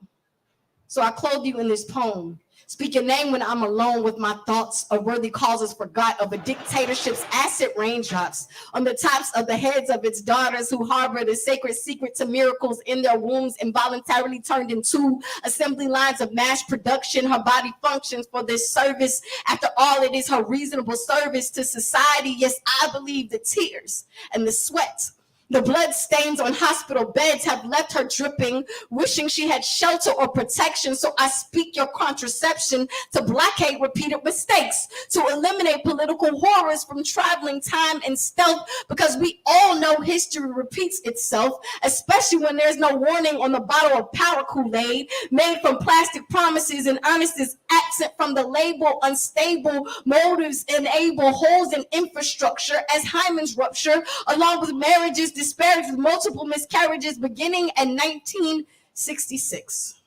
So I clothe you in this poem. Speak your name when I'm alone with my thoughts of worthy causes forgot, of a dictatorship's acid raindrops on the tops of the heads of its daughters who harbor the sacred secret to miracles in their wombs, involuntarily turned into assembly lines of mass production. Her body functions for this service. After all, it is her reasonable service to society. Yes, I believe the tears and the sweat, the blood stains on hospital beds have left her dripping, wishing she had shelter or protection. So I speak your contraception to blockade repeated mistakes, to eliminate political horrors from traveling time and stealth, because we all know history repeats itself, especially when there's no warning on the bottle of power Kool-Aid made from plastic promises and earnestness absent from the label. Unstable motives enable holes in infrastructure as hymens rupture, along with marriages disparaged with multiple miscarriages beginning in 1966.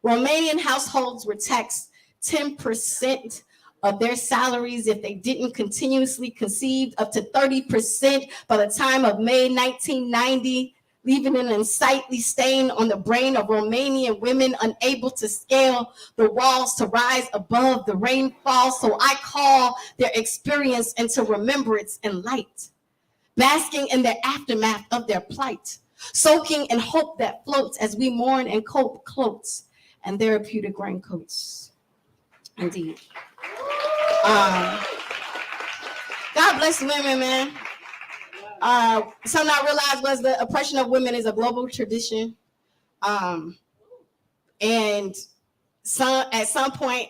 Romanian households were taxed 10% of their salaries if they didn't continuously conceive, up to 30% by the time of May 1990, leaving an unsightly stain on the brain of Romanian women unable to scale the walls to rise above the rainfall. So I call their experience into remembrance and light, basking in the aftermath of their plight, soaking in hope that floats as we mourn and cope cloaks and therapeutic raincoats. Indeed. God bless women, man. Something I realized was the oppression of women is a global tradition. And at some point,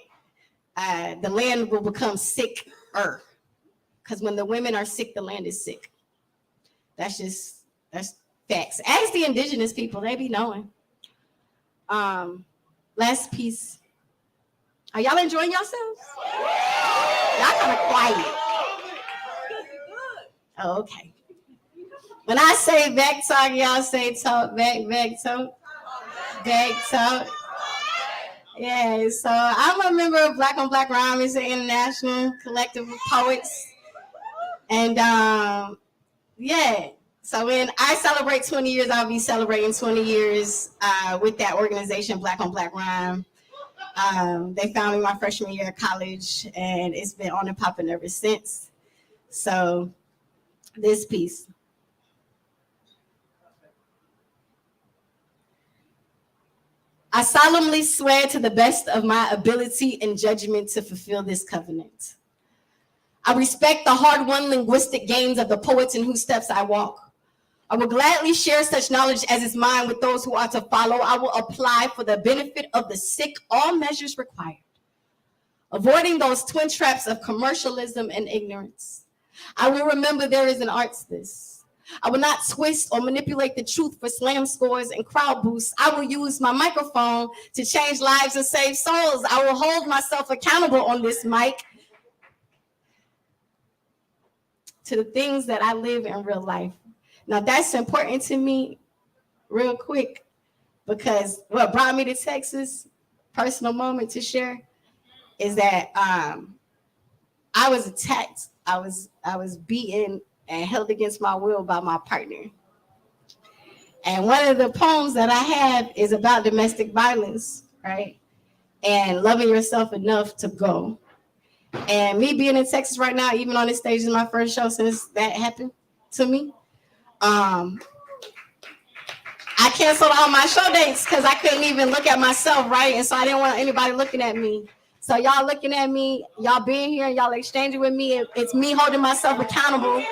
the land will become sicker, because when the women are sick, the land is sick. That's facts. Ask the indigenous people, they be knowing. Last piece. Are y'all enjoying yourselves? Y'all kind of quiet. Oh, okay. When I say back talk, y'all say talk back talk. Back talk. Yeah, so I'm a member of Black on Black Rhyme. It's an international collective of poets. And yeah, so when I celebrate 20 years, I'll be celebrating 20 years with that organization, Black on Black Rhyme. They found me my freshman year of college, and it's been on and popping ever since. So this piece. I solemnly swear to the best of my ability and judgment to fulfill this covenant. I respect the hard-won linguistic gains of the poets in whose steps I walk. I will gladly share such knowledge as is mine with those who are to follow. I will apply for the benefit of the sick all measures required, avoiding those twin traps of commercialism and ignorance. I will remember there is an art to this. I will not twist or manipulate the truth for slam scores and crowd boosts. I will use my microphone to change lives and save souls. I will hold myself accountable on this mic to the things that I live in real life. Now that's important to me real quick, because what brought me to Texas, personal moment to share, is that I was attacked. I was beaten and held against my will by my partner. And one of the poems that I have is about domestic violence, right? And loving yourself enough to go. And me being in Texas right now, even on this stage, is my first show since that happened to me. I canceled all my show dates because I couldn't even look at myself, right? And so I didn't want anybody looking at me. So y'all looking at me, y'all being here, and y'all exchanging with me. It's me holding myself accountable.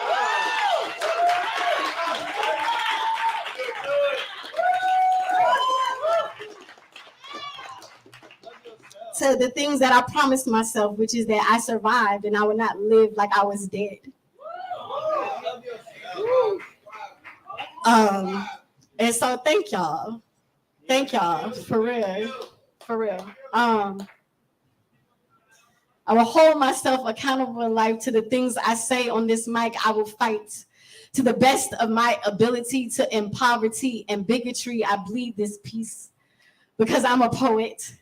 To the things that I promised myself, which is that I survived and I would not live like I was dead. And so thank y'all. Thank y'all, for real. For real. I will hold myself accountable in life to the things I say on this mic. I will fight to the best of my ability to end poverty and bigotry. I bleed this peace because I'm a poet.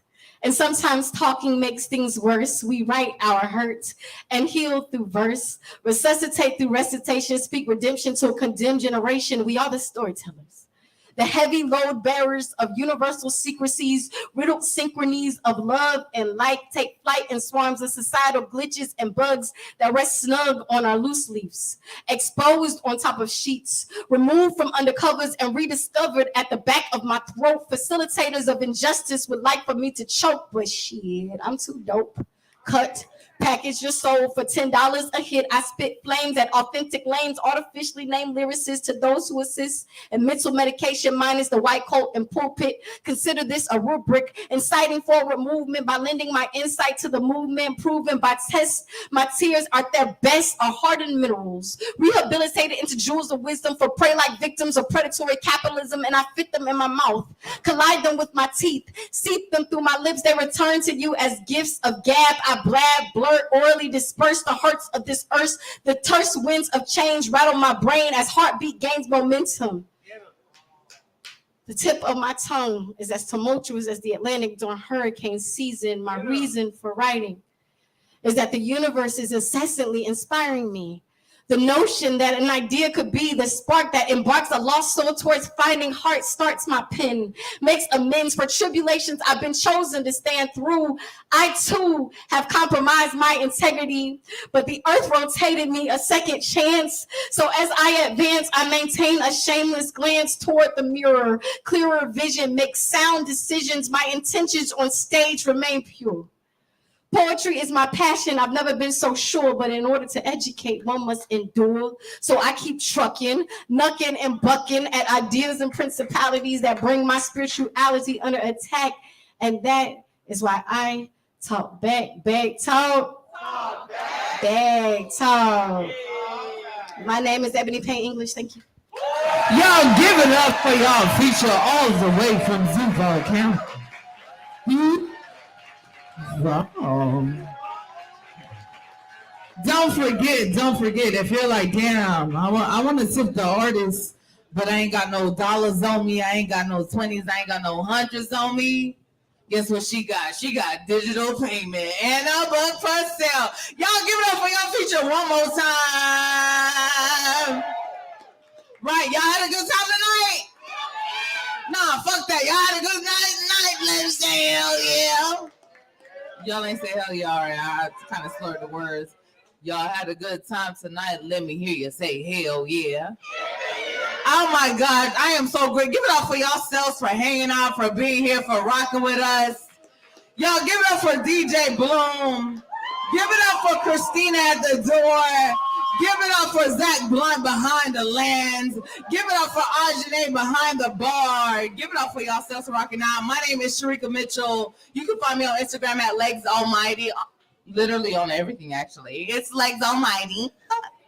And sometimes talking makes things worse. We write our hurt and heal through verse, resuscitate through recitation, speak redemption to a condemned generation. We are the storytellers, the heavy load bearers of universal secrecies, riddled synchronies of love and light, take flight in swarms of societal glitches and bugs that rest snug on our loose leaves, exposed on top of sheets, removed from undercovers and rediscovered at the back of my throat. Facilitators of injustice would like for me to choke, but shit, I'm too dope. Cut. Package your soul for $10 a hit. I spit flames at authentic lanes, artificially named lyricists to those who assist in mental medication minus the white coat and pulpit. Consider this a rubric, inciting forward movement by lending my insight to the movement, proven by tests. My tears are their best, are hardened minerals, rehabilitated into jewels of wisdom for prey-like victims of predatory capitalism, and I fit them in my mouth, collide them with my teeth, seep them through my lips. They return to you as gifts of gab. I blab, blur, orally disperse the hearts of this earth. The terse winds of change rattle my brain as heartbeat gains momentum. The tip of my tongue is as tumultuous as the Atlantic during hurricane season. My reason for writing is that the universe is incessantly inspiring me. The notion that an idea could be the spark that embarks a lost soul towards finding heart starts my pen, makes amends for tribulations I've been chosen to stand through. I too have compromised my integrity, but the earth rotated me a second chance. So as I advance, I maintain a shameless glance toward the mirror, clearer vision, make sound decisions. My intentions on stage remain pure. Poetry is my passion. I've never been so sure, but in order to educate, one must endure. So I keep trucking, knucking and bucking at ideas and principalities that bring my spirituality under attack. And that is why I talk back, bag talk, bag talk. My name is Ebony Payne English. Thank you. Y'all give it up for y'all feature all the way from Duval County. Wrong. Don't forget, if you're like, damn, I want to tip the artist, but I ain't got no dollars on me, I ain't got no 20s, I ain't got no hundreds on me. Guess what she got? She got digital payment and a book for sale. Y'all give it up for y'all feature one more time. Right, y'all had a good time tonight? Nah, fuck that. Y'all had a good night. Let's say hell yeah. Y'all ain't say hell yeah, all right. I kind of slurred the words. Y'all had a good time tonight. Let me hear you say hell yeah. Oh my God, I am so great. Give it up for yourselves for hanging out, for being here, for rocking with us. Y'all give it up for DJ Bloom. Give it up for Christina at the door. Give it up for Zach Blunt behind the lens. Give it up for Ajane behind the bar. Give it up for yourselves rocking out. My name is Sharika Mitchell. You can find me on Instagram at Legs Almighty. Literally on everything, actually. It's Legs Almighty.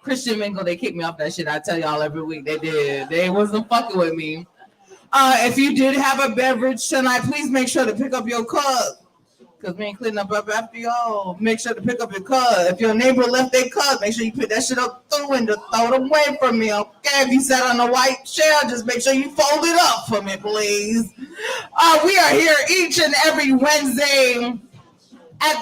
Christian Mingle, they kicked me off that shit. I tell y'all every week they did. They wasn't fucking with me. If you did have a beverage tonight, please make sure to pick up your cup. Because we ain't cleaning up after y'all. Make sure to pick up your cup. If your neighbor left their cup, make sure you pick that shit up through the window. Throw it away from me, okay? If you sat on a white chair, just make sure you fold it up for me, please. We are here each and every Wednesday at the